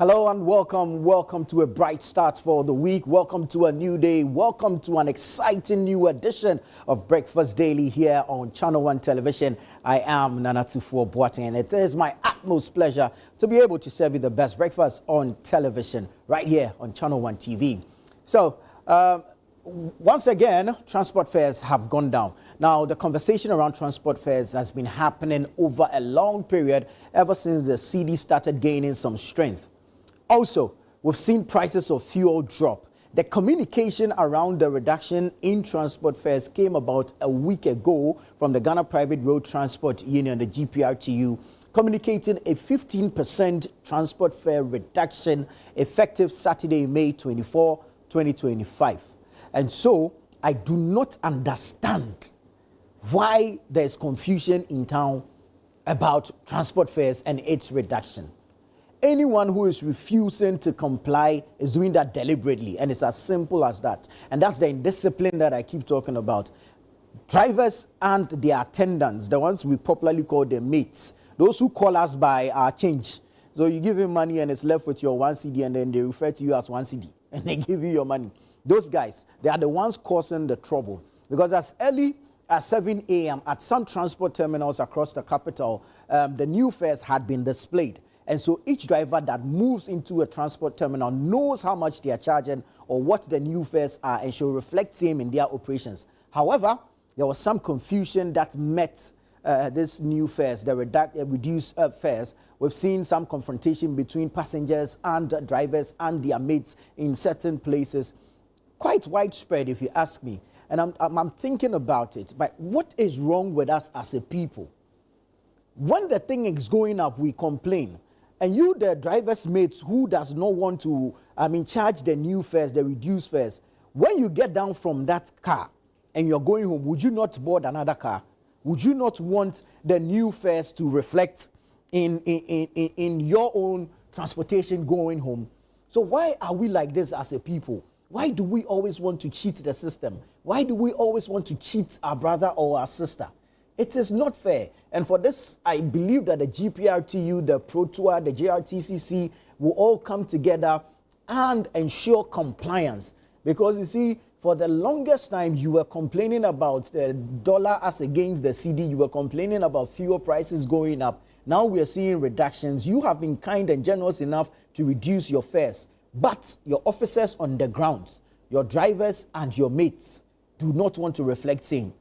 Hello and welcome. Welcome to a bright start for the week. Welcome to a new day. Welcome to an exciting new edition of Breakfast Daily here on Channel 1 Television. I am Nanatufo Boateng, and it is my utmost pleasure to be able to serve you the best breakfast on television right here on Channel 1 TV. So, once again, transport fares have gone down. Now, the conversation around transport fares has been happening over a long period ever since the Citi started gaining some strength. Also, we've seen prices of fuel drop. The communication around the reduction in transport fares came about a week ago from the Ghana Private Road Transport Union, the GPRTU, communicating a 15% transport fare reduction effective Saturday, May 24, 2025. And so, I do not understand why there's confusion in town about transport fares and its reduction. Anyone who is refusing to comply is doing that deliberately, and it's as simple as that. And that's the indiscipline that I keep talking about. Drivers and their attendants, the ones we popularly call the mates, those who call us by our change. So you give him money and it's left with your 1 CD, and then they refer to you as 1 CD, and they give you your money. Those guys, they are the ones causing the trouble. Because as early as 7 a.m. at some transport terminals across the capital, the new fares had been displayed. And so each driver that moves into a transport terminal knows how much they are charging or what the new fares are, and should reflect same in their operations. However, there was some confusion that met this new fares, the reduced fares. We've seen some confrontation between passengers and drivers and their mates in certain places. Quite widespread, if you ask me. And I'm thinking about it. But what is wrong with us as a people? When the thing is going up, we complain. And you, the driver's mates who does not want to, charge the new fares, the reduced fares, when you get down from that car and you're going home, would you not board another car? Would you not want the new fares to reflect in your own transportation going home? So why are we like this as a people? Why do we always want to cheat the system? Why do we always want to cheat our brother or our sister? It is not fair. And for this, I believe that the GPRTU, the ProTour, the JRTCC will all come together and ensure compliance. Because you see, for the longest time, you were complaining about the dollar as against the cedi. You were complaining about fuel prices going up. Now we are seeing reductions. You have been kind and generous enough to reduce your fares. But your officers on the ground, your drivers and your mates do not want to reflect same.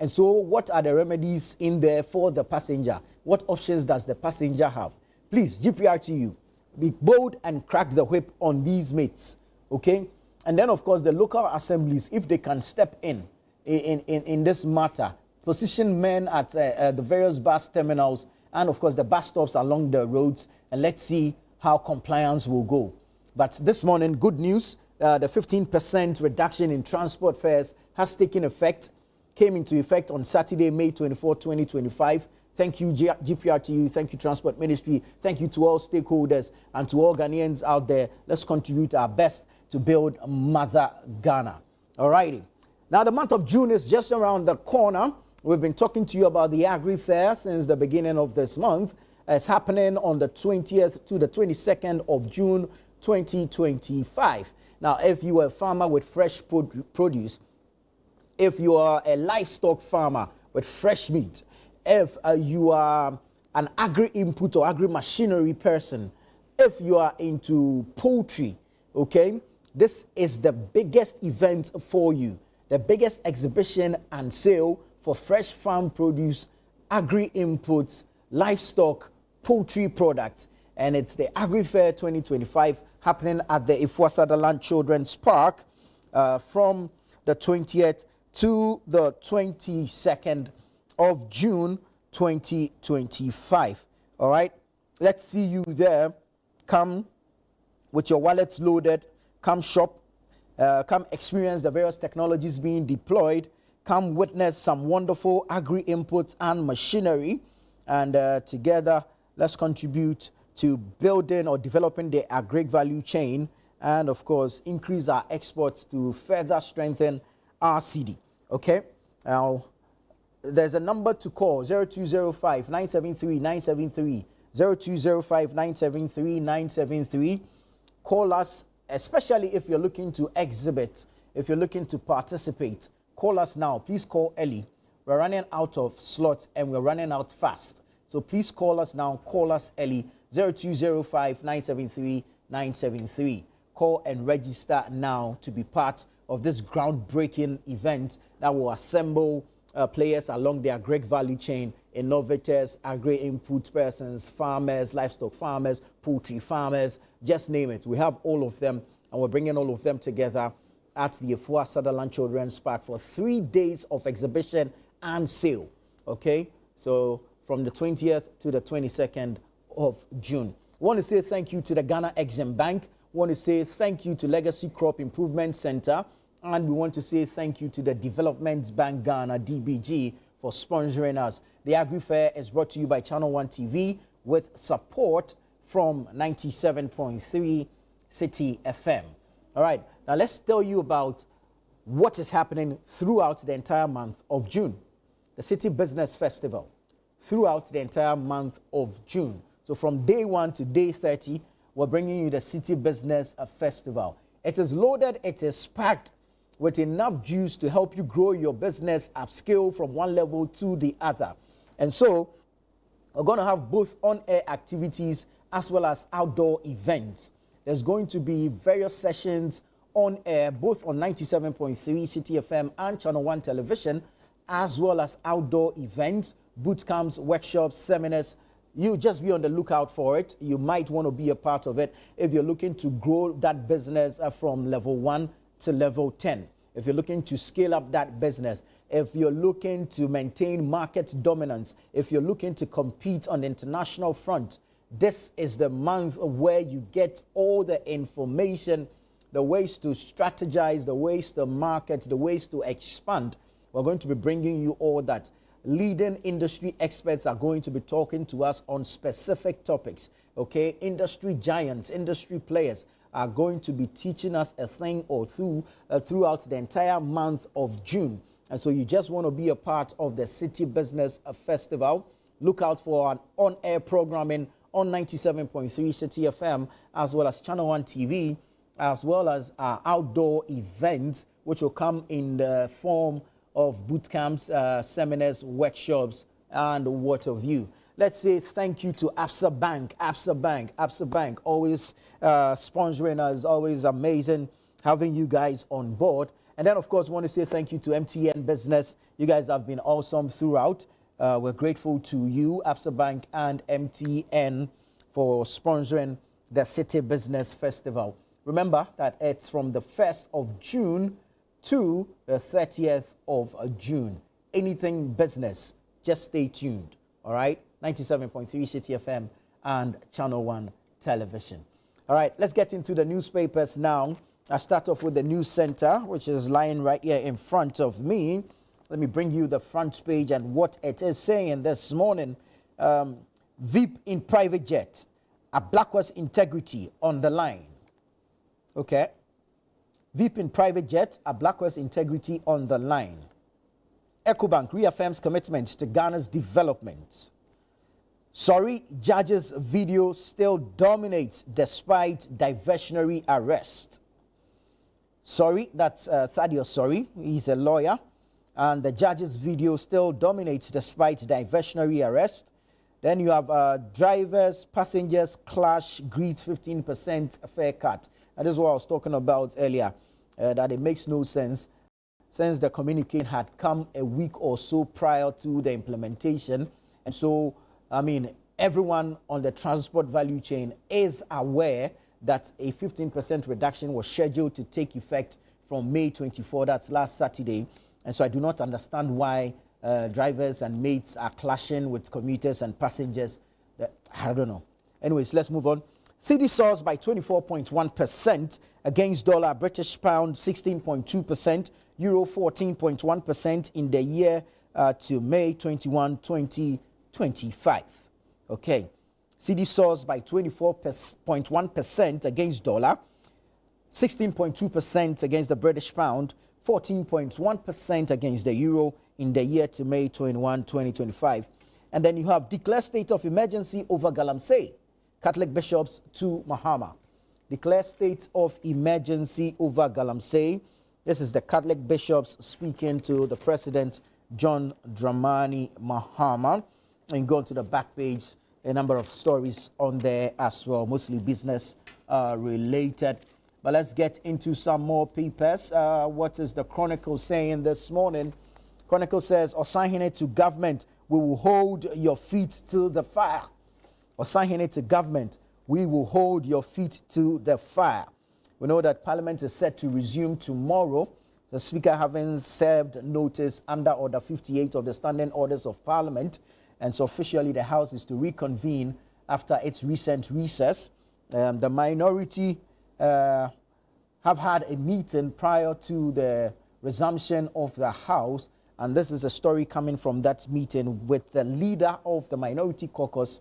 And so what are the remedies in there for the passenger? What options does the passenger have? Please, GPRTU, be bold and crack the whip on these mates, okay? And then, of course, the local assemblies, if they can step in this matter, position men at the various bus terminals and, of course, the bus stops along the roads, and let's see how compliance will go. But this morning, good news, the 15% reduction in transport fares has taken effect. Came into effect on Saturday, May 24, 2025. Thank you, GPRTU. Thank you, Transport Ministry. Thank you to all stakeholders and to all Ghanaians out there. Let's contribute our best to build Mother Ghana. All righty. Now, the month of June is just around the corner. We've been talking to you about the Agri Fair since the beginning of this month. It's happening on the 20th to the 22nd of June, 2025. Now, if you are a farmer with fresh produce, if you are a livestock farmer with fresh meat, if you are an agri-input or agri-machinery person, if you are into poultry, okay, this is the biggest event for you, the biggest exhibition and sale for fresh farm produce, agri-inputs, livestock, poultry products. And it's the Agri Fair 2025 happening at the Ifua Sutherland Children's Park from the 20th to the 22nd of June 2025. All right, let's see you there. Come with your wallets loaded, come shop, come experience the various technologies being deployed, come witness some wonderful agri inputs and machinery, and together let's contribute to building or developing the agri value chain, and of course increase our exports to further strengthen our cedi. Okay, now there's a number to call, 0205 973 973. 0205 973 973. Call us, especially if you're looking to exhibit, if you're looking to participate. Call us now. Please call early. We're running out of slots and we're running out fast. So please call us now. Call us early. 0205 973 973. Call and register now to be part of this groundbreaking event that will assemble players along the agri value chain, innovators, agri input persons, farmers, livestock farmers, poultry farmers, just name it. We have all of them, and we're bringing all of them together at the Afua Sutherland Children's Park for 3 days of exhibition and sale. Okay, so from the 20th to the 22nd of June. We want to say thank you to the Ghana Exim Bank. We want to say thank you to Legacy Crop Improvement Center. And we want to say thank you to the Development Bank Ghana, DBG, for sponsoring us. The Agri Fair is brought to you by Channel 1 TV with support from 97.3 Citi FM. All right, now let's tell you about what is happening throughout the entire month of June. The Citi Business Festival throughout the entire month of June. So from day 1 to day 30, we're bringing you the Citi Business Festival. It is loaded, it is packed with enough juice to help you grow your business, upscale from one level to the other. And so we're going to have both on-air activities as well as outdoor events. There's going to be various sessions on air, both on 97.3 Citi FM and Channel 1 Television, as well as outdoor events, boot camps, workshops, seminars. You just be on the lookout for it. You might want to be a part of it if you're looking to grow that business from level 1 to level 10. If you're looking to scale up that business, if you're looking to maintain market dominance, if you're looking to compete on the international front, this is the month where you get all the information, the ways to strategize, the ways to market, the ways to expand. We're going to be bringing you all that. Leading industry experts are going to be talking to us on specific topics. Okay, industry giants, industry players are going to be teaching us a thing or two throughout the entire month of June. And so you just want to be a part of the Citi Business Festival. Look out for an on-air programming on 97.3 Citi FM, as well as Channel 1 TV, as well as outdoor events, which will come in the form of boot camps, seminars, workshops, and what have you. Let's say thank you to Absa Bank, always sponsoring us, always amazing having you guys on board. And then, of course, we want to say thank you to MTN Business. You guys have been awesome throughout. We're grateful to you, Absa Bank and MTN, for sponsoring the Citi Business Festival. Remember that it's from the 1st of June to the 30th of June. Anything business, just stay tuned, all right? 97.3 Citi FM and Channel 1 Television. All right, let's get into the newspapers now. I'll start off with the News Center, which is lying right here in front of me. Let me bring you the front page and what it is saying this morning. VIP in private jet, a Blackwell's integrity on the line. Okay. VIP in private jet, a Blackwell's integrity on the line. EcoBank reaffirms commitment to Ghana's development. Sorry, judge's video still dominates despite diversionary arrest. Sorry, that's Thaddeus Sorry. He's a lawyer. And the judge's video still dominates despite diversionary arrest. Then you have drivers, passengers clash, greet 15% fare cut. And this is what I was talking about earlier, that it makes no sense since the communique had come a week or so prior to the implementation. And so, I mean, everyone on the transport value chain is aware that a 15% reduction was scheduled to take effect from May 24, that's last Saturday. And so I do not understand why drivers and mates are clashing with commuters and passengers. I don't know. Anyways, let's move on. Cedi soars by 24.1% against dollar, British pound 16.2%, euro 14.1% in the year to May 21, 2025. Okay. Cedi soars by 24.1% against dollar, 16.2% against the British pound, 14.1% against the euro in the year to May 21, 2025. And then you have declare state of emergency over Galamsey. Catholic bishops to Mahama. Declare state of emergency over Galamsey. This is the Catholic bishops speaking to the President, John Dramani Mahama. And go on to the back page, a number of stories on there as well, mostly business related. But let's get into some more papers. What is the Chronicle saying this morning? Chronicle says, Osahene to government, we will hold your feet to the fire. Osahene to government, we will hold your feet to the fire. We know that Parliament is set to resume tomorrow. The Speaker having served notice under Order 58 of the Standing Orders of Parliament. And so officially the House is to reconvene after its recent recess. The minority have had a meeting prior to the resumption of the House. And this is a story coming from that meeting with the leader of the minority caucus,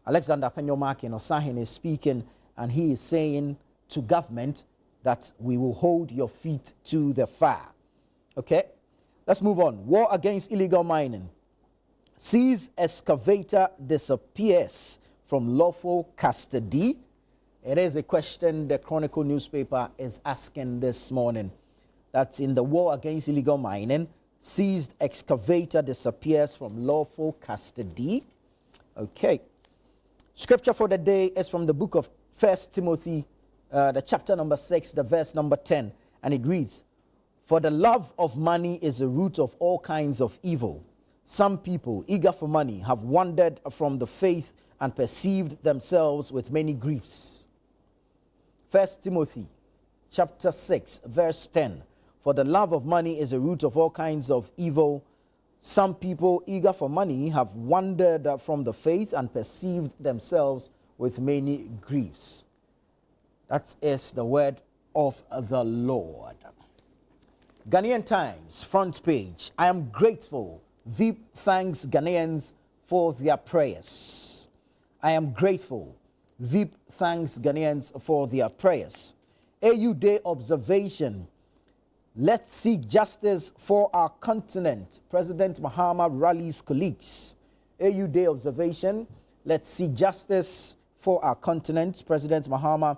Alexander Penyomaki Osahene, speaking. And he is saying to government that we will hold your feet to the fire. Okay, let's move on. War against illegal mining. Sees excavator disappears from lawful custody. It is a question the Chronicle newspaper is asking this morning. That's in the war against illegal mining. Seized excavator disappears from lawful custody. Okay. Scripture for the day is from the book of 1 Timothy, the chapter number 6, the verse number 10. And it reads, For the love of money is the root of all kinds of evil. Some people, eager for money, have wandered from the faith and perceived themselves with many griefs. 1 Timothy chapter 6, verse 10. For the love of money is the root of all kinds of evil. Some people, eager for money, have wandered from the faith and perceived themselves with many griefs. That is the word of the Lord. Ghanaian Times, front page. I am grateful. VIP thanks Ghanaians for their prayers. I am grateful. VIP thanks Ghanaians for their prayers. AU Day observation. Let's seek justice for our continent. President Mahama rallies colleagues. AU Day observation. Let's seek justice for our continent. President Mahama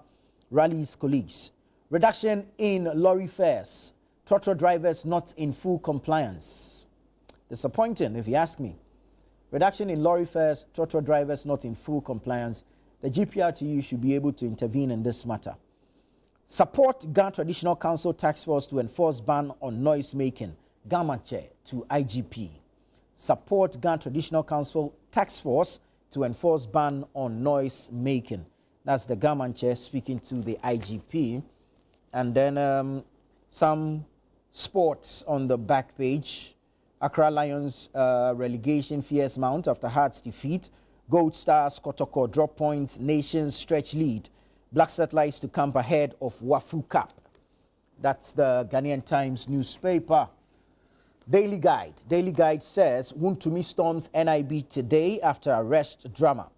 rallies colleagues. Reduction in lorry fares. Trotro drivers not in full compliance. Disappointing, if you ask me. Reduction in lorry fares, trotro drivers not in full compliance. The GPRTU should be able to intervene in this matter. Support Ghana Traditional Council Task Force to enforce ban on noise making. Gamanche to IGP. Support Ghana Traditional Council Task Force to enforce ban on noise making. That's the Gamanche speaking to the IGP. And then some sports on the back page. Accra Lions relegation fears mount after Hearts defeat. Gold Stars, Kotoko drop points, Nations stretch lead. Black Satellites to camp ahead of Wafu Cup. That's the Ghanaian Times newspaper. Daily Guide. Daily Guide says, Wuntumi storms NIB today after arrest drama.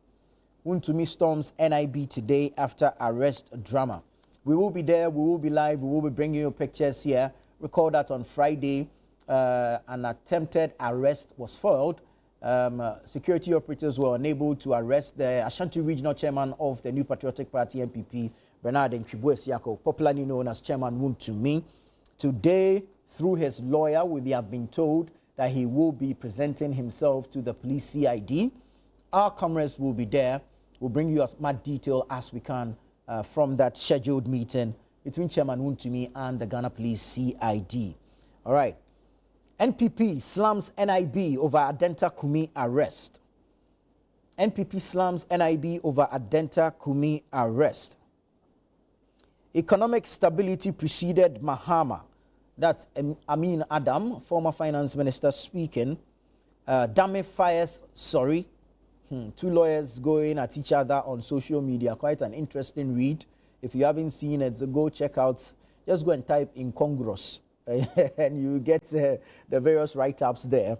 Wuntumi storms NIB today after arrest drama. We will be there, we will be live, we will be bringing you pictures here. Recall that on Friday, an attempted arrest was foiled. Security operatives were unable to arrest the Ashanti Regional Chairman of the New Patriotic Party, NPP, Bernard Nkwibwe-Siako, popularly known as Chairman Wuntumi. Today, through his lawyer, we have been told that he will be presenting himself to the police CID. Our comrades will be there. We'll bring you as much detail as we can from that scheduled meeting between Chairman Wuntumi and the Ghana Police CID. All right. NPP slams NIB over Adenta Kumi arrest. NPP slams NIB over Adenta Kumi arrest. Economic stability preceded Mahama. That's Amin Adam, former finance minister, speaking. Dame fires sorry. Two lawyers going at each other on social media. Quite an interesting read. If you haven't seen it, so go check out. Just go and type incongruous. And you get the various write-ups there.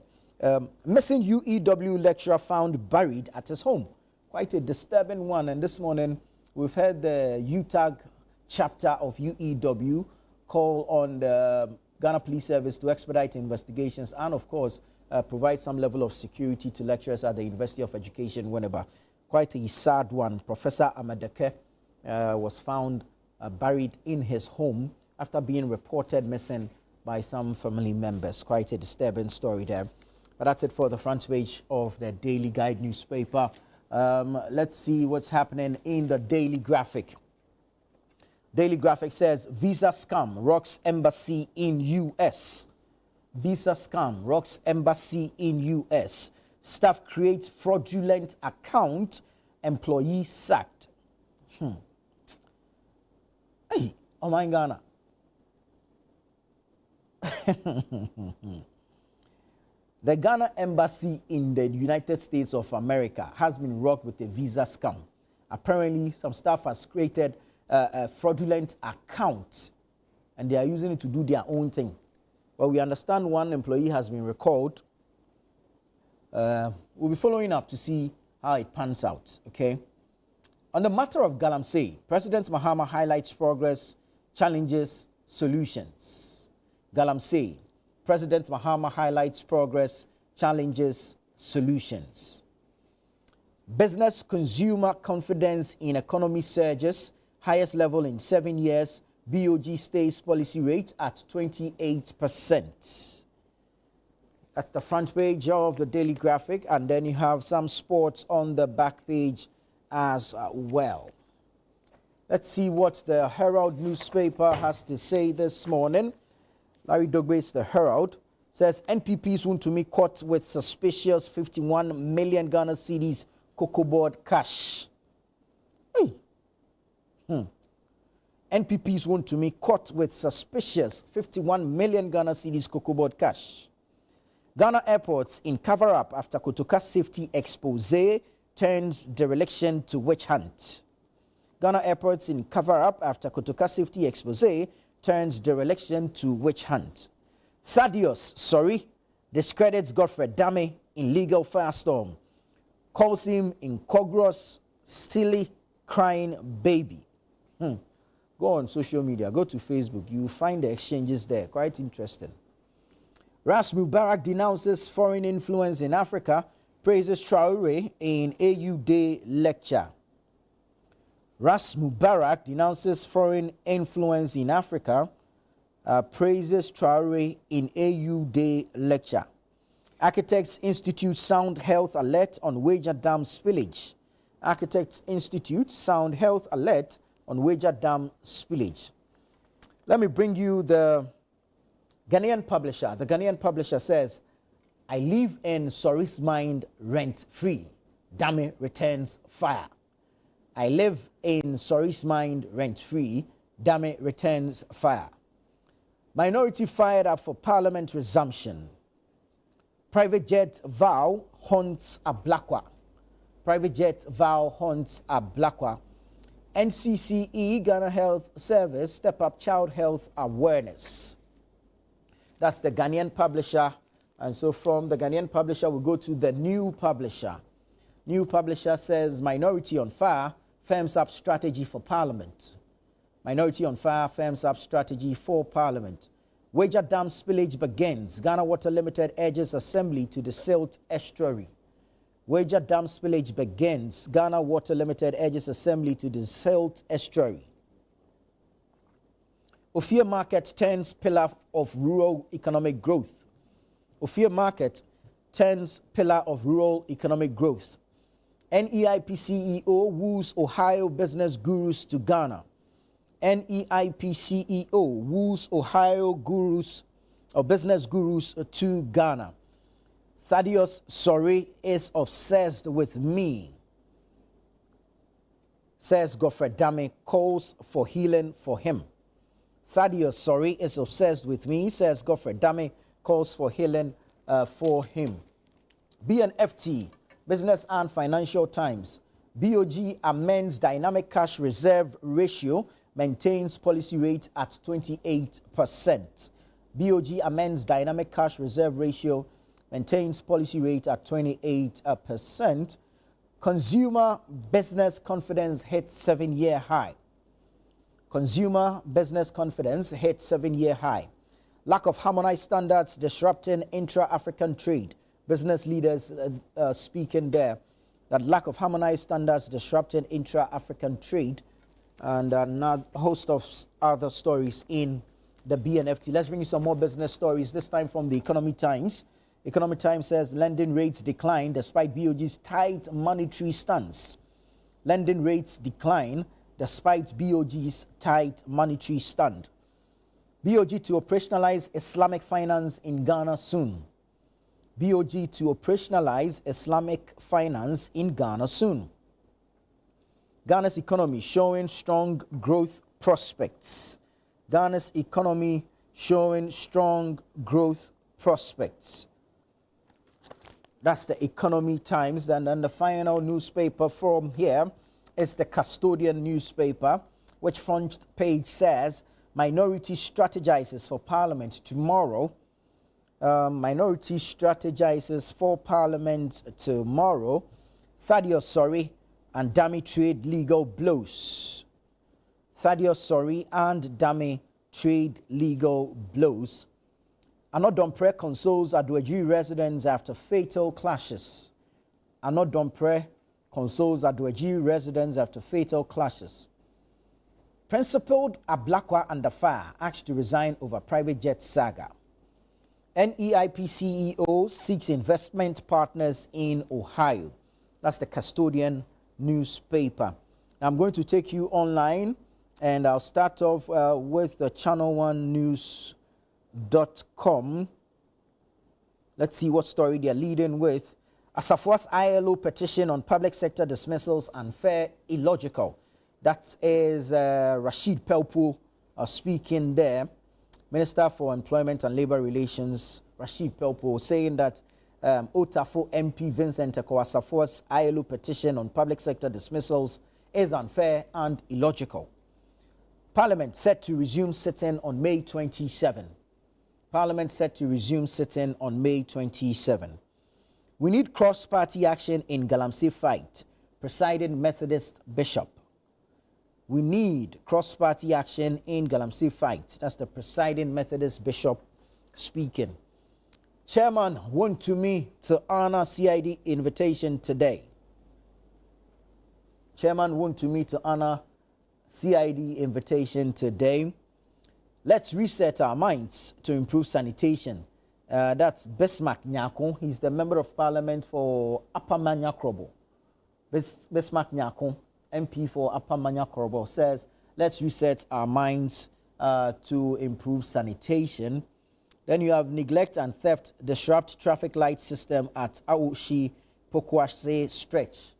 Missing UEW lecturer found buried at his home. Quite a disturbing one. And this morning, we've heard the UTAG chapter of UEW call on the Ghana Police Service to expedite investigations and, of course, provide some level of security to lecturers at the University of Education, Winneba. Quite a sad one. Professor Amadeke was found buried in his home after being reported missing by some family members. Quite a disturbing story there. But that's it for the front page of the Daily Guide newspaper. Let's see what's happening in the Daily Graphic. Daily Graphic says, visa scam rocks embassy in U.S. Visa scam rocks embassy in U.S. Staff creates fraudulent account, employee sacked. Hey, oh my Ghana. The Ghana embassy in the United States of America has been rocked with a visa scam. Apparently, some staff has created a fraudulent account and they are using it to do their own thing. Well, we understand one employee has been recalled. We'll be following up to see how it pans out, okay? On the matter of Galamsey, President Mahama highlights progress, challenges, solutions. Galamsey, President Mahama highlights progress, challenges, solutions. Business consumer confidence in economy surges, highest level in 7 years. BOG stays policy rate at 28%. That's the front page of the Daily Graphic, and then you have some sports on the back page as well. Let's see what the Herald newspaper has to say this morning. Larry Dogbe's The Herald says NPPs want to meet caught with suspicious 51 million Ghana cedis cocoa board cash. Hey. NPPs want to meet caught with suspicious 51 million Ghana cedis cocoa board cash. Ghana airports in cover-up after Kotoka safety expose turns dereliction to witch hunt. Ghana airports in cover-up after Kotoka safety expose turns dereliction to witch hunt. Thaddeus discredits Godfrey Dame in legal firestorm. Calls him incongruous, silly, crying baby. Go on social media, go to Facebook. You will find the exchanges there. Quite interesting. Ras Mubarak denounces foreign influence in Africa, praises Traore in AU Day lecture. Ras Mubarak denounces foreign influence in Africa, praises Traore in AU Day lecture. Architects Institute sound health alert on Wager Dam spillage. Architects Institute sound health alert on Wager Dam spillage. Let me bring you the Ghanaian publisher. The Ghanaian publisher says, I live in Sori's mind rent-free. Dame returns fire. I live in Sori's mind rent-free. Dame returns fire. Minority fired up for parliament resumption. Private jet vow haunts Ablakwa. Private jet vow haunts Ablakwa. NCCE, Ghana Health Service, step up child health awareness. That's the Ghanaian publisher. And so from the Ghanaian publisher, we go to the new publisher. New publisher says minority on fire firms up strategy for parliament. Minority on fire firms up strategy for parliament. Wager Dam spillage begins. Ghana Water Limited urges assembly to the silt estuary. Wager Dam spillage begins. Ghana Water Limited urges assembly to the silt estuary. Ophir Market turns pillar of rural economic growth. Ophir Market turns pillar of rural economic growth. NEIP CEO woos Ohio business gurus to Ghana. NEIP CEO woos Ohio gurus or business gurus to Ghana. Thaddeus is obsessed with me, says Godfrey Dame, calls for healing for him. Thaddeus is obsessed with me, says Godfrey Dame, calls for healing for him. BNFT, Business and Financial Times. BOG amends dynamic cash reserve ratio, maintains policy rate at 28%. BOG amends dynamic cash reserve ratio, maintains policy rate at 28%. Consumer business confidence hits 7-year high. Consumer business confidence hits 7-year high. Lack of harmonized standards disrupting intra-African trade. Business leaders speaking there. That lack of harmonized standards disrupting intra-African trade, and a host of other stories in the BNFT. Let's bring you some more business stories, this time from the Economy Times. Economy Times says lending rates decline despite BOG's tight monetary stance. Lending rates decline despite BOG's tight monetary stand. BOG to operationalize Islamic finance in Ghana soon. BOG to operationalize Islamic finance in Ghana soon. Ghana's economy showing strong growth prospects. Ghana's economy showing strong growth prospects. That's the Economy Times. And then the final newspaper from here is the Custodian newspaper, which front page says, Minority strategizes for Parliament tomorrow. Minority strategizes for Parliament tomorrow. Thaddeus Sorry and Dami trade legal blows. Thaddeus Sorry and Dami trade legal blows. Anodompre consoles Adoajiri residents after fatal clashes. Anodompre consoles Adoajiri residents after fatal clashes. Principled Ablakwa under fire, asked to resign over private jet saga. NEIP CEO seeks investment partners in Ohio. That's the Custodian newspaper. I'm going to take you online, and I'll start off with the channel1news.com. Let's see what story they're leading with. Asafua's ILO petition on public sector dismissals unfair, illogical. That is Rashid Pelpo speaking there. Minister for Employment and Labour Relations, Rashid Pelpo, saying that Otafo MP Vincent Asafua's ILO petition on public sector dismissals is unfair and illogical. Parliament set to resume sitting on May 27. Parliament set to resume sitting on May 27. We need cross-party action in Galamsey fight, presiding Methodist Bishop. We need cross-party action in Galamsey fight. That's the presiding Methodist Bishop speaking. Chairman want to me to honor CID invitation today. Chairman want to me to honor CID invitation today. Let's reset our minds to improve sanitation. That's Bismarck Nyako. He's the Member of Parliament for Upper Manyakrobo. Bismarck Nyako, MP for Upper Manyakrobo, says, let's reset our minds to improve sanitation. Then you have neglect and theft disrupt traffic light system at Aoshi Pokwase stretch.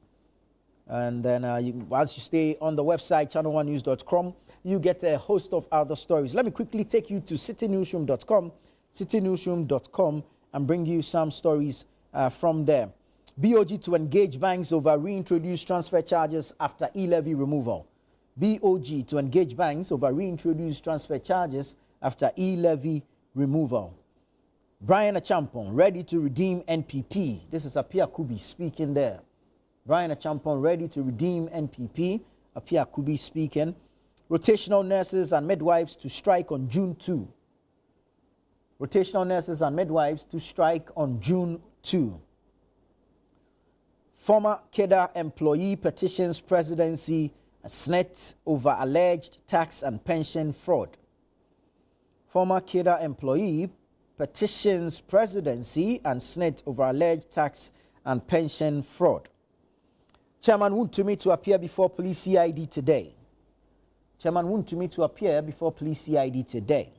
And then once you stay on the website, channel1news.com, you get a host of other stories. Let me quickly take you to citinewsroom.com, citinewsroom.com, and bring you some stories from there. BOG to engage banks over reintroduced transfer charges after e-levy removal. BOG to engage banks over reintroduced transfer charges after e-levy removal. Brian Achampong ready to redeem NPP. This is Apia Kubi speaking there. Brian Achampong ready to redeem NPP. Apia Kubi speaking. Rotational nurses and midwives to strike on June 2. Rotational nurses and midwives to strike on June 2. Former KEDA employee petitions presidency SNET over alleged tax and pension fraud. Former KEDA employee petitions presidency and SNET over alleged tax and pension fraud. Chairman Wuntumi to appear before police CID today. Chairman Wuntumi to appear before police CID today.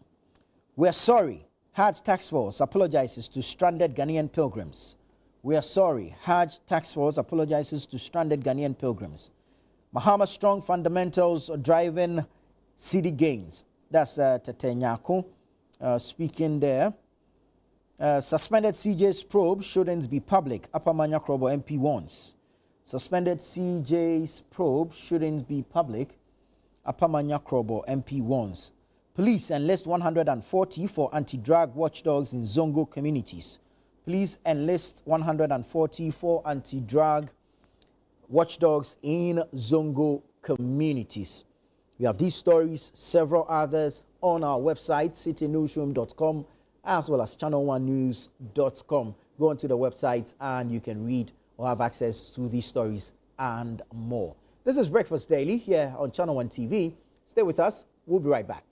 We're sorry. Hajj Task Force apologizes to stranded Ghanaian pilgrims. We are sorry. Hajj Task Force apologizes to stranded Ghanaian pilgrims. Mahama strong fundamentals driving city gains. That's Tete Nyako speaking there. Suspended CJ's probe shouldn't be public. Upper Manyakrobo MP warns. Suspended CJ's probe shouldn't be public. Upper Manyakrobo MP warns. Police enlist 140 for anti-drug watchdogs in Zongo communities. Police enlist 140 for anti-drug watchdogs in Zongo communities. We have these stories, several others on our website, citinewsroom.com, as well as channel1news.com. Go onto the website and you can read or have access to these stories and more. This is Breakfast Daily here on Channel 1 TV. Stay with us. We'll be right back.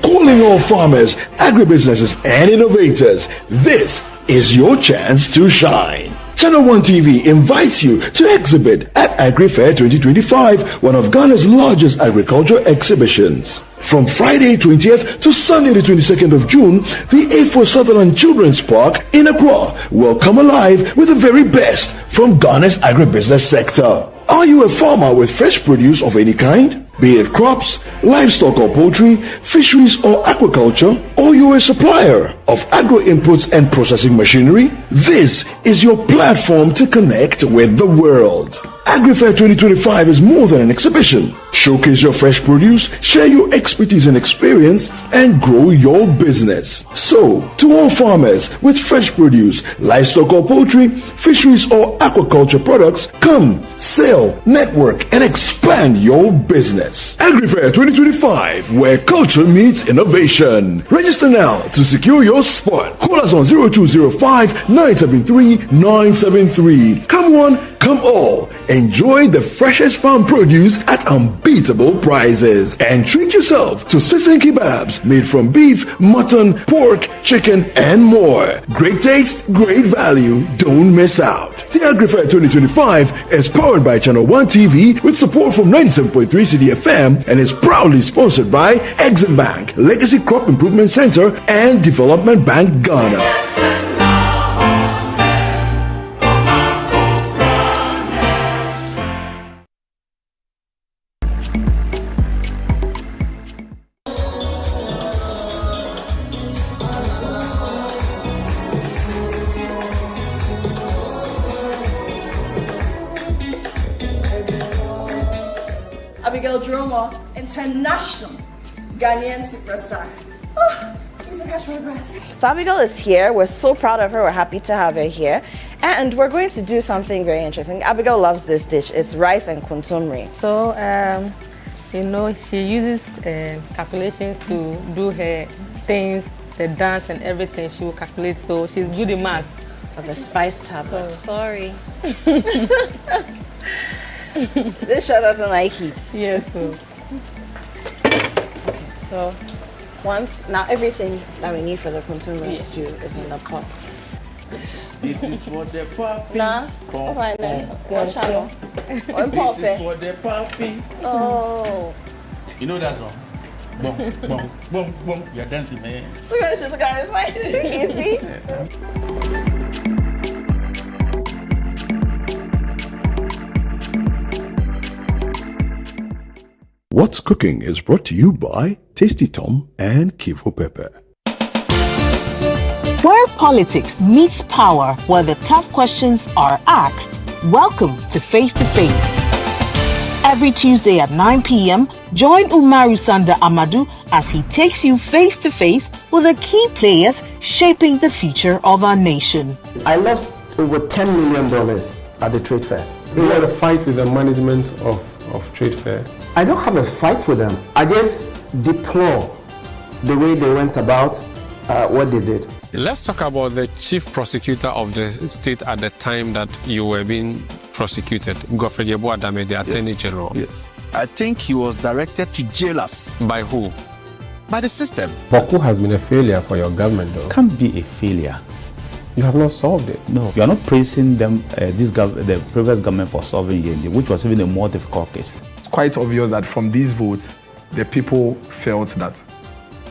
Calling all farmers, agribusinesses, and innovators, this is your chance to shine. Channel 1 TV invites you to exhibit at Agri Fair 2025, one of Ghana's largest agricultural exhibitions. From Friday 20th to Sunday the 22nd of June, the A4 Sutherland Children's Park in Accra will come alive with the very best from Ghana's agribusiness sector. Are you a farmer with fresh produce of any kind? Be it crops, livestock or poultry, fisheries or aquaculture, or you're a supplier of agro inputs and processing machinery, this is your platform to connect with the world. Agri Fair 2025 is more than an exhibition. Showcase your fresh produce, share your expertise and experience, and grow your business. So, to all farmers with fresh produce, livestock or poultry, fisheries or aquaculture products, come, sell, network, and expand your business. Agri Fair 2025, where culture meets innovation. Register now to secure your spot. Call us on 0205 973 973. Come on, come all. Enjoy the freshest farm produce at unbeatable prices. And treat yourself to sizzling kebabs made from beef, mutton, pork, chicken, and more. Great taste, great value. Don't miss out. The Agri Fair 2025 is powered by Channel 1 TV with support from 97.3 Citi FM and is proudly sponsored by Exim Bank, Legacy Crop Improvement Center, and Development Bank Ghana. International Ghanaian superstar. Oh, please catch my breath. So Abigail is here. We're so proud of her. We're happy to have her here. And we're going to do something very interesting. Abigail loves this dish. It's rice and kontomire. So, she uses calculations to do her things, the dance and everything. She will calculate. So she's good in maths. Of the spice tablet. So, sorry. This show doesn't like heat. Yes. So now everything that we need for the kontomire stew is in the pot. This is for the puppy. Nah, what channel? This is for the puppy. Oh. You know that song? Boom, boom, boom, boom. You're dancing, man. Look at this, it's like, you see? What's Cooking is brought to you by Tasty Tom and Kivo Pepper. Where politics meets power, where the tough questions are asked, welcome to Face to Face. Every Tuesday at 9 p.m., join Umaru Sanda Amadou as he takes you face to face with the key players shaping the future of our nation. I lost over $10 million at the trade fair. You had a fight with the management of trade fair? I don't have a fight with them. I just deplore the way they went about what they did. Let's talk about the chief prosecutor of the state at the time that you were being prosecuted, Godfrey Yeboah Dame, the Attorney General. Yes. I think he was directed to jail us. By who? By the system. Boku has been a failure for your government, though. Can't be a failure. You have not solved it. No, you are not praising them, the previous government for solving it, which was even a more difficult case. It's quite obvious that from these votes, the people felt that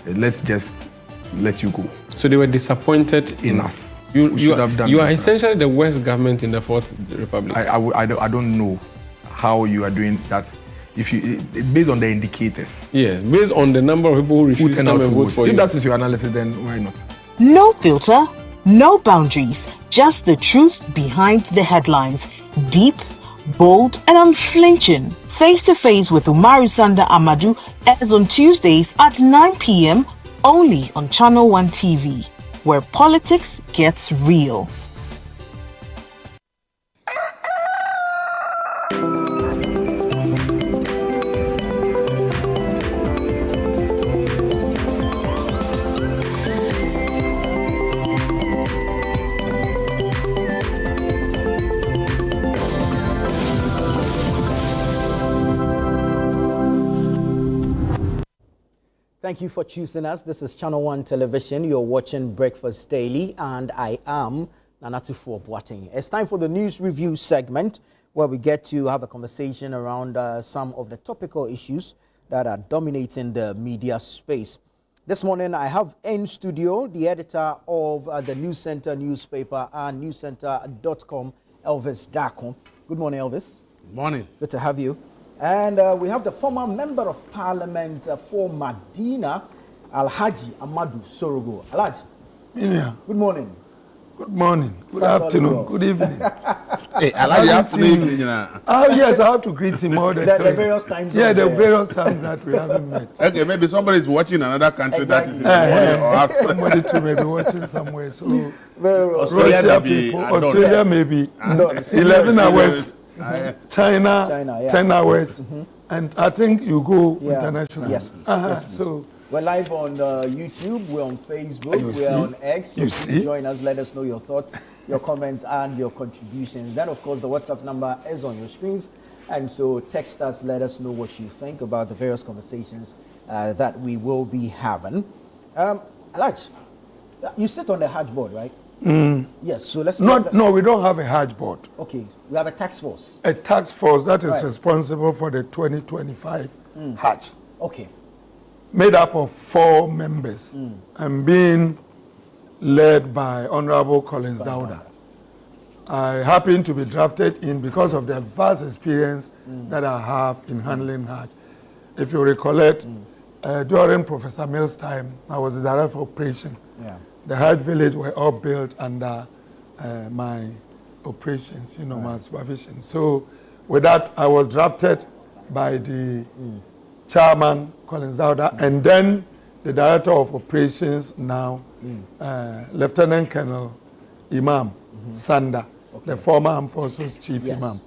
let's just let you go. So they were disappointed in us. You are essentially the worst government in the Fourth Republic. I don't know how you are doing that. Based on the indicators. Yes, based on the number of people who refuse to come and vote for you. If that is your analysis, then why not? No filter, no boundaries, just the truth behind the headlines. Deep, bold, and unflinching. Face to Face with Umaru Sanda Amadou airs on Tuesdays at 9 p.m. only on Channel 1 TV, where politics gets real. Thank you for choosing us. This is Channel 1 Television. You're watching Breakfast Daily, and I am Nanatufo Boateng. It's time for the news review segment, where we get to have a conversation around some of the topical issues that are dominating the media space. This morning, I have in studio the editor of the News Center newspaper and newscenter.com, Elvis Dako. Good morning, Elvis. Good morning. Good to have you. And we have the former Member of Parliament for Medina, Alhaji Amadou Sorogo. Alhaji. Yeah. Good morning. Good morning. Good afternoon. Good evening. Hey, Alhaji, afternoon. Oh, yes, I have to greet him all the time. The various times. Yeah, the various times that we haven't met. Okay, maybe somebody is watching another country Exactly. that is or outside. Somebody too may be watching somewhere. So, Australia Russia may be, people, I don't Australia know. maybe No, 11 hours. China, yeah. 10 hours, and I think you go international. Yes, please. Yes, please. So we're live on YouTube, we're on Facebook, we're on X. So You please see? join us, let us know your thoughts, your comments, and your contributions. Then, of course, the WhatsApp number is on your screens. And so text us, let us know what you think about the various conversations that we will be having. Alaj, you sit on the Hajj board, right? Yes, so let's no, we don't have a Hajj board. Okay, we have a task force. A task force that is Right. responsible for the 2025 Hajj, Okay. made up of 4 members and being led by Honorable Collins Dauda. I happen to be drafted in because of the vast experience that I have in handling Hajj. If you recollect, during Professor Mill's time, I was the director of operation. Yeah. The Hajj village were all built under my operations, my supervision. So with that, I was drafted by the chairman, Collins Dauda, and then the director of operations now, Lieutenant Colonel Imam Sanda, the former Armed Forces Chief Imam,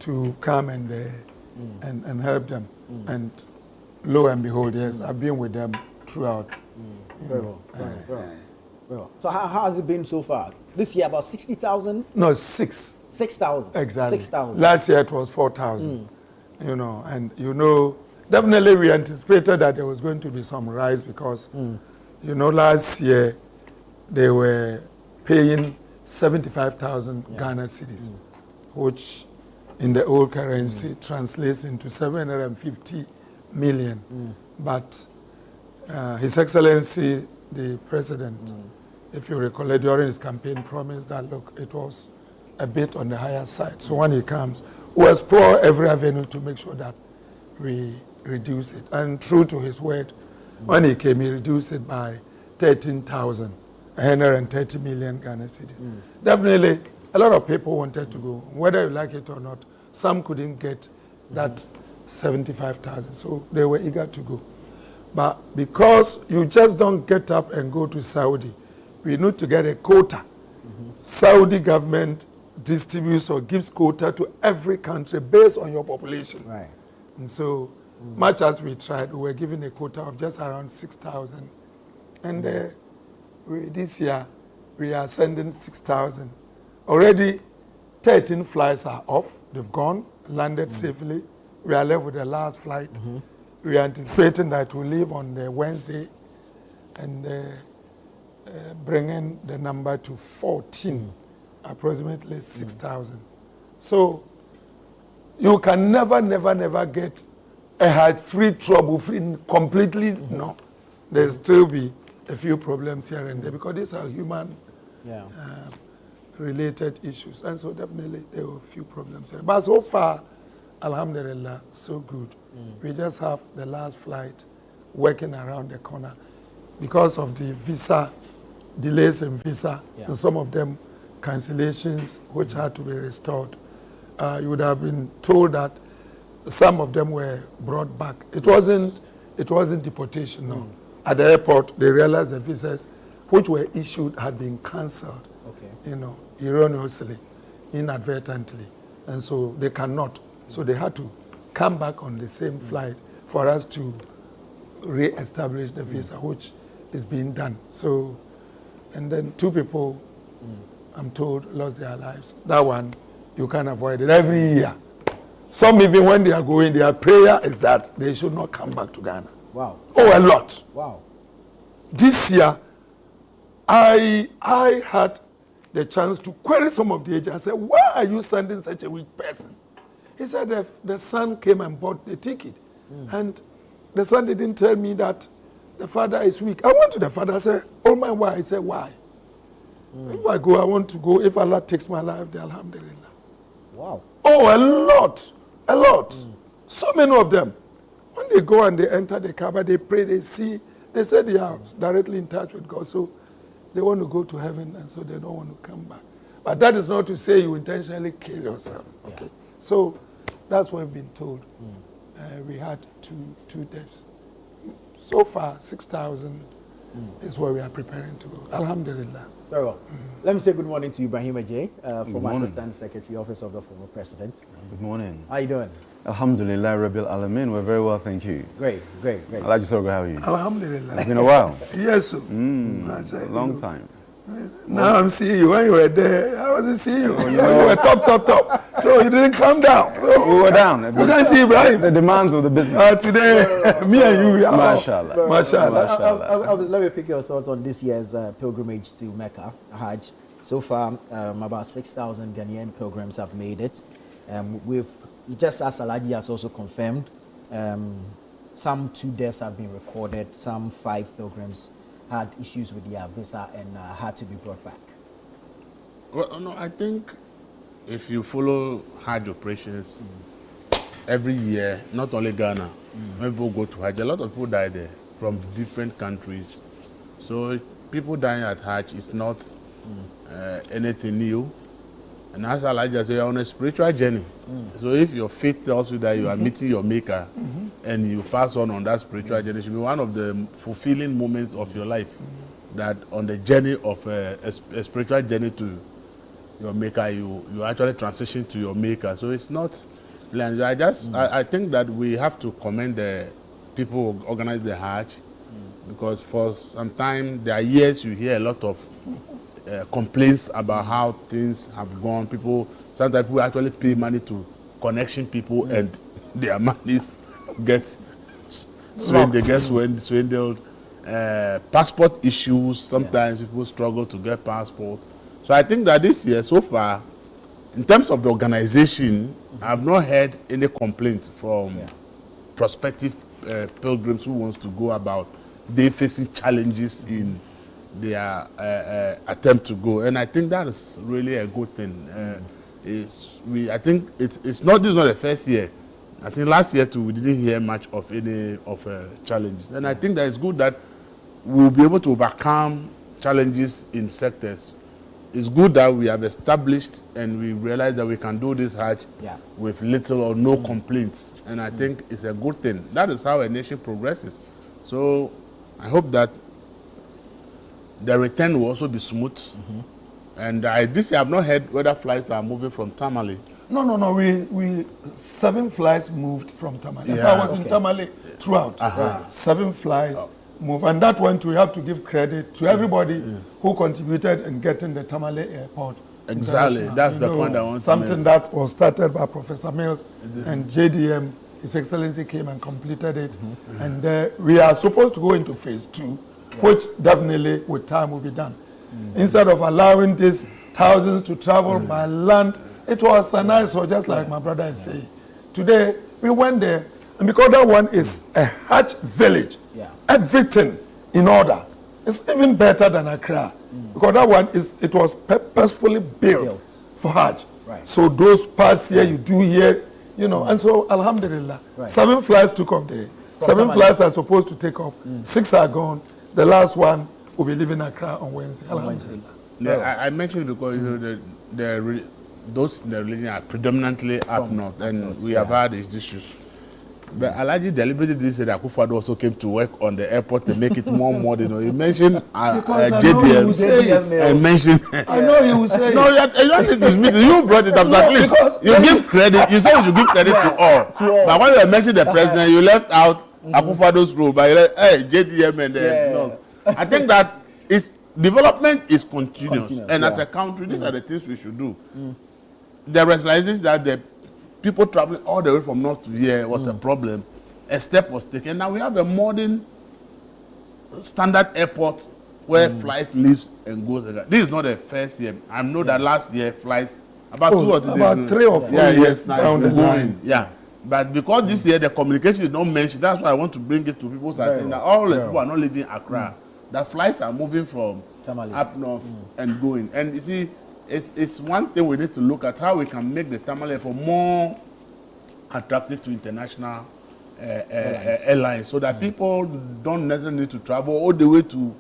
to come and help them. And lo and behold, yes, I've been with them throughout. Very well. Very well. So how has it been so far? This year about 60,000? No, 6. 6,000. Exactly. 6,000. Last year it was 4,000. And definitely we anticipated that there was going to be some rise because, last year they were paying 75,000 Ghana cedis, which in the old currency translates into 750 million. But His Excellency, the President, if you recall, during his campaign promised that, look, it was a bit on the higher side. So when he comes, we'll explore every avenue to make sure that we reduce it. And true to his word, when he came, he reduced it by 13,130 million Ghana cedis. Definitely, a lot of people wanted to go, whether you like it or not. Some couldn't get that 75,000, so they were eager to go. But because you just don't get up and go to Saudi, we need to get a quota. Saudi government distributes or gives quota to every country based on your population. Right. And so, much as we tried, we were given a quota of just around 6,000. And this year, we are sending 6,000. Already, 13 flights are off. They've gone, landed safely. We are left with the last flight. We are anticipating that we'll leave on the Wednesday and bringing the number to 14, approximately 6,000. So you can never get a Hajj-free, trouble-free, completely, no. There'll still be a few problems here and there because these are human related issues. And so definitely there were a few problems here. But so far, alhamdulillah, so good. We just have the last flight working around the corner. Because of the visa delays in visa, and some of them cancellations, which had to be restored. You would have been told that some of them were brought back. It wasn't deportation, no. At the airport, they realized the visas which were issued had been cancelled, erroneously, inadvertently. And so they cannot. So they had to come back on the same flight for us to re-establish the visa, which is being done. So, and then 2 people, I'm told, lost their lives. That one, you can't avoid it every year. Some even when they are going, their prayer is that they should not come back to Ghana. Wow. Oh, a lot. Wow. This year, I had the chance to query some of the agents. I said, why are you sending such a weak person? He said the son came and bought the ticket. And the son didn't tell me that the father is weak. I went to the father, I said, oh my, why? He said, why? If I go, I want to go. If Allah takes my life, then alhamdulillah. Wow. Oh, a lot. A lot. So many of them. When they go and they enter the Kaaba, they pray, they see, they say they are directly in touch with God. So they want to go to heaven, and so they don't want to come back. But that is not to say you intentionally kill yourself. Okay. So that's what we've been told. We had two deaths. So far, 6,000 is where we are preparing to go. Alhamdulillah. Very well. Let me say good morning to Ibrahim Ajay, former Assistant Secretary, Office of the former President. Good morning. How are you doing? Alhamdulillah, Rabbil Alamin. We're very well, thank you. Great. Alhaji Sorgo, how are you? Alhamdulillah. It's been a while. Yes, sir. Long time. Now I'm seeing you. When you were there, I wasn't seeing you. You were top. So you didn't come down. We were down. You can't see Ibrahim. The demands of the business. Today, me and you, we are Mashallah. Mashallah. Let me pick your thoughts on this year's pilgrimage to Mecca, Hajj. So far, about 6,000 Ghanaian pilgrims have made it. We've, just as Alhaji has also confirmed, some 2 deaths have been recorded, some 5 pilgrims had issues with their visa and had to be brought back. Well, no, I think if you follow Hajj operations, every year, not only Ghana, when people go to Hajj, a lot of people die there from different countries. So people dying at Hajj is not anything new. And as Alhaji said, you're on a spiritual journey. So if your faith tells you that you are meeting your maker and you pass on that spiritual journey, it should be one of the fulfilling moments of your life. That on the journey of a spiritual journey to your maker, you actually transition to your maker. So it's not planned. I think that we have to commend the people who organize the Hajj, because for some time, there are years you hear a lot of complaints about how things have gone. Sometimes people actually pay money to connection people, and their monies get swindled. Passport issues, sometimes people struggle to get passport. So I think that this year, so far, in terms of the organization, I've not heard any complaint from prospective pilgrims who wants to go about they facing challenges in their attempt to go, and I think that is really a good thing. I think it's not. This is not the first year. I think last year too we didn't hear much of any challenges, and I think that it's good that we'll be able to overcome challenges in sectors. It's good that we have established and we realize that we can do this Hajj with little or no complaints, and I think it's a good thing. That is how a nation progresses. So I hope that the return will also be smooth. And this year I've not heard whether flights are moving from Tamale. No. We 7 flights moved from Tamale. I was in Tamale throughout. 7 flights moved, and that one we have to give credit to everybody who contributed in getting the Tamale airport. Exactly, that's the point I want to make. Something that was started by Professor Mills and JDM. His Excellency came and completed it, and we are supposed to go into phase 2. Which definitely with time will be done. Instead of allowing these thousands to travel by land, it was a nice one, just like my brother is saying. Today, we went there, and because that one is a Hajj village, everything in order. It's even better than Accra, because that one it was purposefully built for Hajj. So those parts here, you do here, and so Alhamdulillah, 7 flights took off there. 7 flights are supposed to take off, 6 are gone. The last one will be leaving Accra on Wednesday. Alhamdulillah. Yeah, I mentioned it because you know those in the religion are predominantly up north, and we have had these issues. But Alhaji deliberately didn't say that Akufo-Addo also came to work on the airport to make it more modern. You know, he mentioned JDM and mentioned. I know you will say. No, you don't need to speak. You brought it up. Exactly. You give credit. You say you should give credit to all. But when you mentioned the president, you left out Akufo-Addo's role. But you like, hey, JDM and no. I think that development is continuous. And as a country, these are the things we should do. The realization that the people traveling all the way from north to here was a problem. A step was taken. Now we have a modern standard airport where flight leaves and goes. This is not the first year. I know that last year flights about 2 or 3 about 3 or 4 years down the line. Yeah. But because this year the communication is not mentioned, that's why I want to bring it to people's attention that all the people are not leaving Accra. That flights are moving from up north and going. And you see, it's one thing we need to look at how we can make the Tamale Airport more attractive to international airlines so that people don't necessarily need to travel all the way to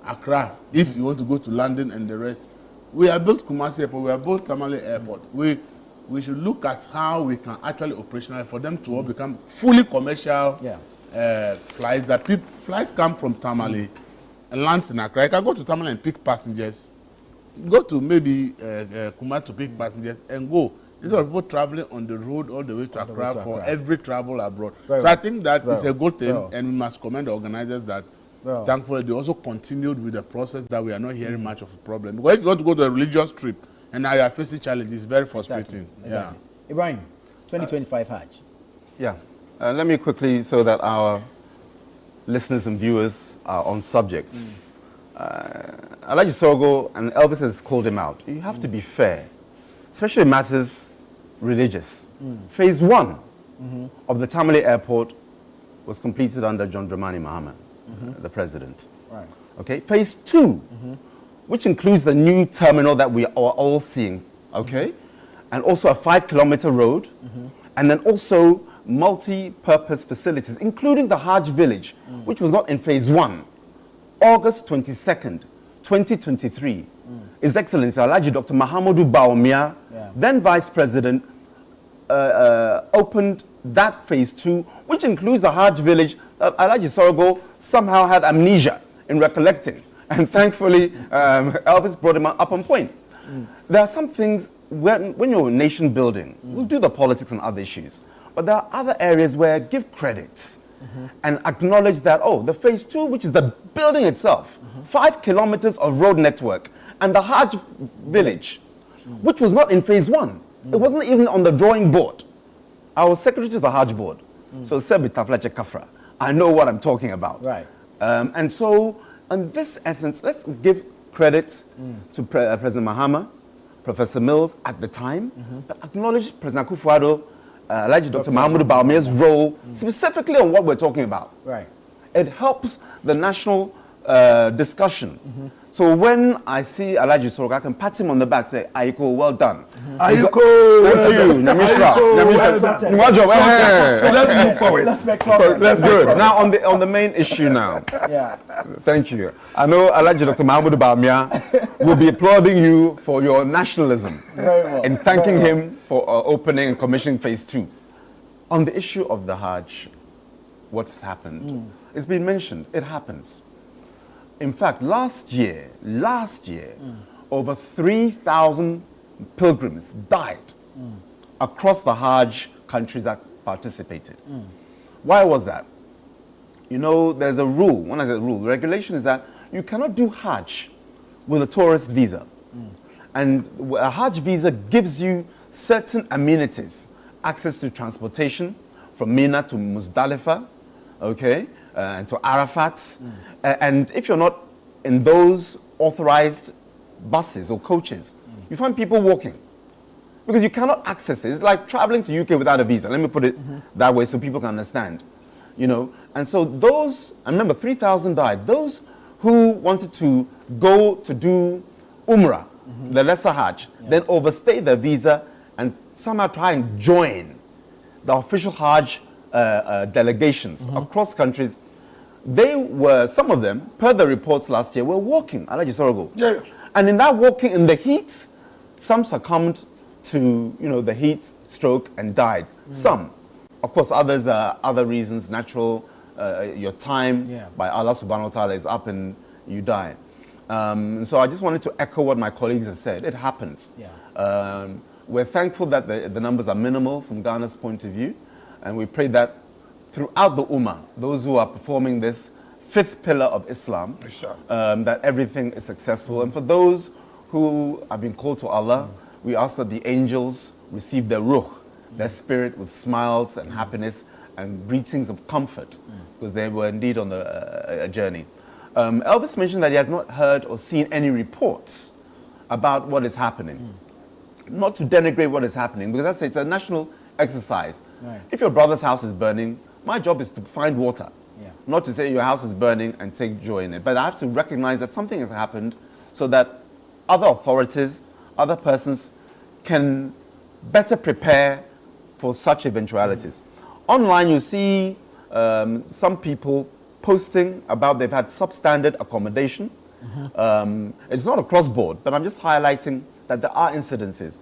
Accra if you want to go to London and the rest. We have built Kumasi Airport, we have built Tamale Airport. We should look at how we can actually operationalize for them to all become fully commercial flights. That flights come from Tamale and lands in Accra. You can go to Tamale and pick passengers. Go to maybe Kumasi to pick passengers and go. Instead of people traveling on the road all the way to Accra for every travel abroad. So I think that is a good thing, and we must commend the organizers that thankfully they also continued with the process that we are not hearing much of a problem. Because if you want to go to a religious trip and now you are facing challenges, it's very frustrating. Exactly. Ibrahim, 2025 Hajj. Yeah. Let me quickly, so that our listeners and viewers are on subject. Alhaji Sorgo, and Elvis has called him out. You have to be fair, especially in matters religious. Phase 1 of the Tamale Airport was completed under John Dramani Mahama, the president. Right. Okay. Phase 2, which includes the new terminal that we are all seeing, okay, and also a 5-kilometer road, and then also multi-purpose facilities, including the Hajj village, which was not in phase 1. August 22nd, 2023, His Excellency Alhaji Dr. Mahamudu Bawumia, then Vice President, opened that phase 2, which includes the Hajj village. Alhaji Sorgo somehow had amnesia in recollecting, and thankfully Elvis brought him up on point. There are some things when you're nation building, we'll do the politics and other issues, but there are other areas where give credit and acknowledge that, the phase 2, which is the building itself, 5 kilometers of road network, and the Hajj village, which was not in phase 1. It wasn't even on the drawing board. I was secretary to the Hajj board, so Kafra. I know what I'm talking about. Right. And so, in this essence, let's give credit to President Mahama, Professor Mills at the time, but acknowledge President Akufo-Addo, Alhaji Dr. Mahamudu Bawumia's role specifically on what we're talking about. Right. It helps the national discussion. So when I see Alhaji Sorgo, I can pat him on the back, say, Aiko, well done. Aiko, thank you. So let's move forward. Let's make progress. That's good. Now on the main issue now. Thank you. I know Alhaji Dr. Mahamudu Bawumia will be applauding you for your nationalism in thanking him for opening and commissioning phase 2. On the issue of the Hajj, what's happened? It's been mentioned. It happens. In fact, last year, over 3,000 pilgrims died across the Hajj countries that participated. Why was that? You know, there's a rule. When I say rule, the regulation is that you cannot do Hajj with a tourist visa. And a Hajj visa gives you certain amenities, access to transportation from Mina to Muzdalifah, okay, and to Arafat. And if you're not in those authorized buses or coaches, you find people walking because you cannot access it. It's like traveling to UK without a visa. Let me put it that way so people can understand, you know. And so those, I remember 3,000 died. Those who wanted to go to do Umrah, the lesser Hajj, then overstay their visa and somehow try and join the official Hajj delegations across countries. some of them, per the reports last year, were walking, Alaji Sorogo. Yeah. And in that walking in the heat, some succumbed to, the heat stroke and died. Some. Of course, others, there are other reasons, natural, your time by Allah subhanahu wa ta'ala is up and you die. So I just wanted to echo what my colleagues have said. It happens. Yeah. We're thankful that the numbers are minimal from Ghana's point of view, and we pray that throughout the Ummah, those who are performing this fifth pillar of Islam, that everything is successful. And for those who have been called to Allah, we ask that the angels receive their ruh, their spirit, with smiles and happiness and greetings of comfort, because they were indeed on a journey. Elvis mentioned that he has not heard or seen any reports about what is happening. Not to denigrate what is happening, because I say it's a national exercise. Right. If your brother's house is burning, my job is to find water. Not to say your house is burning and take joy in it. But I have to recognize that something has happened so that other authorities, other persons can better prepare for such eventualities. Online, you see some people posting about they've had substandard accommodation. It's not across board, but I'm just highlighting that there are incidences.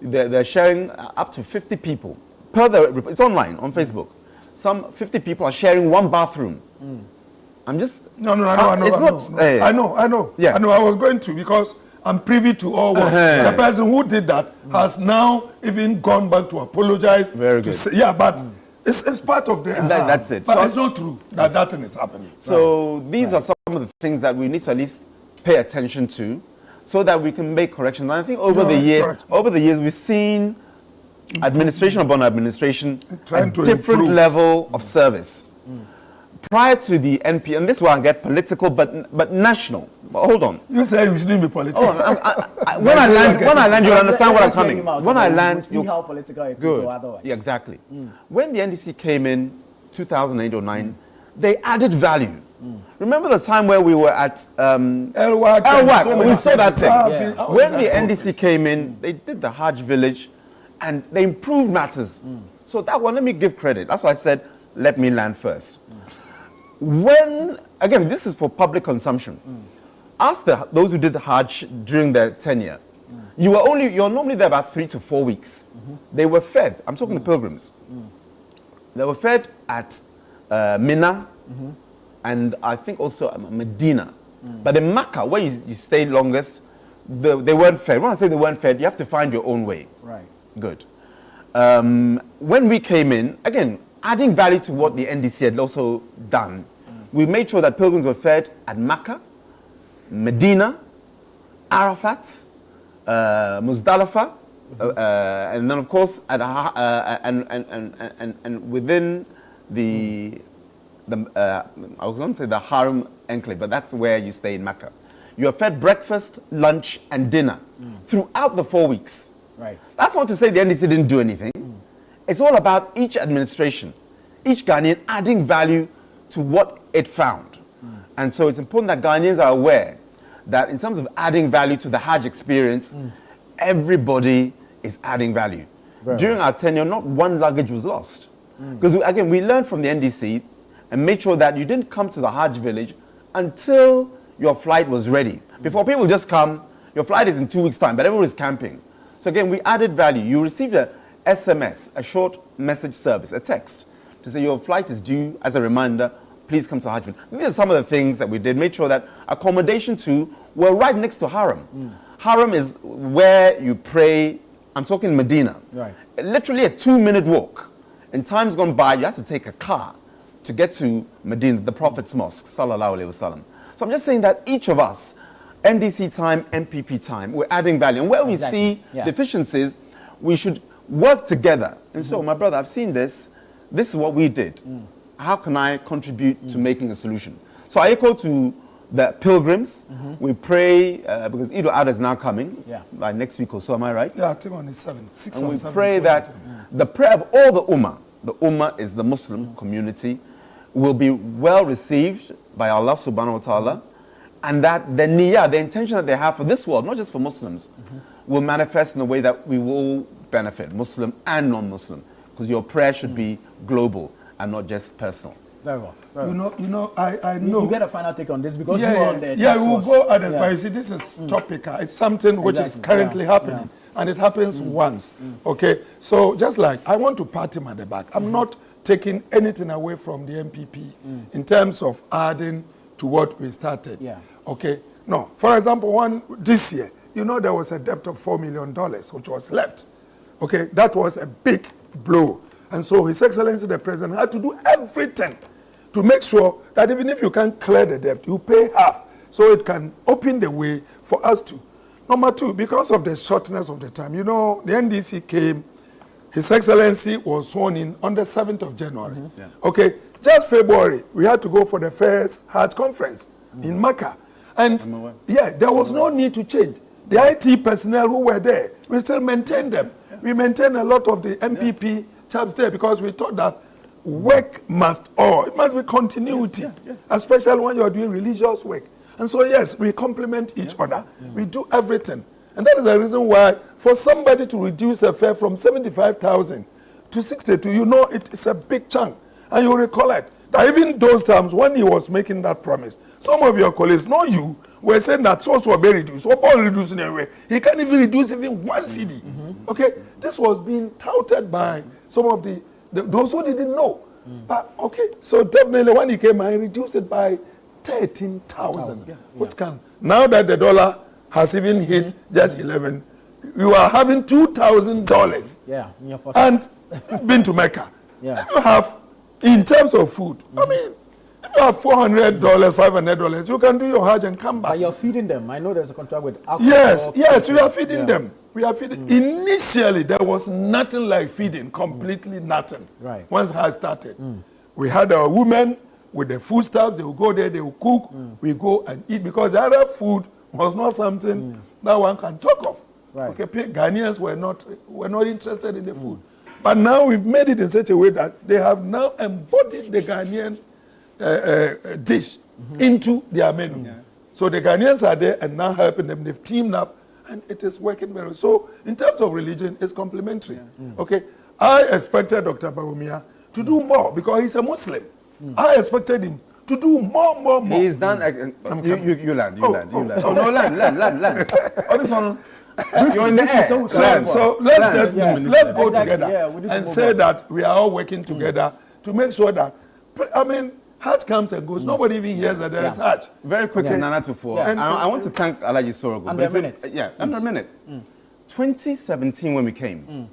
They're sharing up to 50 people. It's online, on Facebook. Some 50 people are sharing one bathroom. I'm just... I know. Yeah. I know, I was going to, because I'm privy to all what the person who did that has now even gone back to apologize. Very good. But it's part of the... That's it. But so it's not true that thing is happening. So these are some of the things that we need to at least pay attention to, so that we can make corrections. And I think over the years, we've seen administration upon administration, a different level of service. Prior to the NP, and this one get political, but national. But hold on. You say we shouldn't be political. When I land, you'll understand what I'm coming. When I land, see how political it is or otherwise. Yeah, exactly. When the NDC came in 2008 or 9, they added value. Remember the time where we were at LWAC? We saw that thing. When the NDC came in, they did the Hajj village, and they improved matters. So that one, let me give credit. That's why I said, let me land first. When, again, this is for public consumption. Ask those who did the Hajj during their tenure. You're normally there about 3 to 4 weeks. They were fed. I'm talking the pilgrims. They were fed at Mina, and I think also Medina. But in Makkah, where you stayed longest, they weren't fed. When I say they weren't fed, you have to find your own way. Right. Good. When we came in, again, adding value to what the NDC had also done, we made sure that pilgrims were fed at Makkah, Medina, Arafat, Muzdalifah, and then of course at and within the I was going to say the Haram enclave, but that's where you stay in Mecca. You are fed breakfast, lunch, and dinner throughout the 4 weeks. Right. That's not to say the NDC didn't do anything. It's all about each administration, each Ghanaian adding value to what it found. And so it's important that Ghanaians are aware that in terms of adding value to the Hajj experience, everybody is adding value. During our tenure, not one luggage was lost. Because again, we learned from the NDC and made sure that you didn't come to the Hajj village until your flight was ready. Before people just come, your flight is in 2 weeks' time, but everyone is camping. So again, we added value. You received a SMS, a short message service, a text, to say your flight is due. As a reminder, please come to Hajj. These are some of the things that we did. Made sure that accommodation too were right next to Haram. Haram is where you pray. I'm talking Medina. Right. Literally a 2-minute walk. In times gone by, you have to take a car to get to Medina, the Prophet's Mosque, sallallahu alaihi wasallam. So I'm just saying that each of us, NDC time, MPP time, we're adding value. And where we see deficiencies, we should work together. And so, my brother, I've seen this. This is what we did. How can I contribute to making a solution? So I echo to the pilgrims. We pray, because Eid al-Adha is now coming, by next week or so, am I right? Yeah, I think on the 7th, 6 and or we 7th. pray that the prayer of all the Ummah is the Muslim community, will be well received by Allah subhanahu wa ta'ala, and that the niyyah, the intention that they have for this world, not just for Muslims, will manifest in a way that we will benefit, Muslim and non-Muslim, because your prayer should be global and not just personal. Very well. Very well. You know, I know. You get a final take on this because yeah, you are on the yeah, task we'll force. go at this, Yeah. but you see, this is topical. It's something which is currently happening, and it happens once. Okay, so just like I want to pat him at the back. I'm not taking anything away from the MPP in terms of adding to what we started. Yeah. Okay. No. For example, this year, you know, there was a debt of $4 million which was left. Okay, that was a big blow, and so His Excellency the President had to do everything to make sure that even if you can't clear the debt, you pay half, so it can open the way for us to. Number two, because of the shortness of the time, you know, the NDC came, His Excellency was sworn in on the 7th of January. Okay, just February, we had to go for the first Hajj conference in Mecca. And yeah, there was no need to change. The IT personnel who were there, we still maintain them. We maintain a lot of the MPP chaps there because we thought that work it must be continuity, especially when you're doing religious work. And so yes, we complement each other. We do everything. And that is the reason why for somebody to reduce a fare from 75,000 to 62, you know it's a big chunk. And you recollect that even those times when he was making that promise, some of your colleagues, not you, were saying that source will be reduced. So all reducing anyway. He can't even reduce even one CD. Okay, this was being touted by some of those who didn't know. But okay, so definitely when he came, I reduced it by 13,000, which can now that the dollar has even hit just 11, you are having $2,000. Yeah, in your pocket. And been to Mecca. Yeah. You have, in terms of food, I mean, if you have $400, $500, you can do your Hajj and come back. But you're feeding them. I know there's a contract with alcohol. Yes, we are feeding them. We are feeding. Initially, there was nothing like feeding, completely nothing. Right. Once Hajj started, we had our women with the foodstuffs. They will go there, they will cook. We go and eat because the other food was not something that one can talk of. Right. Okay, Ghanaians were not interested in the food. But now we've made it in such a way that they have now embodied the Ghanaian dish into their menu. So the Ghanaians are there and now helping them. They've teamed up and it is working very well. So in terms of religion, it's complementary. Okay, I expected Dr. Bawumia to do more because he's a Muslim. I expected him to do more. He's done. You land. Oh no, land. Oh, this one. You're in the air. So let's go together and say that we are all working together to make sure that, I mean, Hajj comes and goes. Nobody even hears that there is Hajj. Very quickly, Nana Tufo. I want to thank Alaji Sorogo. Under a minute. Under a minute. 2017 when we came,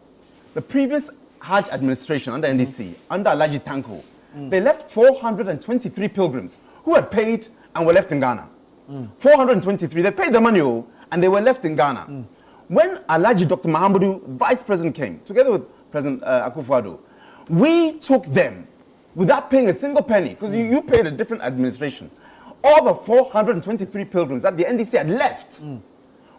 the previous Hajj administration under NDC, under Alaji Tanko, they left 423 pilgrims who had paid and were left in Ghana. 423, they paid the money and they were left in Ghana. When Alaji Dr. Mahamudu, Vice President, came, together with President Akufo-Addo, we took them without paying a single penny, because you paid a different administration. All the 423 pilgrims that the NDC had left,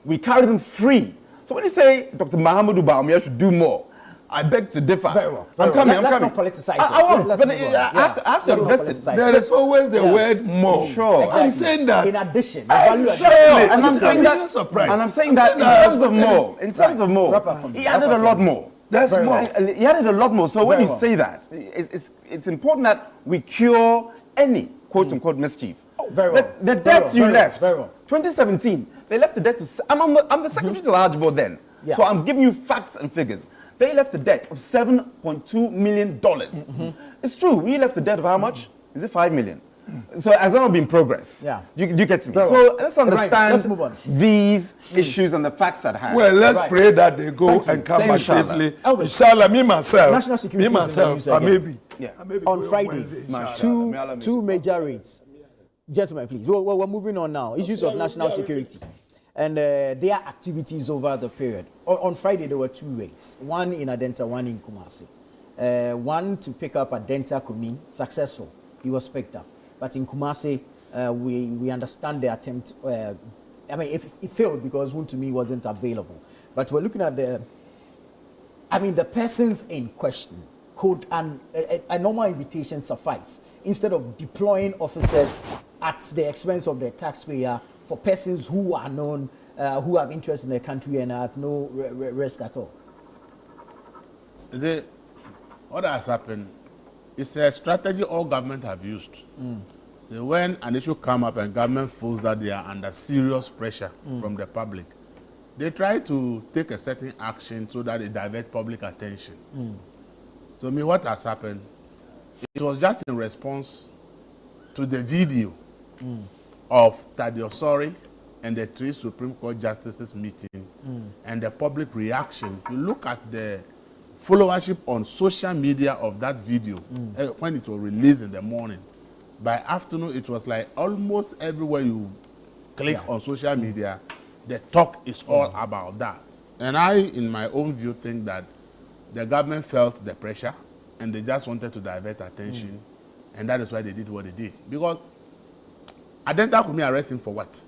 we carried them free. So when you say Dr. Mahamudu Bawumia should do more, I beg to differ. Very well. I'm coming. Let's not politicize it. I won't, Let's but move on. I have to address it. There is always the word more. Sure. Exactly. I'm saying that. In addition, the value Exactly. And I'm saying that, in terms of more, he added a lot more. There's more. He added a lot more. So when you say that, it's important that we cure any quote-unquote mischief. Very well. The debt you left, very well. 2017, they left the debt to, I'm the secretary to the Hajj board then. So I'm giving you facts and figures. They left the debt of $7.2 million. It's true. We left the debt of how much? Is it 5 million? So has that not been progress? Yeah. You get to me. So let's understand let's move on. these issues and the facts that happen. Well, let's pray that they go and come back safely. Inshallah, me myself, maybe. On Friday, two major raids. Gentlemen, please. We're moving on now. Issues of national security. And their activities over the period. On Friday, there were two raids. One in Adenta, one in Kumasi. One to pick up Adenta Kumi, successful. He was picked up. But in Kumasi, we understand the attempt. It failed because Wuntumi wasn't available. But we're looking at the persons in question. Could a normal invitation suffice instead of deploying officers at the expense of the taxpayer for persons who are known, who have interest in the country and are at no risk at all? What has happened It's a strategy all government have used. So when an issue come up and government feels that they are under serious pressure from the public, they try to take a certain action so that they divert public attention. So what has happened? It was just in response to the video of Tadiosori and the 3 Supreme Court justices meeting and the public reaction. If you look at the followership on social media of that video, when it was released in the morning, by afternoon it was like almost everywhere you click on social media, the talk is all about that. And I, in my own view, think that the government felt the pressure and they just wanted to divert attention, and that is why they did what they did. Because Adenta could arrest him for what?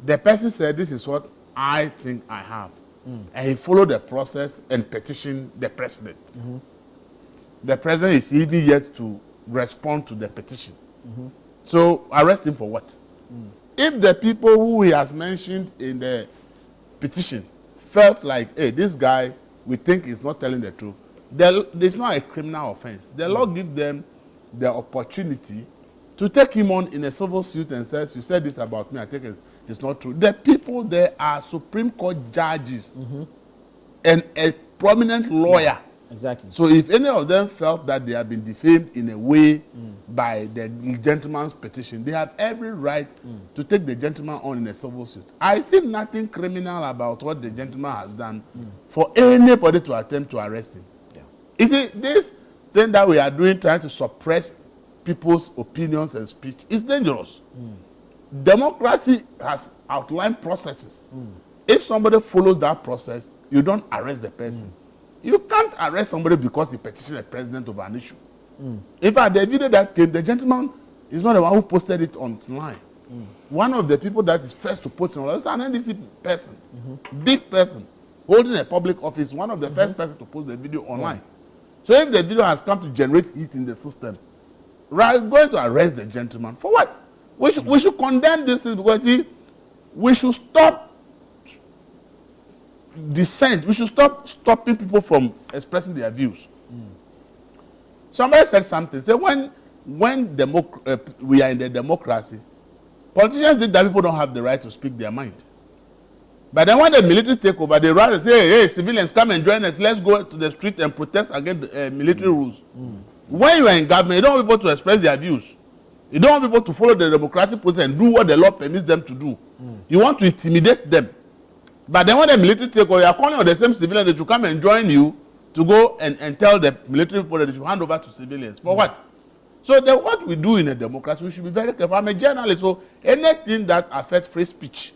The person said, this is what I think I have. And he followed the process and petitioned the president. The president is even yet to respond to the petition. So arrest him for what? If the people who he has mentioned in the petition felt like, hey, this guy, we think is not telling the truth, there's not a criminal offense. The law gives them the opportunity to take him on in a civil suit and says, you said this about me, I think it's not true. The people there are Supreme Court judges and a prominent lawyer. Exactly. So if any of them felt that they have been defamed in a way by the gentleman's petition, they have every right to take the gentleman on in a civil suit. I see nothing criminal about what the gentleman has done for anybody to attempt to arrest him. You see, this thing that we are doing, trying to suppress people's opinions and speech, is dangerous. Democracy has outlined processes. If somebody follows that process, you don't arrest the person. You can't arrest somebody because he petitioned the president over an issue. In fact, the video that came, the gentleman is not the one who posted it online. One of the people that is first to post it online is an NDC person, big person, holding a public office, one of the first person to post the video online. So if the video has come to generate heat in the system, we're going to arrest the gentleman. For what? We should condemn this because, see, we should stop dissent. We should stop stopping people from expressing their views. Somebody said something. Say when we are in the democracy, politicians think that people don't have the right to speak their mind. But then when the military take over, they rather say, hey, civilians, come and join us. Let's go to the street and protest against military rules. When you are in government, you don't want people to express their views. You don't want people to follow the democratic process and do what the law permits them to do. You want to intimidate them. But then when the military take over, you are calling on the same civilians that should come and join you to go and tell the military people that they should hand over to civilians. For what? So what we do in a democracy, we should be very careful. I'm a journalist, so anything that affects free speech,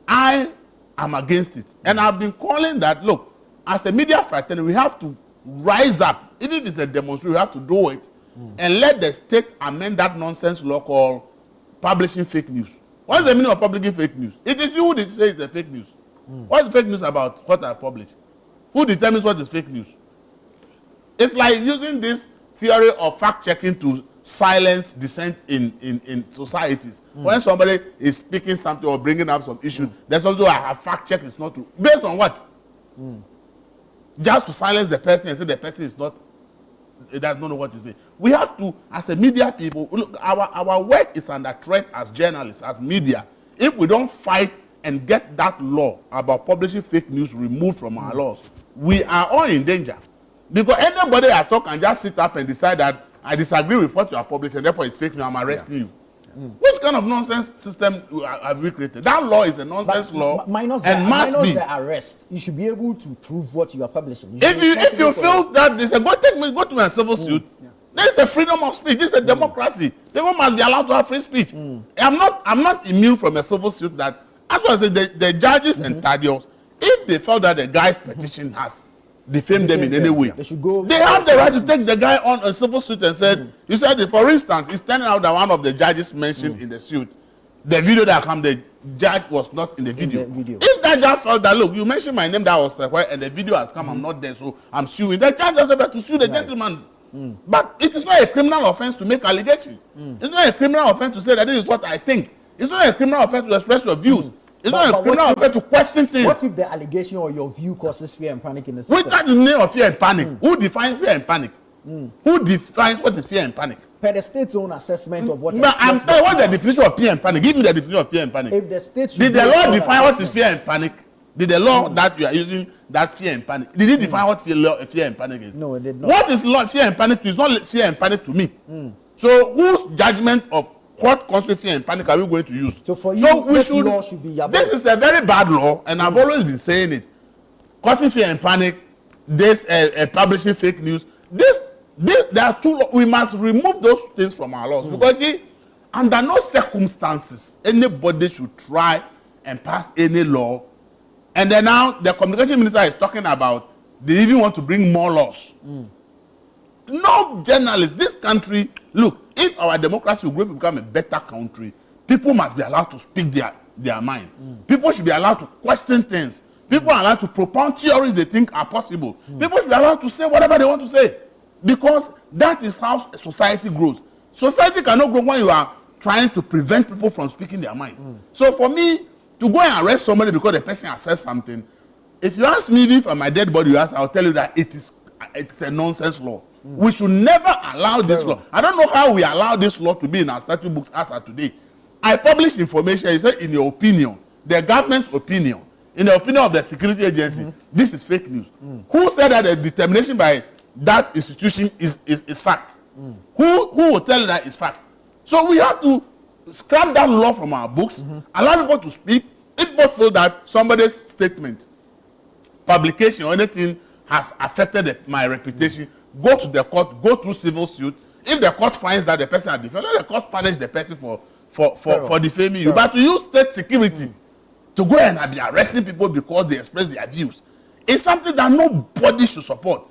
I am against it. And I've been calling that, look, as a media fraternity, we have to rise up. Even if it's a demonstration, we have to do it. And let the state amend that nonsense law called publishing fake news. What's the meaning of publishing fake news? It is you who say it's a fake news. What's fake news about what I publish? Who determines what is fake news? It's like using this theory of fact-checking to silence dissent in societies. When somebody is speaking something or bringing up some issue, there's also a fact-check is not true. Based on what? Just to silence the person and say the person is not, it does not know what to say. We have to, as a media people, look, our work is under threat as journalists, as media. If we don't fight and get that law about publishing fake news removed from our laws, we are all in danger. Because anybody I talk can just sit up and decide that I disagree with what you are publishing, and therefore it's fake news, I'm arresting you. Which kind of nonsense system have we created? That law is a nonsense law minus and must be. the arrest. You should be able to prove what you are publishing. If you feel that this, go to my civil suit. There is a freedom of speech. This is a democracy. People must be allowed to have free speech. I'm not immune from a civil suit that, as well as the judges and Thaddeus, if they felt that the guy's petition has defamed them in any way, they have the right to take the guy on a civil suit and said, you said, for instance, it's turning out that one of the judges mentioned in the suit, the video that come, the judge was not in the video. If that judge felt that, look, you mentioned my name, that was where, and the video has come, I'm not there, so I'm suing, the judge has to sue the gentleman. But it is not a criminal offense to make allegation. It's not a criminal offense to say that this is what I think. It's not a criminal offense to express your views. It's not a criminal offense to question things. What if the allegation or your view causes fear and panic in the system? Which is the meaning of fear and panic? Who defines fear and panic? Who defines what is fear and panic? Per the state's own assessment of what. But I'm telling you what the definition of fear and panic. Give me the definition of fear and panic. If the state did the law define what is fear and panic? Did the law that you are using that fear and panic? Did it define what fear and panic is? No, it did not. What is law fear and panic to? It's not fear and panic to me. So whose judgment of what constitutes fear and panic are we going to use? So for you, this law should be abolished. This is a very bad law, and I've always been saying it. Causing fear and panic, this publishing fake news. There are two laws. We must remove those things from our laws because see, under no circumstances anybody should try and pass any law. And then now the communication minister is talking about they even want to bring more laws. No journalist, this country, look, if our democracy will grow to become a better country, people must be allowed to speak their mind. People should be allowed to question things. People are allowed to propound theories they think are possible. People should be allowed to say whatever they want to say. Because that is how society grows. Society cannot grow when you are trying to prevent people from speaking their mind. So for me, to go and arrest somebody because the person has said something, if you ask me if my dead body, I'll tell you that it's a nonsense law. We should never allow this law. I don't know how we allow this law to be in our statute books as of today. I publish information, you say in your opinion, the government's opinion, in the opinion of the security agency, this is fake news. Who said that the determination by that institution is fact? Who will tell you that is fact? So we have to scrap that law from our books, allow people to speak. If people feel that somebody's statement, publication or anything has affected my reputation, go to the court, go through civil suit. If the court finds that the person has defamed, let the court punish the person for defaming you. But to use state security to go and be arresting people because they express their views is something that nobody should support.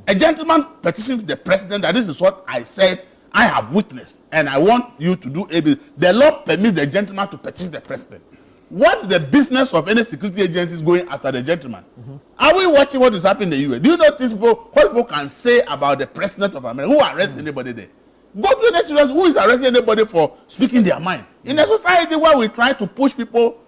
A gentleman petitioned the president that this is what I said I have witnessed and I want you to do ABC. The law permits the gentleman to petition the president. What's the business of any security agencies going after the gentleman? Are we watching what is happening in the US? Do you know what people can say about the president of America? Who arrests anybody there? Go to the serious. Who is arresting anybody for speaking their mind? In a society where we try to push people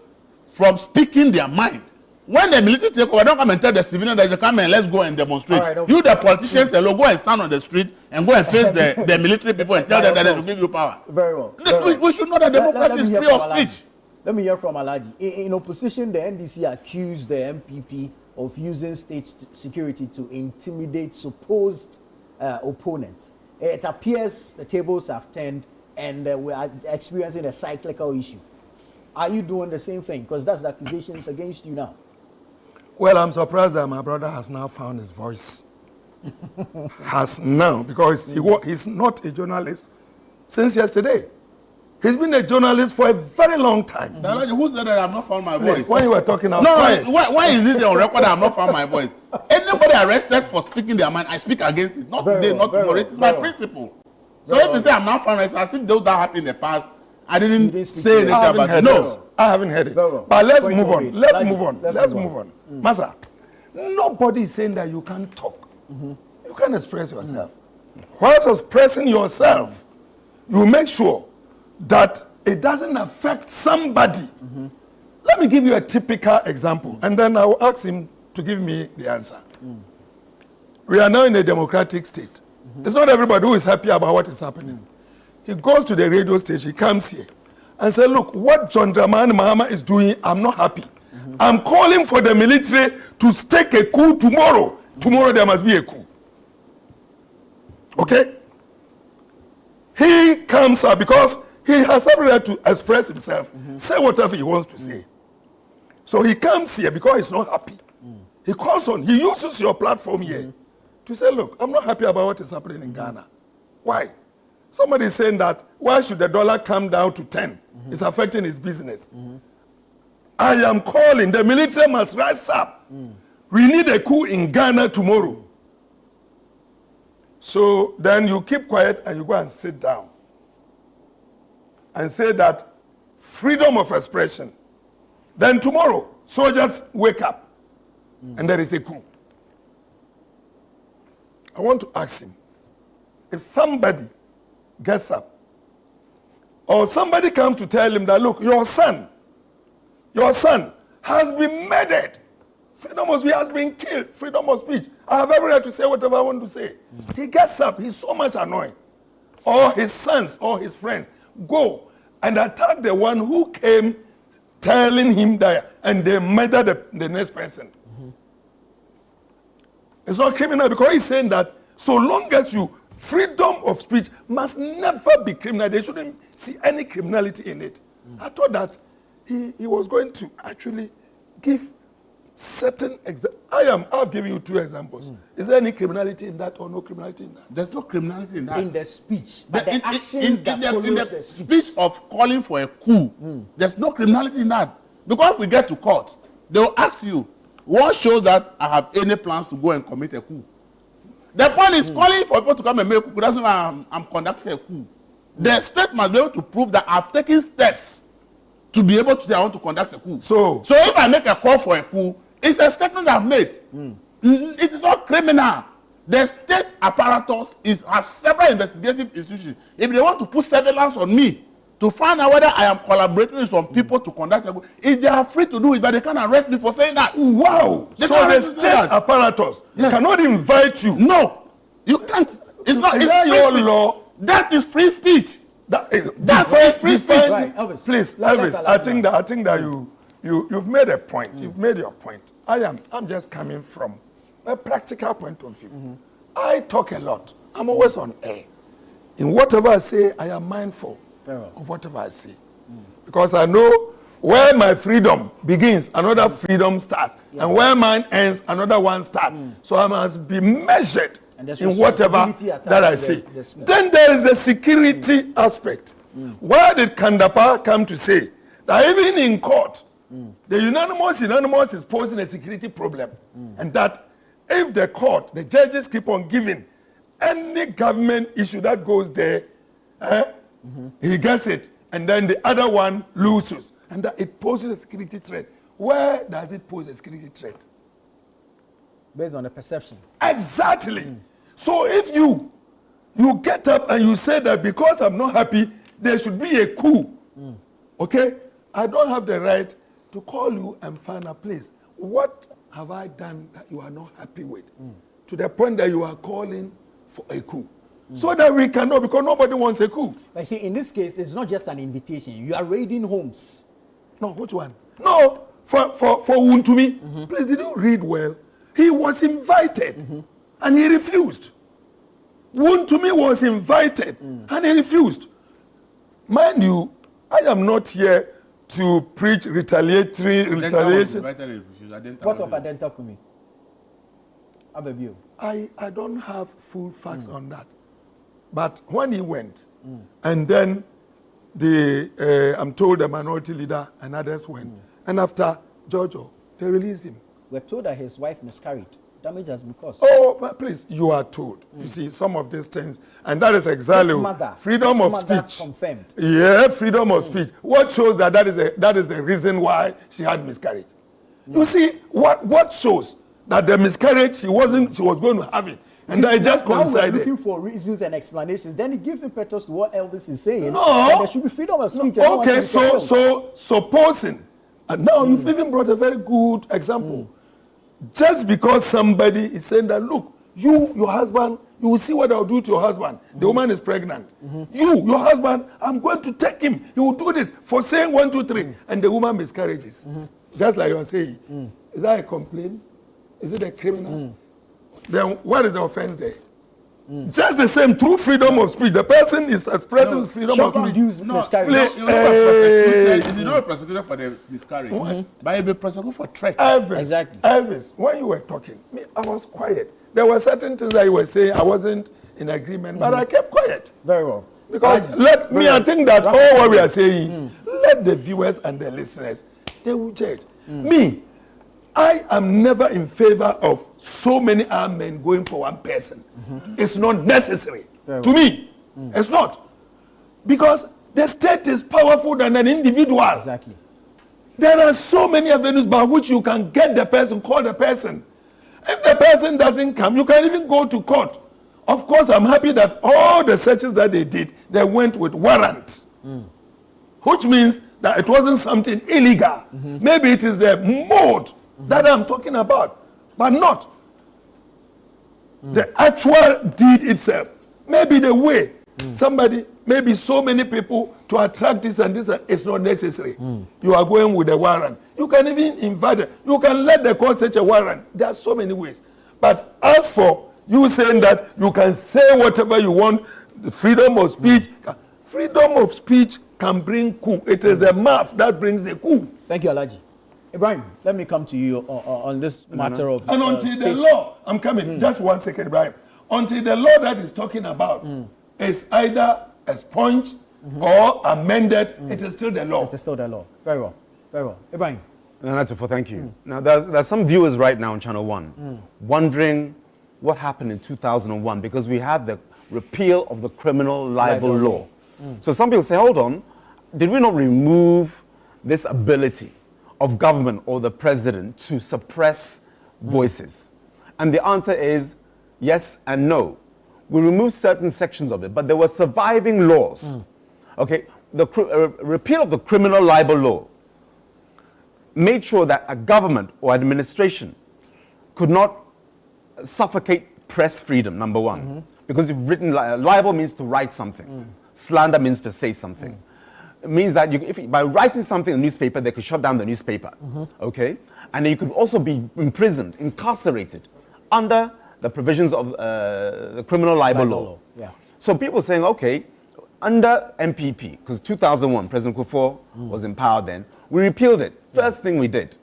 from speaking their mind, when the military take over, don't come and tell the civilian that they come and let's go and demonstrate. Right, okay. You, the politicians, alone, go and stand on the street and go and face the military people and tell them that they should give you power. Very well. We should know that democracy is free of speech. Let me hear from Alhaji. In opposition, the NDC accused the MPP of using state security to intimidate supposed opponents. It appears the tables have turned and we are experiencing a cyclical issue. Are you doing the same thing? Because that's the accusations against you now. Well, I'm surprised that my brother has now found his voice. Has now, because he's not a journalist since yesterday. He's been a journalist for a very long time. Who said that I've not found my voice? When you were talking about why is it on record that I've not found my voice? Anybody arrested for speaking their mind, I speak against it. Not today, not tomorrow. It's my principle. So if you say I'm not found, it's as if those that happened in the past, I didn't say anything about it. No. I haven't heard it. But let's move on. Let's move on. Masa, nobody is saying that you can't talk. You can express yourself. Whilst expressing yourself, you make sure that it doesn't affect somebody. Let me give you a typical example, and then I will ask him to give me the answer. We are now in a democratic state. It's not everybody who is happy about what is happening. He goes to the radio station, he comes here, and says, look, what John Dramani Mahama is doing, I'm not happy. I'm calling for the military to stake a coup tomorrow. Tomorrow there must be a coup. Okay? He comes up because he has every right to express himself, say whatever he wants to say. So he comes here because he's not happy. He calls on, he uses your platform here to say, look, I'm not happy about what is happening in Ghana. Why? Somebody is saying that, why should the dollar come down to 10? It's affecting his business. I am calling, the military must rise up. We need a coup in Ghana tomorrow. So then you keep quiet and you go and sit down and say that freedom of expression. Then tomorrow, soldiers wake up and there is a coup. I want to ask him, if somebody gets up or somebody comes to tell him that, look, your son has been murdered Freedom of speech has been killed. Freedom of speech. I have every right to say whatever I want to say. He gets up. He's so much annoyed. Or his sons or his friends go and attack the one who came telling him that, and they murder the next person. It's not criminal because he's saying that so long as freedom of speech must never be criminal. They shouldn't see any criminality in it. I thought that he was going to actually give certain I've given you 2 examples. Is there any criminality in that or no criminality in that? There's no criminality in that. In the speech, but the actions that follows the speech of calling for a coup, there's no criminality in that. Because we get to court, they will ask you, what shows that I have any plans to go and commit a coup? The point is calling for people to come and make a coup. That's why I'm conducting a coup. The state must be able to prove that I've taken steps to be able to say I want to conduct a coup. So if I make a call for a coup, it's a statement I've made. It is not criminal. The state apparatus has several investigative institutions. If they want to put surveillance on me to find out whether I am collaborating with some people to conduct a coup, if they are free to do it, but they can't arrest me for saying that. Wow. So the state apparatus cannot invite you. No, you can't. It's not. Is that your law? That is free speech. That's free speech. Right. Elvis. Please, Elvis. I think that you've made a point. You've made your point. I'm just coming from a practical point of view. I talk a lot. I'm always on air. In whatever I say, I am mindful of whatever I say. Because I know where my freedom begins, another freedom starts. And where mine ends, another one starts. So I must be measured in whatever that I say. Then there is the security aspect. Why did Kandapa come to say that even in court, the unanimous is posing a security problem? And that if the court, the judges keep on giving any government issue that goes there, he gets it, and then the other one loses, and that it poses a security threat. Where does it pose a security threat? Based on the perception. Exactly. So if you get up and you say that because I'm not happy, there should be a coup. Okay? I don't have the right to call you and find a place. What have I done that you are not happy with? To the point that you are calling for a coup. So that we can know, because nobody wants a coup. I see, in this case, it's not just an invitation. You are raiding homes. No, which one? No, for Wuntumi. Please, did you read well? He was invited and he refused. Wuntumi was invited and he refused. Mind you, I am not here to preach retaliation. What of Adenta Kumi? I don't have full facts on that. But when he went, and then I'm told the minority leader and others went, and after Giorgio, they released him. We're told that his wife miscarried. Damage has been caused. Oh, but please, you are told. You see, some of these things, and that is exactly freedom of speech. Confirmed. Yeah, freedom of speech. What shows that is the reason why she had miscarriage. You see, what shows that the miscarriage she was going to have it. And I just coincided. We're looking for reasons and explanations. Then it gives impetus to what Elvis is saying. No. And there should be freedom of speech. No. Okay, so supposing, and now you've even brought a very good example. Just because somebody is saying that, look, your husband, you will see what I'll do to your husband. The woman is pregnant. Your husband, I'm going to take him. He will do this for saying 1, 2, 3. And the woman miscarriages. Just like you are saying. Is that a complaint? Is it a criminal? Then what is the offense there? Just the same, through freedom of speech. The person is expressing freedom of speech. He's not a prosecutor for the miscarriage, but he'll be prosecuted for threat. Elvis, when you were talking, I was quiet. There were certain things that you were saying, I wasn't in agreement, but I kept quiet. Very well. Because I think that all what we are saying, let the viewers and the listeners, they will judge. Me, I am never in favor of so many armed men going for one person. It's not necessary. To me, it's not. Because the state is powerful than an individual. Exactly. There are so many avenues by which you can get the person, call the person. If the person doesn't come, you can even go to court. Of course, I'm happy that all the searches that they did, they went with warrant. Which means that it wasn't something illegal. Maybe it is the mode That I'm talking about, but not the actual deed itself. Maybe the way somebody, maybe so many people to attract this and this, and it's not necessary. You are going with a warrant. You can even invite it. You can let the court set a warrant. There are so many ways. But as for you saying that you can say whatever you want, the freedom of speech, freedom of speech can bring coup. It is the mouth that brings the coup. Thank you, Alaji. Ibrahim, let me come to you on this matter of and until the law, I'm coming, just 1 second, Ibrahim. Until the law that is talking about is either expunged or amended, it is still the law. It is still the law. Very well. Very well. Ibrahim. Thank you. Now, there's some viewers right now on Channel 1 wondering what happened in 2001 because we had the repeal of the criminal libel law. So some people say, hold on, did we not remove this ability of government or the president to suppress voices? And the answer is yes and no. We removed certain sections of it, but there were surviving laws. Okay, the repeal of the criminal libel law made sure that a government or administration could not suffocate press freedom, number one. Because you've written, libel means to write something. Slander means to say something. It means that by writing something in the newspaper, they could shut down the newspaper. Okay? And you could also be imprisoned, incarcerated, under the provisions of the criminal libel law. Yeah. So people saying, okay, under MPP, because 2001, President Kufuor was in power then, we repealed it. First thing we did.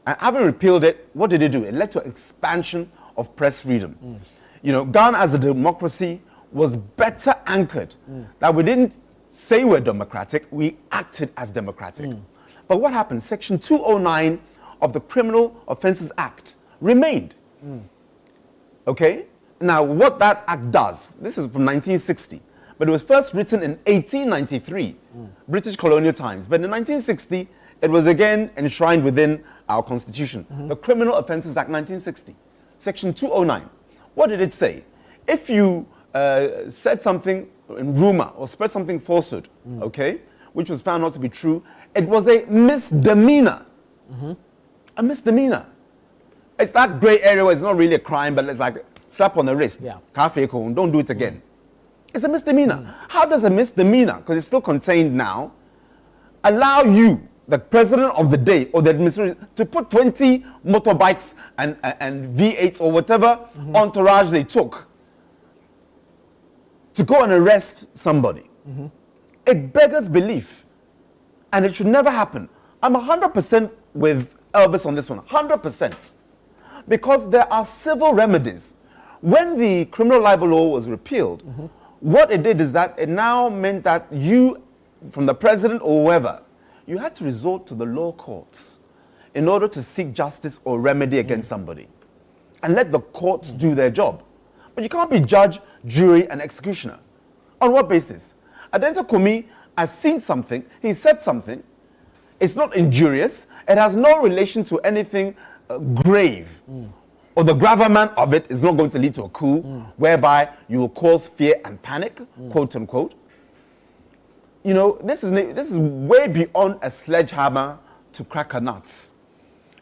And having repealed it, what did it do? It led to expansion of press freedom. You know, Ghana as a democracy was better anchored. That we didn't say we're democratic, we acted as democratic. But what happened? Section 209 of the Criminal Offences Act remained. Okay? Now, what that act does, this is from 1960, but it was first written in 1893, British colonial times. But in 1960, it was again enshrined within our constitution. The Criminal Offences Act 1960, Section 209. What did it say? If you said something in rumor or spread something falsehood, okay, which was found not to be true, it was a misdemeanor. A misdemeanor. It's that gray area where it's not really a crime, but it's like slap on the wrist. Don't do it again. It's a misdemeanor. How does a misdemeanor, because it's still contained now, allow you, the president of the day or the administration, to put 20 motorbikes and V8s or whatever entourage they took to go and arrest somebody? It beggars belief, and it should never happen. I'm 100% with Elvis on this one, 100%, because there are civil remedies. When the criminal libel law was repealed, what it did is that it now meant that you, from the president or whoever, you had to resort to the law courts in order to seek justice or remedy against somebody, and let the courts do their job. But you can't be judge, jury, and executioner. On what basis? Adenta Kumi has seen something, he said something, it's not injurious, it has no relation to anything grave, or the gravamen of it is not going to lead to a coup, whereby you will cause fear and panic, quote unquote. You know, this is way beyond a sledgehammer to crack a nut.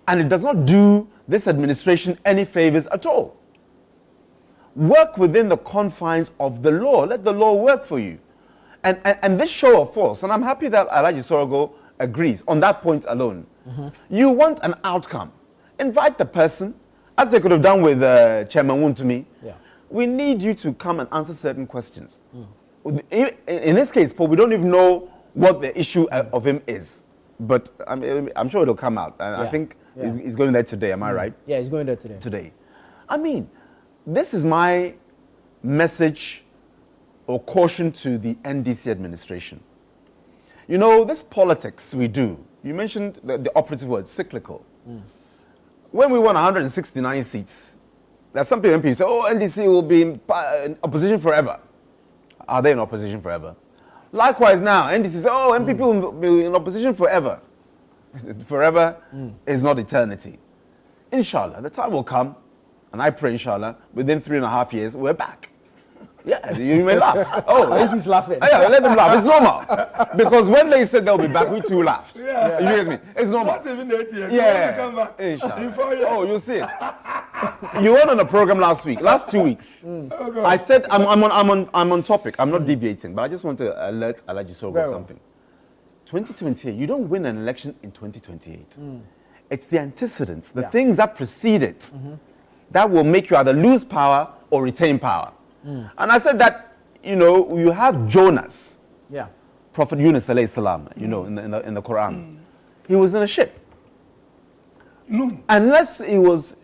And it does not do this administration any favors at all. Work within the confines of the law. Let the law work for you. And this show of force, and I'm happy that Alhaji Sorogo agrees on that point alone. You want an outcome. Invite the person, as they could have done with Chairman Wuntumi. We need you to come and answer certain questions. In this case, Paul, we don't even know what the issue of him is. But I'm sure it'll come out. I think he's going there today, am I right? Yeah, he's going there today. Today. I mean, this is my message or caution to the NDC administration. You know, this politics we do, you mentioned the operative word, cyclical. When we won 169 seats, there's some people who say, oh, NDC will be in opposition forever. Are they in opposition forever? Likewise now, NDC says, oh, MPP will be in opposition forever. Forever is not eternity. Inshallah, the time will come, and I pray, inshallah, within 3.5 years, we're back. Yeah, you may laugh. Oh, I think he's laughing. Yeah, let them laugh. It's normal. Because when they said they'll be back, we too laughed. Yeah. You get me? It's normal. Not even 8 years. Yeah. Come back. In 4 years. Oh, you see it. You went on a program last 2 weeks. Oh, I said I'm on topic. I'm not deviating, but I just want to alert Alhaji Sorgo of something. 2028, you don't win an election in 2028. It's the antecedents, the things that precede it, that will make you either lose power or retain power. And I said that, you have Jonas, Prophet Yunus alayhi salam, in the Quran. He was in a ship. Unless he was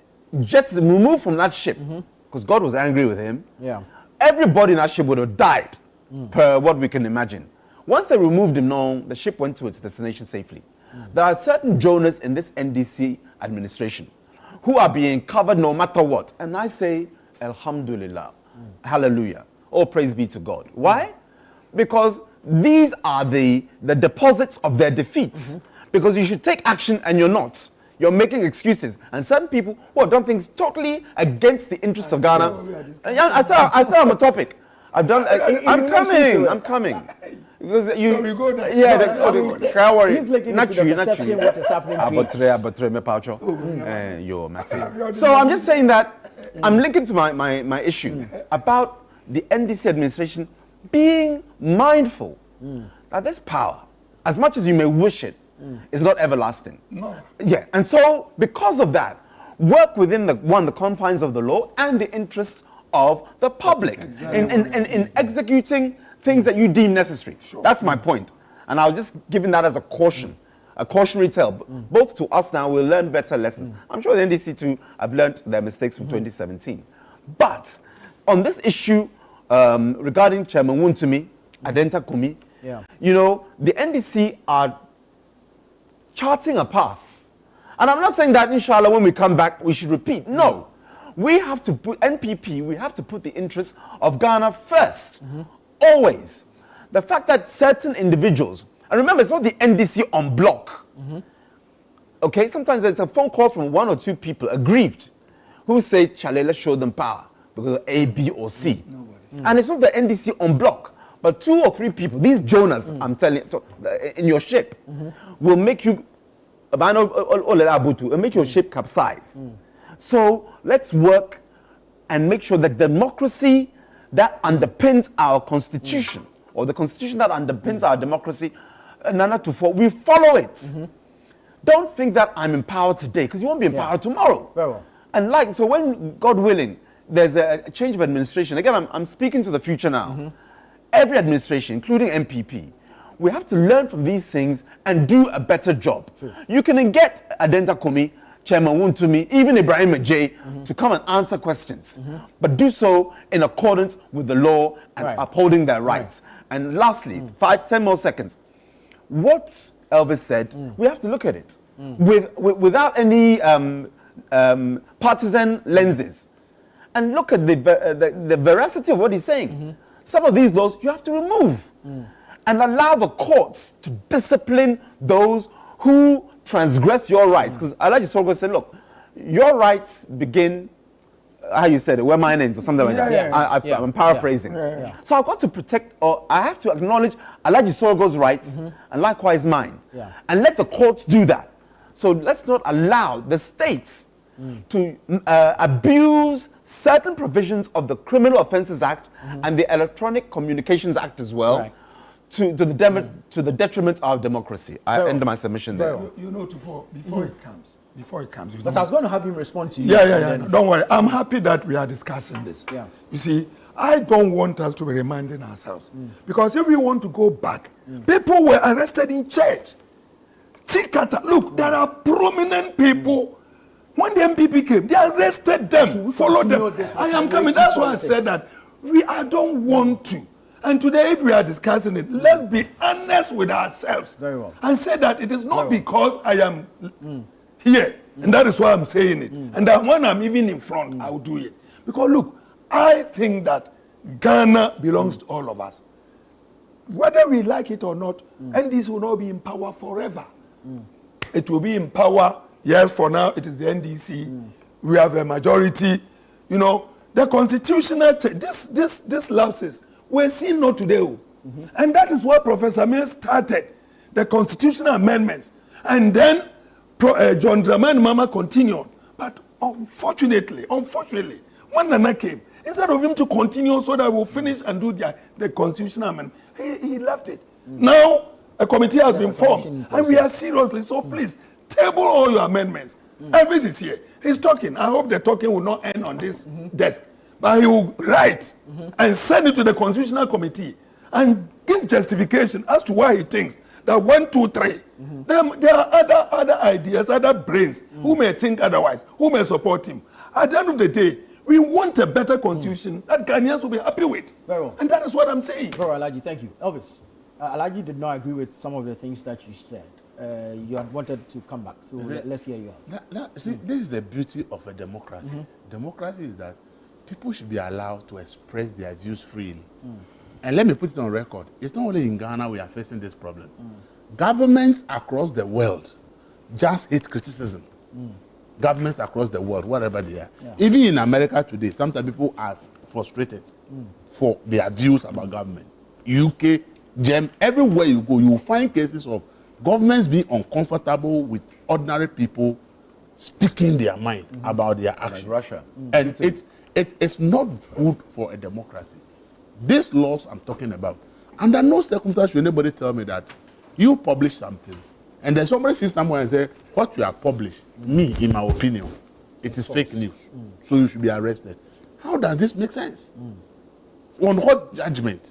just removed from that ship, because God was angry with him, everybody in that ship would have died, per what we can imagine. Once they removed him, the ship went to its destination safely. There are certain Jonas in this NDC administration who are being covered no matter what. And I say, Alhamdulillah, hallelujah, all praise be to God. Why? Because these are the deposits of their defeats. Because you should take action and you're not. You're making excuses. And certain people who have done things totally against the interests of Ghana. I said I'm a topic. I'm coming. Because you, so we go now. Can't worry. He's looking into the perception what is happening. So I'm just saying that I'm linking to my issue about the NDC administration being mindful that this power, as much as you may wish it, is not everlasting. No. Yeah, and so because of that, work within the confines of the law and the interests of the public in executing things that you deem necessary. That's my point. And I was just giving that as a caution, a cautionary tale. Both to us now, we'll learn better lessons. I'm sure the NDC too have learned their mistakes from 2017. But on this issue regarding Chairman Wontumi, Adenta Kumi, the NDC are charting a path. And I'm not saying that, inshallah, when we come back, we should repeat. No. We have to put, NPP, we have to put the interests of Ghana first. Always. The fact that certain individuals, and remember, it's not the NDC on block. Okay, sometimes there's a phone call from 1 or 2 people aggrieved who say, Chale, let's show them power because of A, B, or C. And it's not the NDC on block, but 2 or 3 people, these Jonas, I'm telling you, in your ship, will make you, make your ship capsize. So let's work and make sure that democracy that underpins our constitution, or the constitution that underpins our democracy, we follow it. Don't think that I'm in power today, because you won't be in power tomorrow. Very well. And so when, God willing, there's a change of administration, again, I'm speaking to the future now. Every administration, including MPP, we have to learn from these things and do a better job. You can get Adenta Kumi, Chairman Wontumi, even Ibrahim Ajay to come and answer questions, but do so in accordance with the law and upholding their rights. And lastly, 10 more seconds. What Elvis said, we have to look at it without any partisan lenses and look at the veracity of what he's saying. Some of these laws you have to remove and allow the courts to discipline those who transgress your rights. Because Alhaji Sorgo said, look, your rights begin, how you said it, where mine ends, or something like that. I'm paraphrasing. So I've got to protect, or I have to acknowledge Alhaji Sorgo's rights, and likewise mine. And let the courts do that. So let's not allow the states to abuse certain provisions of the Criminal Offences Act and the Electronic Communications Act as well. To the detriment of democracy. I end my submission there. Before it comes. Because I was going to have him respond to you. No, don't worry. I'm happy that we are discussing this. You see, I don't want us to be reminding ourselves. Because if we want to go back, people were arrested in church. Chikata, look, there are prominent people. When the MPP came, they arrested them, followed them. I am coming. That's why I said that I don't want to. And today, if we are discussing it, let's be honest with ourselves. Very well. And say that it is not because I am here, and that is why I'm saying it. And that when I'm even in front, I will do it. Because look, I think that Ghana belongs to all of us. Whether we like it or not, NDC will not be in power forever. It will be in power, yes, for now, it is the NDC. We have a majority, the constitutional this lapses we're seeing not today. And that is why Professor May started the constitutional amendments. And then John Dramani Mahama continued. But unfortunately, when Nana came, instead of him to continue so that we'll finish and do the constitutional amendment, he left it. Now, a committee has been formed, and we are seriously, so please, table all your amendments. Elvis is here. He's talking. I hope the talking will not end on this desk. But he will write and send it to the Constitutional Committee and give justification as to why he thinks that 1, 2, 3. There are other ideas, other brains who may think otherwise, who may support him. At the end of the day, we want a better constitution that Ghanaians will be happy with. Very well. And that is what I'm saying. Very well, Alhaji, thank you. Elvis, Alhaji did not agree with some of the things that you said. You had wanted to come back, so let's hear you out. See, this is the beauty of a democracy. Democracy is that people should be allowed to express their views freely. And let me put it on record. It's not only in Ghana we are facing this problem. Governments across the world just hate criticism. Governments across the world, wherever they are. Even in America today, sometimes people are frustrated for their views about government. UK, GEM, everywhere you go, you will find cases of governments being uncomfortable with ordinary people speaking their mind about their actions. Like Russia. And it's not good for a democracy. These laws I'm talking about, under no circumstance should anybody tell me that you publish something and then somebody sees somewhere and say, what you have published, me, in my opinion, it is fake news. So you should be arrested. How does this make sense? On what judgment?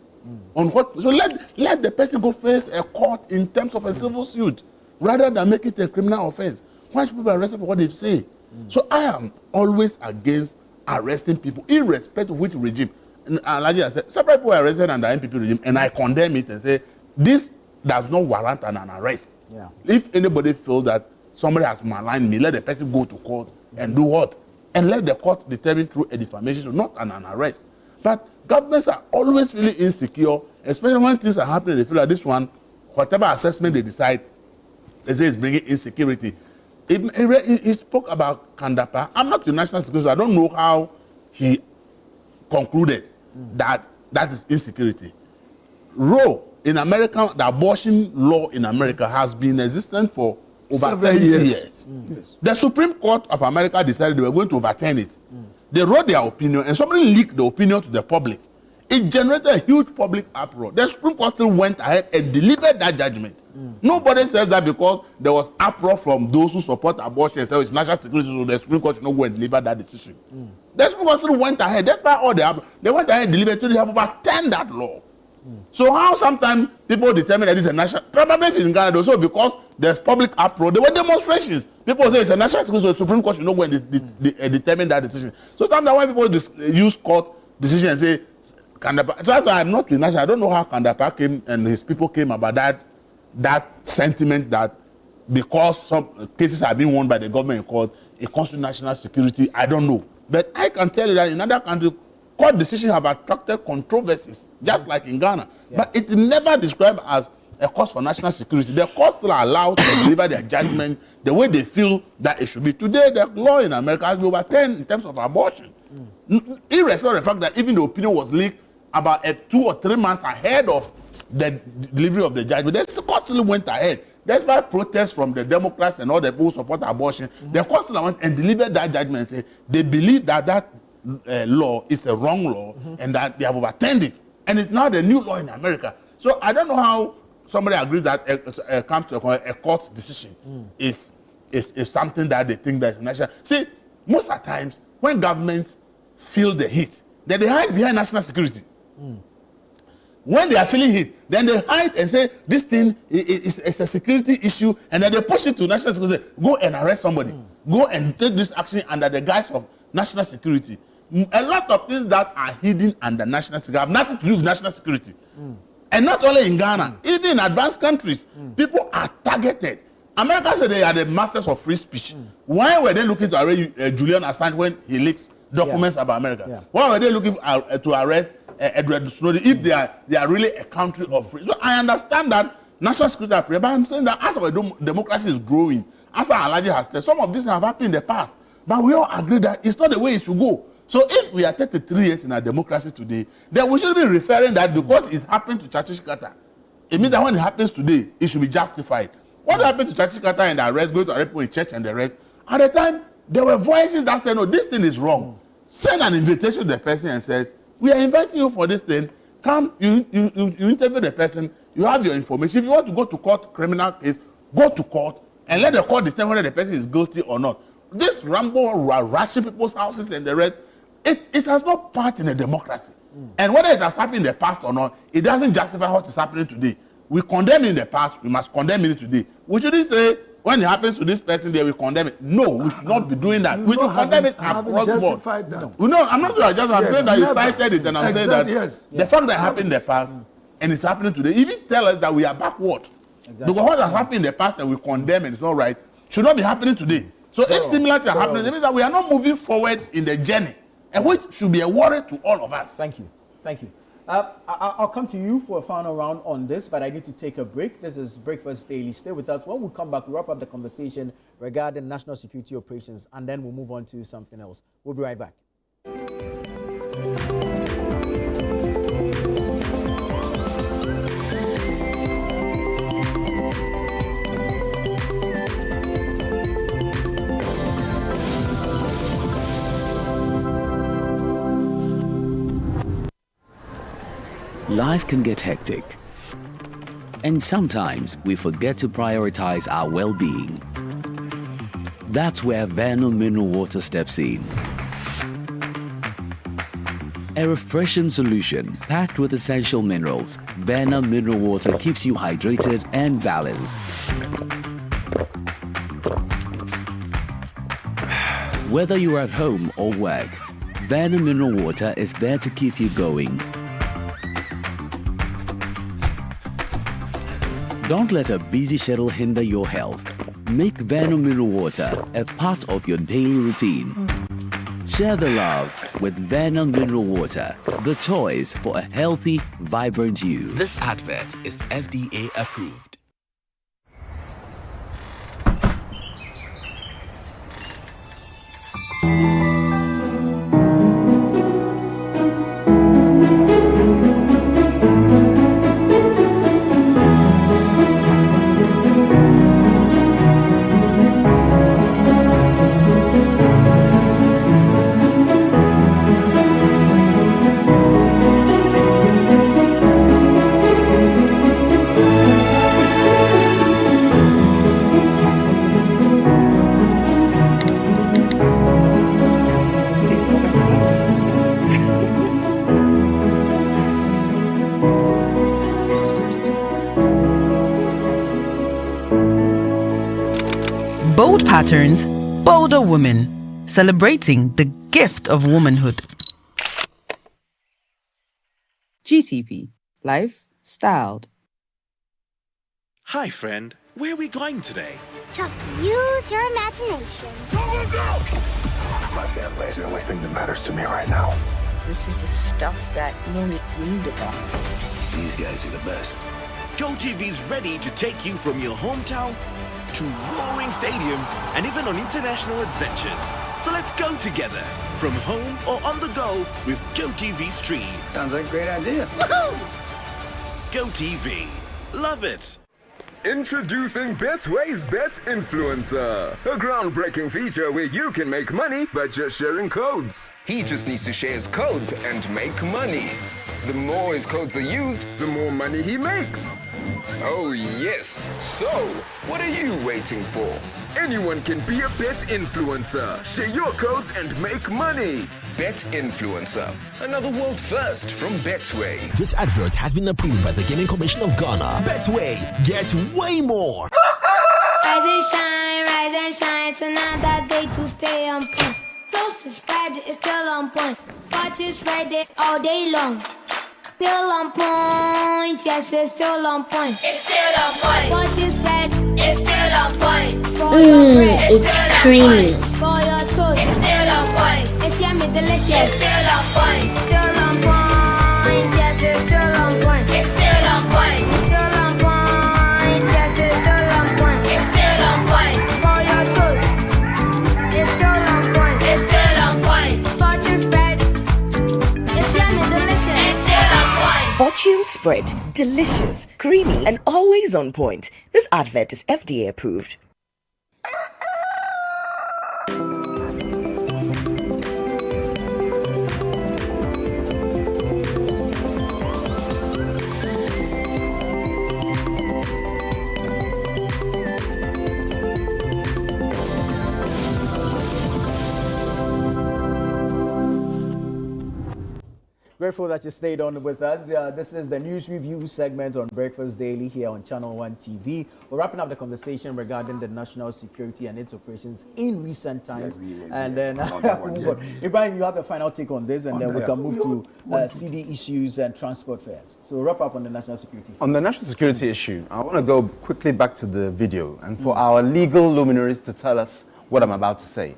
On what? So let the person go face a court in terms of a civil suit rather than make it a criminal offense. Why should people be arrested for what they say? So I am always against arresting people, irrespective of which regime. And like I said, several people were arrested under NPP regime, and I condemn it and say this does not warrant an arrest. If anybody feels that somebody has maligned me, let the person go to court and do what? And let the court determine through a defamation, not an arrest. But governments are always feeling insecure, especially when things are happening. They feel like this one, whatever assessment they decide, they say it's bringing insecurity. He spoke about Kandapa. I'm not the national security, so I don't know how he concluded that is insecurity. Roe in America, the abortion law in America has been existent for over 70 years. The Supreme Court of America decided they were going to overturn it. They wrote their opinion, and somebody leaked the opinion to the public. It generated a huge public uproar. The Supreme Court still went ahead and delivered that judgment. Nobody says that because there was uproar from those who support abortion and say it's national security, so the Supreme Court should not go and deliver that decision. The Supreme Court still went ahead. Despite all they went ahead and delivered, so they have overturned that law. So how sometimes people determine that it's a national, probably if it's in Ghana also because there's public uproar, there were demonstrations. People say it's a national security, so the Supreme Court should not go and determine that decision. So sometimes when people use court decision and say, Kandapa, so that's why I'm not with national. I don't know how Kandapa came and his people came about that sentiment that because some cases are being won by the government in court, it constitutes national security. I don't know. But I can tell you that in other countries, court decisions have attracted controversies, just like in Ghana. But it never described as a cause for national security. The courts still are allowed to deliver their judgment the way they feel that it should be. Today, the law in America has been overturned in terms of abortion. Irrespective of the fact that even the opinion was leaked about 2 or 3 months ahead of the delivery of the judgment, the court still went ahead. Despite protests from the Democrats and all the people who support abortion, the court still went and delivered that judgment and said they believe that law is a wrong law and that they have overturned it. And it's now the new law in America. So I don't know how somebody agrees that comes to a court decision is something that they think that is national. See, most of the times when governments feel the heat, then they hide behind national security. When they are feeling heat, then they hide and say this thing is a security issue, and then they push it to national security. Go and arrest somebody. Go and take this action under the guise of national security. A lot of things that are hidden under national security have nothing to do with national security. And not only in Ghana, even in advanced countries, people are targeted. America said they are the masters of free speech. Why were they looking to arrest Julian Assange when he leaks documents about America? Why were they looking to arrest Edward Snowden if they are really a country of free? So I understand that national security are but I'm saying that as our democracy is growing, as our Alhaji has said, some of this have happened in the past. But we all agree that it's not the way it should go. So if we are 33 years in our democracy today, then we should be referring that because it happened to Chachishikata. It means that when it happens today, it should be justified. What happened to Chachikata and the rest, going to arrest people in church and the rest? At the time, there were voices that said, no, this thing is wrong. Send an invitation to the person and says, we are inviting you for this thing. Come, you interview the person, you have your information. If you want to go to court, criminal case, go to court and let the court determine whether the person is guilty or not. This ramble, rushing people's houses and the rest, it has no part in a democracy. And whether it has happened in the past or not, it doesn't justify what is happening today. We condemn it in the past, we must condemn it today. We shouldn't say, when it happens to this person, they will condemn it. No, we should not be doing that. We should condemn it across the board. No, I'm not doing just. I'm saying that you cited it, and I'm saying that the fact that it happened in the past and it's happening today, even tell us that we are backward. Because what has happened in the past and we condemn and it's not right, should not be happening today. So if similar things are happening, it means that we are not moving forward in the journey, and which should be a worry to all of us. Thank you. Thank you. I'll come to you for a final round on this, but I need to take a break. This is Breakfast Daily. Stay with us. When we come back, we'll wrap up the conversation regarding national security operations, and then we'll move on to something else. We'll be right back. Life can get hectic, and sometimes we forget to prioritize our well-being. That's where Vernal Mineral Water steps in. A refreshing solution packed with essential minerals, Vernal Mineral Water keeps you hydrated and balanced. Whether you're at home or work, Vernal Mineral Water is there to keep you going. Don't let a busy schedule hinder your health. Make Vernal Mineral Water a part of your daily routine. Share the love with Vernal Mineral Water, the choice for a healthy, vibrant you. This advert is FDA approved. Bold patterns, bolder women, celebrating the gift of womanhood. GTV, life styled. Hi, friend. Where are we going today? Just use your imagination. Go! My family is the only thing that matters to me right now. This is the stuff that Mary dreamed about. These guys are the best. GoTV's ready to take you from your hometown to roaring stadiums and even on international adventures. So let's go together, from home or on the go with GoTV Stream. Sounds like a great idea. GoTV. Love it. Introducing Betway's Bet Influencer, a groundbreaking feature where you can make money by just sharing codes. He just needs to share his codes and make money. The more his codes are used, the more money he makes. Oh yes, so what are you waiting for? Anyone can be a bet influencer. Share your codes and make money. Bet Influencer, another world first from Betway. This advert has been approved by the Gaming Commission of Ghana. Betway, get way more. Rise and shine, it's another day to stay on point. Toast is Friday, it's still on point. Watch is Friday all day long. Still on point, yes, it's still on point. It's still on point. Watch is red, it's still on point. For your bread, it's creamy. For your toast, it's still on point. It's yummy, delicious. It's still on point. Still on point, yes, it's still on point. It's still on point. Still on point, yes, it's still on point. It's still on point. For your toast, it's still on point. It's still on point. Watch is red. Tune spread, delicious, creamy, and always on point. This advert is FDA approved. Grateful that you stayed on with us. This is the news review segment on Breakfast Daily here on Channel 1 TV. We're wrapping up the conversation regarding the national security and its operations in recent times. And then, Ibrahim, you have the final take on this, and then we can move to CD issues and transport fares. So wrap up on the national security. On the national security issue, I want to go quickly back to the video and for our legal luminaries to tell us what I'm about to say.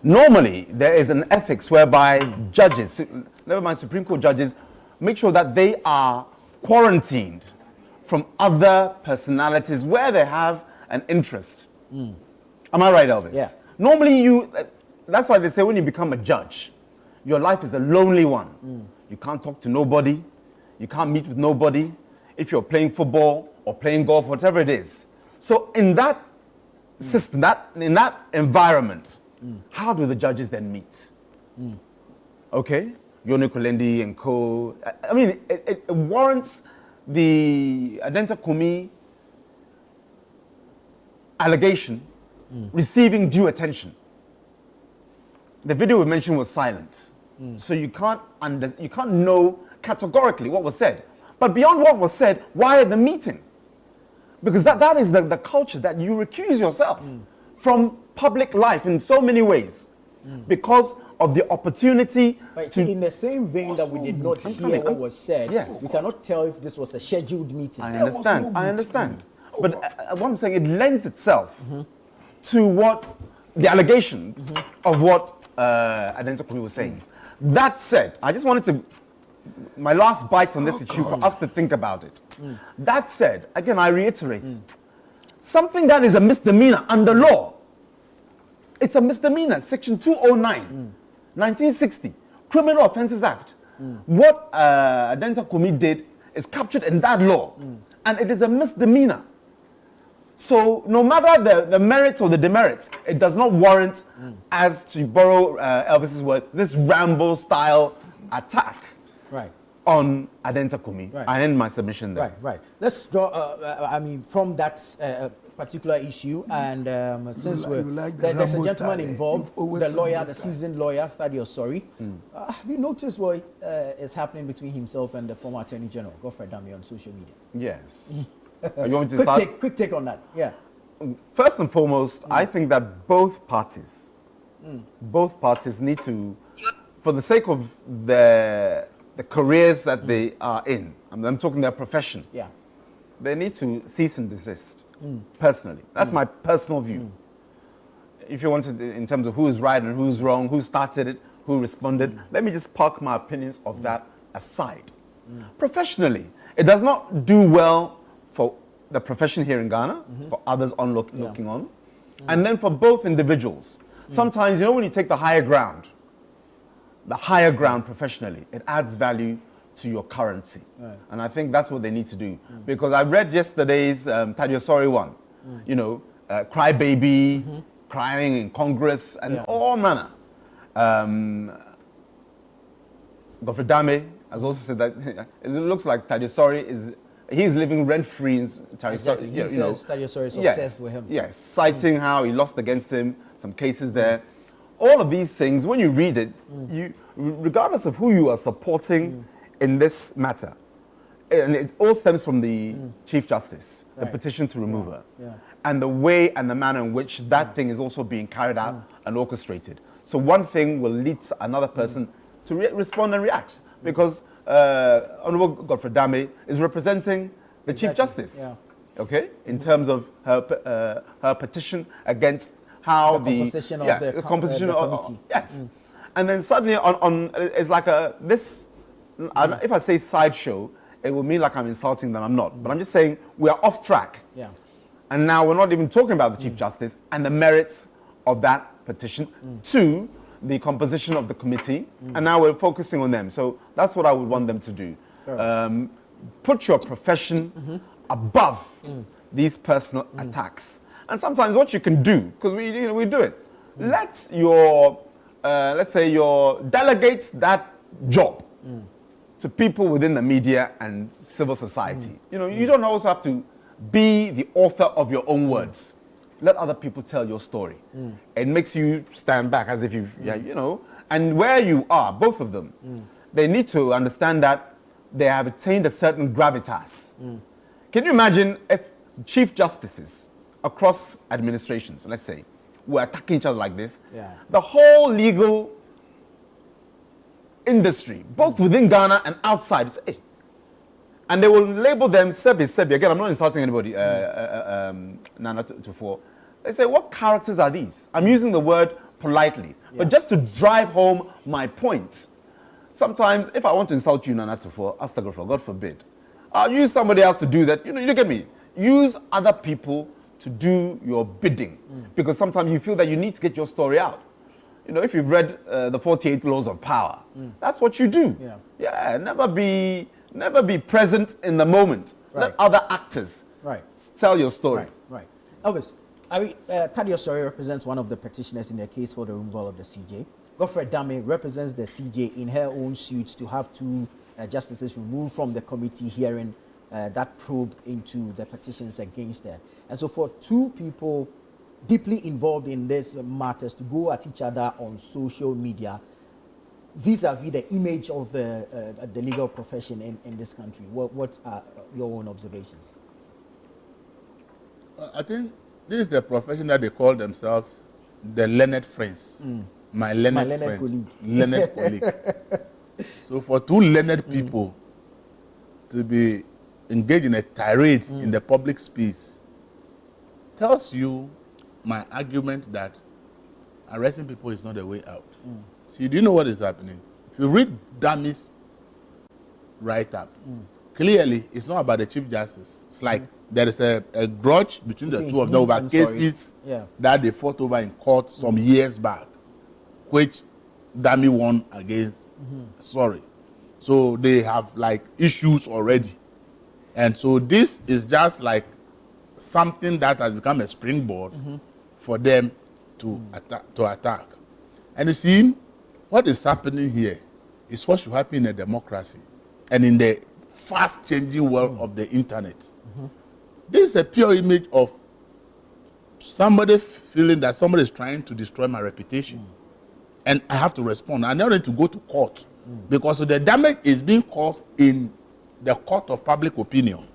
Normally, there is an ethics whereby judges, never mind Supreme Court judges, make sure that they are quarantined from other personalities where they have an interest. Am I right, Elvis? Yeah. Normally, that's why they say when you become a judge, your life is a lonely one. You can't talk to nobody. You can't meet with nobody. If you're playing football or playing golf, whatever it is. So in that system, in that environment, how do the judges then meet? Okay, Yoni Kulendi and co. I mean, it warrants the Adenta Kumi allegation receiving due attention. The video we mentioned was silent, so you can't know categorically what was said. But beyond what was said, why the meeting? Because that is the culture that you recuse yourself from public life in so many ways because of the opportunity to... In the same vein that we did not hear what was said, we cannot tell if this was a scheduled meeting. I understand. But what I'm saying, it lends itself to what the allegation of what Adenta Kumi was saying. That said, I just wanted to... My last bite on this issue for us to think about it. That said, again, I reiterate, something that is a misdemeanor under law, it's a misdemeanor, Section 209, 1960, Criminal Offences Act. What Adenta Kumi did is captured in that law, and it is a misdemeanor. So no matter the merits or the demerits, it does not warrant, as to borrow Elvis's word, this Rambo-style attack on Adenta Kumi. I end my submission there. Right. Let's draw, from that particular issue, and since there's a gentleman involved, the lawyer, the seasoned lawyer, Stadio Sorry. Have you noticed what is happening between himself and the former Attorney General, Godfred Dame, on social media? Yes. You want me to start? Quick take on that. Yeah. First and foremost, I think that both parties need to, for the sake of the careers that they are in, I'm talking their profession, they need to cease and desist, personally. That's my personal view. If you wanted, in terms of who is right and who's wrong, who started it, who responded, let me just park my opinions of that aside. Professionally, it does not do well for the profession here in Ghana, for others looking on, and then for both individuals. Sometimes, when you take the higher ground professionally, it adds value to your currency. And I think that's what they need to do. Because I read yesterday's Tadio Sorry one, crybaby, crying in Congress, and all manner. Godfred Dame has also said that it looks like Tadio Sorry he's living rent-free in Tadio Sorry. He says Tadio Sorry is obsessed with him. Yes, citing how he lost against him, some cases there. All of these things, when you read it, regardless of who you are supporting in this matter, and it all stems from the Chief Justice, the petition to remove her, and the way and the manner in which that thing is also being carried out and orchestrated. So one thing will lead to another person to respond and react, because Honorable Godfred Dame is representing the Chief Justice, okay, in terms of her petition against how the composition of the committee. Yes. And then suddenly it's like if I say sideshow, it will mean like I'm insulting them. I'm not. But I'm just saying we are off track. And now we're not even talking about the Chief Justice and the merits of that petition to the composition of the committee. And now we're focusing on them. So that's what I would want them to do. put your profession above these personal attacks. And sometimes what you can do, because we do it, let your, let's say, delegate that job to people within the media and civil society. You don't also have to be the author of your own words. Let other people tell your story. It makes you stand back as if and where you are, both of them, they need to understand that they have attained a certain gravitas. Can you imagine if chief justices across administrations, let's say, were attacking each other like this? The whole legal industry, both within Ghana and outside, say, and they will label them Sebi. Again, I'm not insulting anybody, Nana Tufo. They say, what characters are these? I'm using the word politely, but just to drive home my point. Sometimes, if I want to insult you, Nana Tufo, astaghfirullah, God forbid, I'll use somebody else to do that. You look at me. Use other people to do your bidding, because sometimes you feel that you need to get your story out. If you've read the 48 Laws of Power, that's what you do. Never be present in the moment. Let other actors tell your story. Right. Elvis, Thaddeus Sori represents one of the petitioners in the case for the removal of the CJ. Godfrey Dame represents the CJ in her own suit to have two justices removed from the committee hearing that probed into the petitions against her. And so for two people deeply involved in these matters to go at each other on social media, vis-a-vis the image of the legal profession in this country, what are your own observations? I think this is a profession that they call themselves the learned friends. My learned friend. Colleague. Learned colleague. So for two learned people to be engaged in a tirade in the public space tells you my argument that arresting people is not the way out. See, do you know what is happening? If you read Dammy's write-up, clearly it's not about the Chief Justice. It's like there is a grudge between the two of them over cases that they fought over in court some years back, which Dammy won against Sorry. So they have like issues already. And so this is just like something that has become a springboard for them to attack. And you see, what is happening here is what should happen in a democracy and in the fast-changing world of the internet. This is a pure image of somebody feeling that somebody is trying to destroy my reputation. And I have to respond. I don't need to go to court because the damage is being caused in the court of public opinion.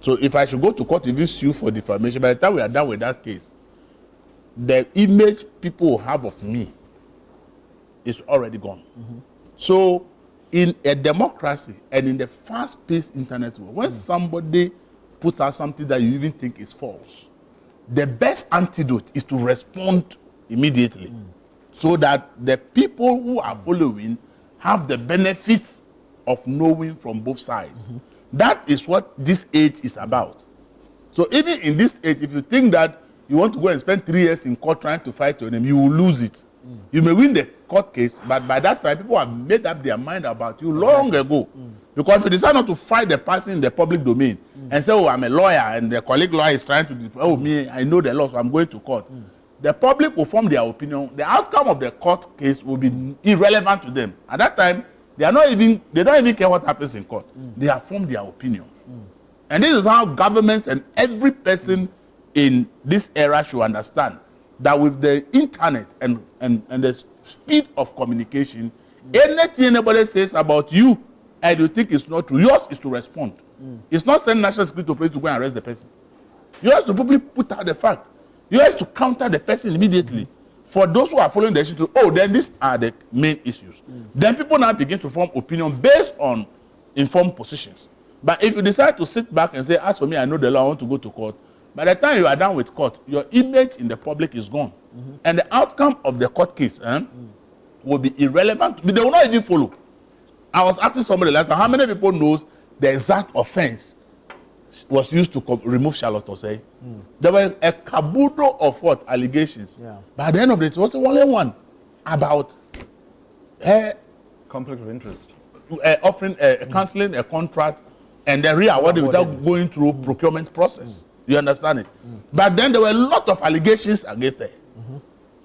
So if I should go to court and sue for defamation, by the time we are done with that case, the image people will have of me is already gone. So in a democracy and in the fast-paced internet world, when somebody puts out something that you even think is false, the best antidote is to respond immediately so that the people who are following have the benefit of knowing from both sides. That is what this age is about. So even in this age, if you think that you want to go and spend 3 years in court trying to fight your name, you will lose it. You may win the court case, but by that time, people have made up their mind about you long ago. Because if you decide not to fight the person in the public domain and say, oh, I'm a lawyer, and the colleague lawyer is trying to, oh, me, I know the law, so I'm going to court. The public will form their opinion. The outcome of the court case will be irrelevant to them. At that time, they don't even care what happens in court. They have formed their opinions. And this is how governments and every person in this era should understand that with the internet and the speed of communication, anything anybody says about you and you think it's not true, yours is to respond. It's not sending national security police to go and arrest the person. Yours to probably put out the fact. Yours to counter the person immediately. For those who are following the issue, then these are the main issues. Then people now begin to form opinion based on informed positions. But if you decide to sit back and say, as for me, I know the law, I want to go to court, by the time you are done with court, your image in the public is gone. And the outcome of the court case will be irrelevant. They will not even follow. I was asking somebody like, how many people knows the exact offense was used to remove Charlotte Osei? There was a caboodle of what? Allegations. By the end of it was only one about her conflict of interest. Offering, cancelling a contract and then re-award it without going through procurement process. You understand it? But then there were a lot of allegations against her.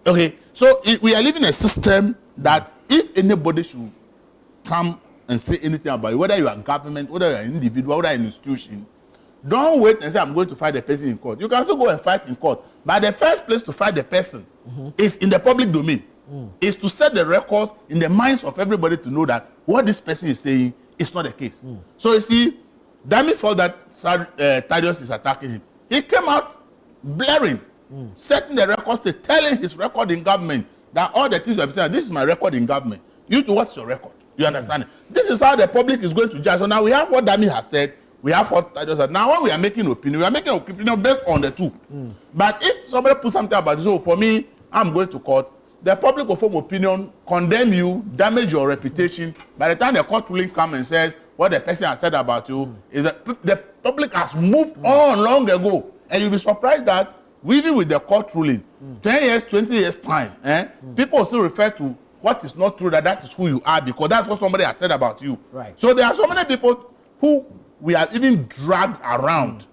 Okay, so we are living in a system that if anybody should come and say anything about you, whether you are government, whether you are an individual, whether an institution, don't wait and say, I'm going to fight the person in court. You can still go and fight in court. But the first place to fight the person is in the public domain. Is to set the records in the minds of everybody to know that what this person is saying is not the case. So you see, Dami felt that Thaddeus is attacking him. He came out blaring, setting the records, telling his record in government that all the things you have said, this is my record in government. You to what's your record? You understand it? This is how the public is going to judge. So now we have what Dami has said, we have what Thaddeus said. Now when we are making opinion, we are making opinion based on the two. But if somebody puts something about this, so for me, I'm going to court, the public will form opinion, condemn you, damage your reputation. By the time the court ruling comes and says what the person has said about you, is that the public has moved on long ago. And you'll be surprised that even with the court ruling, 10 years, 20 years time, people will still refer to what is not true, that is who you are, because that's what somebody has said about you. Right. So there are so many people who we have even dragged around.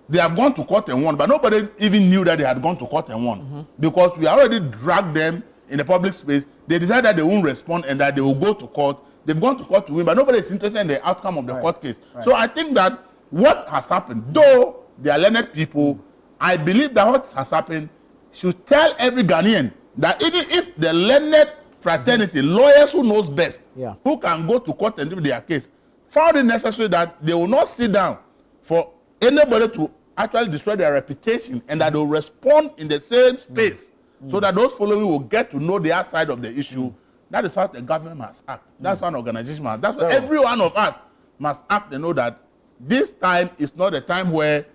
They have gone to court and won, but nobody even knew that they had gone to court and won. Because we already dragged them in the public space. They decided that they won't respond and that they will go to court. They've gone to court to win, but nobody is interested in the outcome of the court case. So I think that what has happened, though they are learned people, I believe that what has happened should tell every Ghanaian that even if the learned fraternity, lawyers who knows best, who can go to court and do their case, found it necessary that they will not sit down for anybody to actually destroy their reputation, and that they will respond in the same space, so that those following will get to know their side of the issue. That is how the government must act. That's how an organization must. That's what every one of us must act and know that this time is not a time where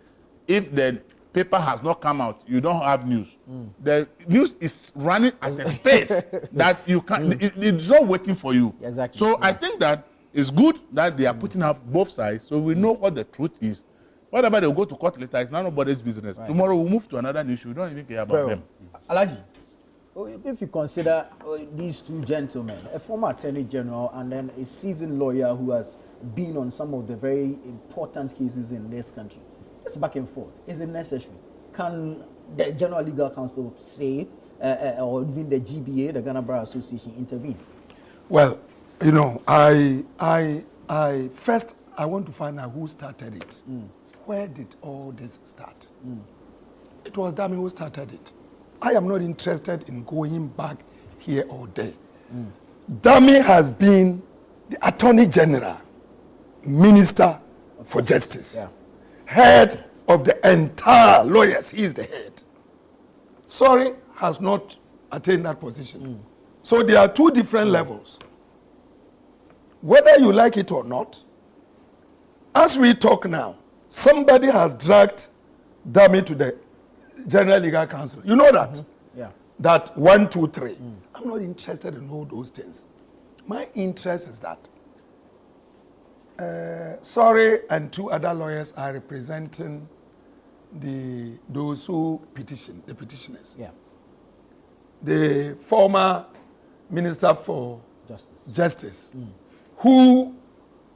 if the paper has not come out, you don't have news. The news is running at a pace that you can. It's not waiting for you. Exactly. So I think that it's good that they are putting up both sides, so we know what the truth is. Whatever they will go to court later, it's none of nobody's business. Right. Tomorrow we'll move to another issue. We don't even care about them. Alaji, if you consider these two gentlemen, a former attorney general and then a seasoned lawyer who has been on some of the very important cases in this country, it's back and forth. Is it necessary? Can the General Legal Counsel say, or even the GBA, the Ghana Bar Association, intervene? Well, you know, I first want to find out who started it. Where did all this start? It was Dami who started it. I am not interested in going back here or there. Dami has been the Attorney General, Minister for Justice, head of the entire lawyers. He is the head. Sorry, has not attained that position. So there are two different levels. Whether you like it or not, as we talk now, somebody has dragged Dami to the General Legal Counsel. You know that? That 1, 2, 3. I'm not interested in all those things. My interest is that Sorry and two other lawyers are representing those who petition, the petitioners. The former Minister for Justice who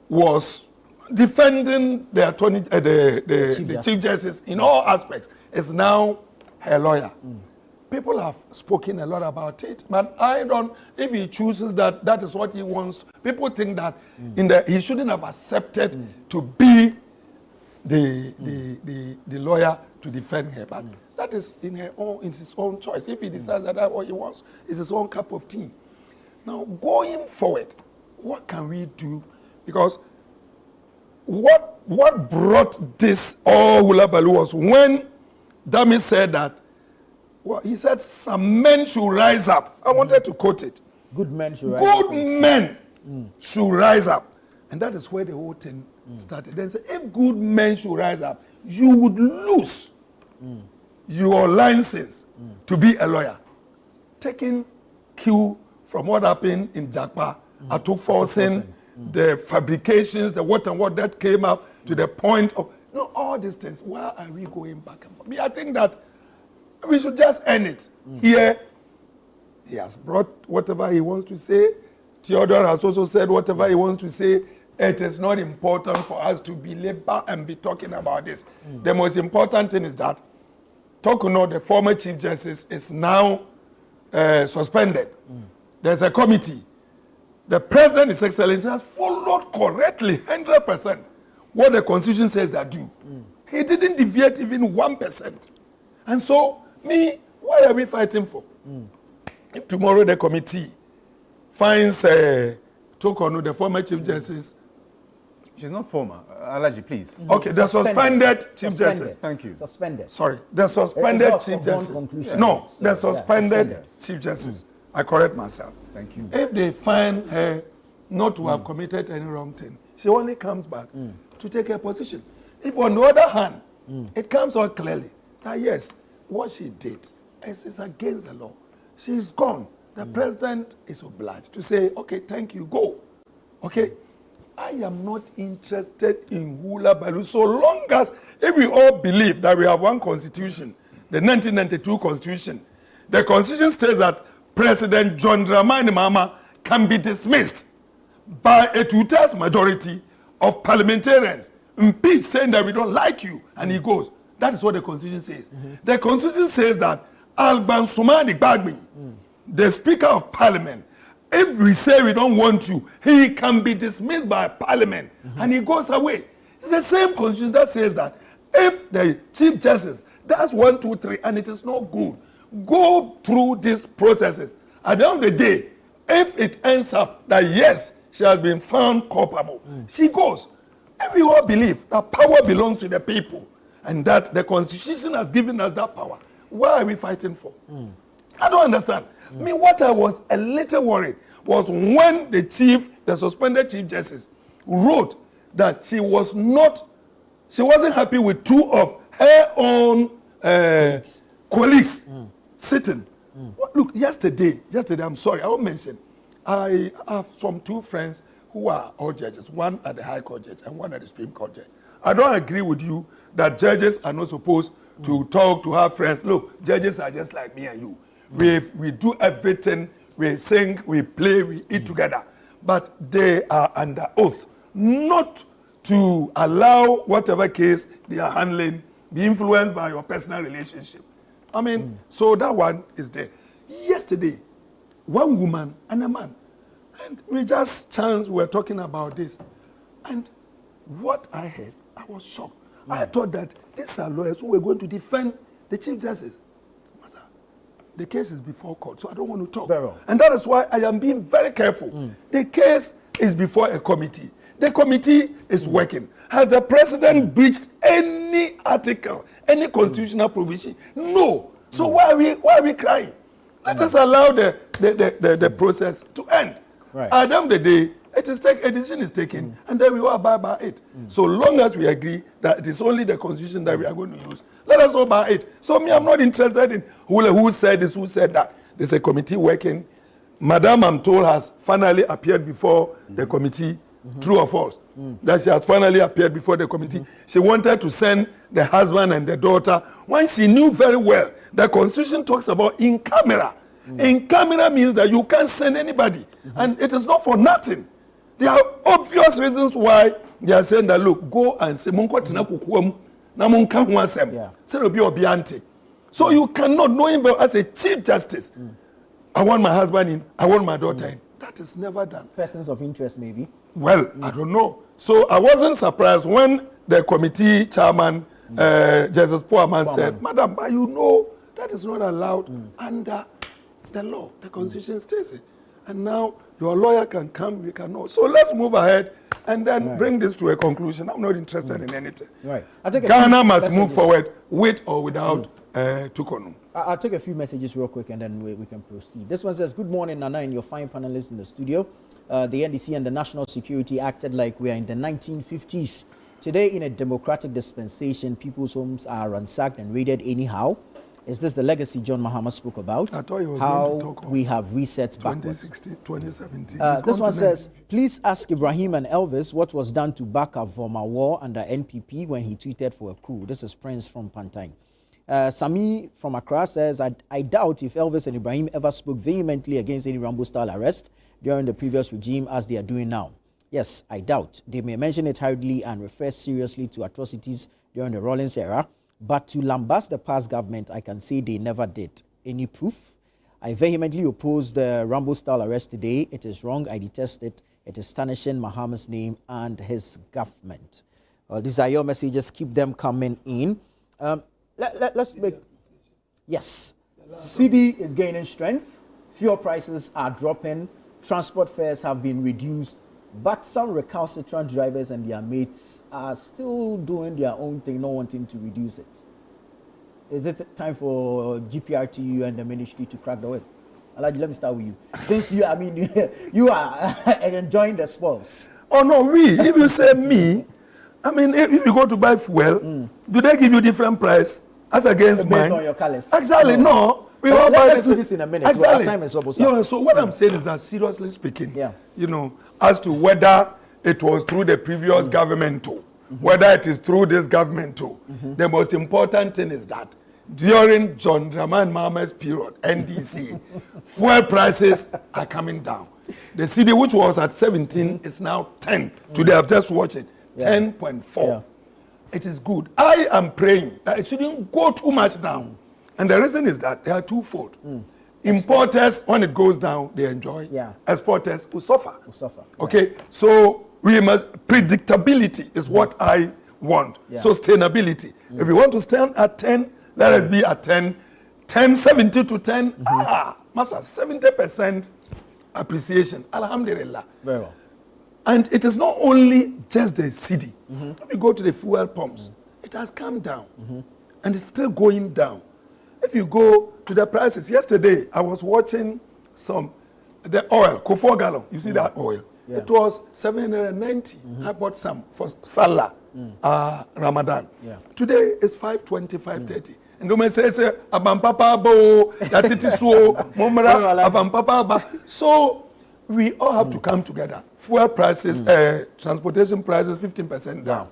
was defending the attorney, the Chief Justice in all aspects, is now her lawyer. People have spoken a lot about it, but I don't. If he chooses that, that is what he wants. People think that he shouldn't have accepted to be the lawyer to defend her, but that is in his own choice. If he decides that that's what he wants, it's his own cup of tea. Now, going forward, what can we do? Because what brought this all hula baloo was when Dami said that. Well, he said some men should rise up. I wanted to quote it. Good men should rise up. Good men should rise up. And that is where the whole thing started. They said, if good men should rise up, you would lose your license to be a lawyer. Taking cue from what happened in Jakpa, forcing the fabrications, the what and what that came up to the point of, all these things. Why are we going back and forth? I think that we should just end it. Here, he has brought whatever he wants to say. Theodore has also said whatever he wants to say. it is not important for us to be labor and be talking about this. The most important thing is that Tokuno, the former Chief Justice, is now suspended. There's a committee. The President, His Excellency, has followed correctly 100% what the Constitution says that do. He didn't deviate even 1%. And so, what are we fighting for? If tomorrow the committee finds Tokuno, the former Chief Justice. She's not former. Alaji, please. Okay, the suspended Chief Justice. Thank you. Suspended. Sorry, the suspended Chief Justice. No, the suspended Chief Justice. I correct myself. Thank you. If they find her not to have committed any wrong thing, she only comes back to take her position. If on the other hand, it comes out clearly that yes, what she did is against the law, she is gone. The president is obliged to say, okay, thank you, go. Okay? I am not interested in hula baloo so long as if we all believe that we have one constitution, the 1992 constitution. The constitution states that President John Dramani Mahama can be dismissed by a 2/3 majority of parliamentarians, impeached, saying that we don't like you, and he goes. That is what the constitution says. The constitution says that Alban Sumani Bagbi, the Speaker of Parliament, if we say we don't want you, he can be dismissed by Parliament and he goes away. It's the same constitution that says that if the Chief Justice does 1, 2, 3 and it is not good, go through these processes. At the end of the day, if it ends up that yes, she has been found culpable, she goes. And we all believe that power belongs to the people and that the constitution has given us that power. Why are we fighting for? I don't understand. What I was a little worried was when the suspended Chief Justice wrote that she wasn't happy with 2 of her own colleagues sitting. Look, yesterday, I'm sorry, I won't mention. I have some 2 friends who are all judges, one at the High Court judge and one at the Supreme Court judge. I don't agree with you that judges are not supposed to talk, to have friends. Look, judges are just like me and you. We do everything, we sing, we play, we eat together. But they are under oath not to allow whatever case they are handling be influenced by your personal relationship. So that one is there. Yesterday, one woman and a man, and we just were talking about this. And what I heard, I was shocked. I thought that these are lawyers who were going to defend the Chief Justice. The case is before court, so I don't want to talk. And that is why I am being very careful. The case is before a committee. The committee is working. Has the president breached any article, any constitutional provision? No. So why are we crying? Let us allow the process to end. At the end of the day, a decision is taken, and then we will abide by it. So long as we agree that it is only the constitution that we are going to use, let us abide by it. So I'm not interested in who said this, who said that. There's a committee working. Madam, I'm told, has finally appeared before the committee. True or false? That she has finally appeared before the committee. She wanted to send the husband and the daughter when she knew very well the constitution talks about in camera. In camera means that you can't send anybody, and it is not for nothing. There are obvious reasons why they are saying that, look, go and say, so you cannot know him as a Chief Justice. I want my husband in, I want my daughter in. That is never done. Persons of interest, maybe? Well, I don't know. So I wasn't surprised when the committee chairman, Justice Poorman, said, Madam, but you know that is not allowed under the law. The constitution states it. And now your lawyer can come, we can know. So let's move ahead and then bring this to a conclusion. I'm not interested in anything. Ghana must move forward with or without Tokuno. I'll take a few messages real quick and then we can proceed. This one says, good morning, Nana, and your fine panelists in the studio. The NDC and the National Security acted like we are in the 1950s. Today, in a democratic dispensation, people's homes are ransacked and raided anyhow. Is this the legacy John Mahama spoke about? I thought he was how going to talk we have reset backwards. 2016, 2017. This one says, please ask Ibrahim and Elvis what was done to back up Voma War under NPP when he tweeted for a coup. This is Prince from Pantine. Sami from Accra says, I doubt if Elvis and Ibrahim ever spoke vehemently against any Rambo-style arrest during the previous regime as they are doing now. Yes, I doubt. They may mention it hurriedly and refer seriously to atrocities during the Rawlings era, but to lambast the past government, I can say they never did. Any proof? I vehemently oppose the Rambo-style arrest today. It is wrong. I detest it. It is tarnishing Mahama's name and his government. These are your messages. Keep them coming in. Let's make... Yes. Citi is gaining strength. Fuel prices are dropping. Transport fares have been reduced. But some recalcitrant drivers and their mates are still doing their own thing, not wanting to reduce it. Is it time for GPRTU and the ministry to crack the whip? Alaji, let me start with you. Since you, you are enjoying the spoils. Oh no, if you say me, if you go to buy fuel, do they give you different price as against based mine? On your colors. Exactly, no. We all let's do this in a minute. Exactly. So our time is almost up. Yeah, so what I'm saying is that seriously speaking, as to whether it was through the previous government too, whether it is through this government too, the most important thing is that during John Dramani Mahama's period, NDC, fuel prices are coming down. The city which was at 17 is now 10. Today I've just watched it, 10.4. Yeah. It is good. I am praying that it shouldn't go too much down. And the reason is that they are twofold. Importers, when it goes down, they enjoy. Yeah. Exporters will suffer. Okay, so we must, predictability is what I want. Yeah. Sustainability. If we want to stand at 10, let us be at 10. 70 to 10, Master, 70% appreciation. Alhamdulillah. Very well. And it is not only just the city. If you go to the fuel pumps, it has come down. And it's still going down. If you go to the prices, yesterday I was watching the oil, Kofor gallon. You see that oil? Yeah. It was 790. I bought some for Salah, Ramadan. Yeah. Today it's 520, 530. And when say, Abampapa bo, that it is so, Momra, Abampapa ba. So we all have to come together. Fuel prices, transportation prices, 15% down.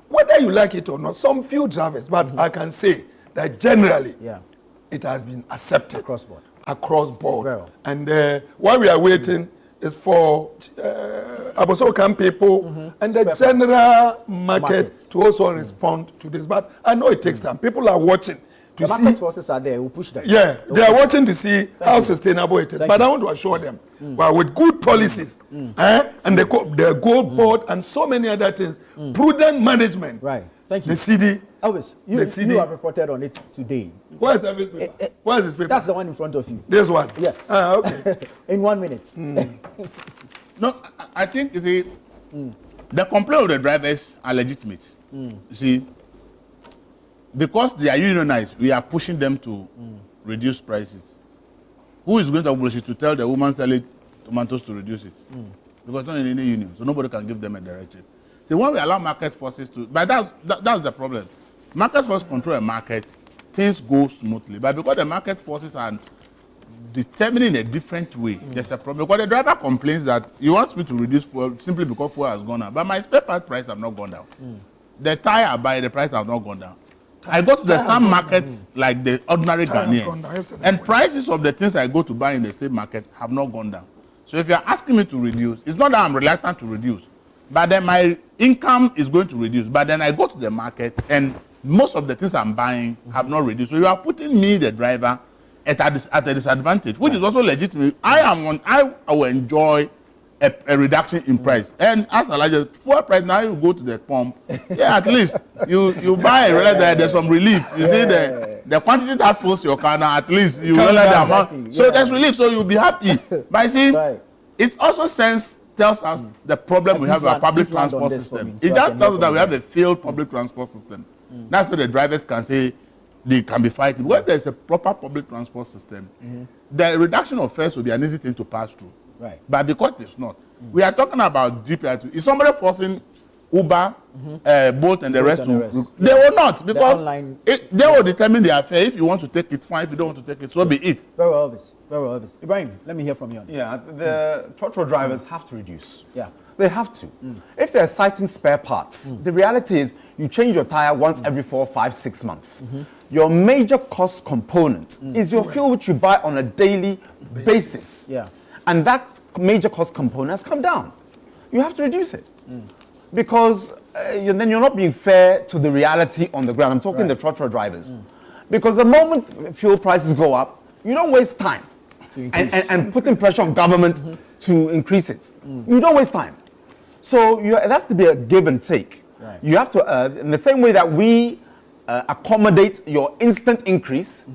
Whether you like it or not, some few drivers, but I can say that generally, it has been accepted across board. Well. And what we are waiting is for Abosokan people and the general market to also respond to this. But I know it takes time. People are watching to see. Market forces are there. We'll push them. Yeah, they are watching to see how sustainable it is. But I want to assure them, well, with good policies and the gold board and so many other things, prudent management. Right. Thank you. The CD. Elvis, you have reported on it today. Where is Elvis paper? Where is this paper? That's the one in front of you. This one? Yes. Okay. In 1 minute. No, I think, you see, the complaint of the drivers are legitimate. You see, because they are unionized, we are pushing them to reduce prices. Who is going to bullshit to tell the woman selling tomatoes to reduce it? Because not in any union, so nobody can give them a directive. See, when we allow market forces to, but that's the problem. Market forces control a market, things go smoothly. But because the market forces are determining a different way, there's a problem. Because the driver complains that he wants me to reduce fuel simply because fuel has gone up. But my spare part price have not gone down. The tire I buy, the price have not gone down. I go to the same market like the ordinary Ghanaian, and prices of the things I go to buy in the same market have not gone down. So if you're asking me to reduce, it's not that I'm reluctant to reduce, but then my income is going to reduce. But then I go to the market and most of the things I'm buying have not reduced. So you are putting me, the driver, at a disadvantage, which is also legitimate. I will enjoy a reduction in price. And as a larger fuel price, now you go to the pump. Yeah, at least you buy and realize that there's some relief. You see the quantity that fills your car now, at least you realize the amount. So there's relief, so you'll be happy. But see, it also tells us the problem we have with our public transport system. It just tells us that we have a failed public transport system. That's what the drivers can say they can be fighting. When there's a proper public transport system, the reduction of fares will be an easy thing to pass through. Right. But because it's not, we are talking about GPI2. Is somebody forcing Uber, Bolt, and the rest to? They will not, because they will determine their fare. If you want to take it, fine. If you don't want to take it, so be it. Very well, Elvis. Very well, Elvis. Ibrahim, let me hear from you. Yeah, the trotro drivers have to reduce. Yeah. They have to. If they're citing spare parts, the reality is you change your tire once every 4, 5, 6 months. Your major cost component is your fuel, which you buy on a daily basis. Yeah. And that major cost component has come down. you have to reduce it. Because then you're not being fair to the reality on the ground. I'm talking the trotro drivers. Because the moment fuel prices go up, you don't waste time and putting pressure on government to increase it. You don't waste time. So that's to be a give and take. You have to, in the same way that we accommodate your instant increase,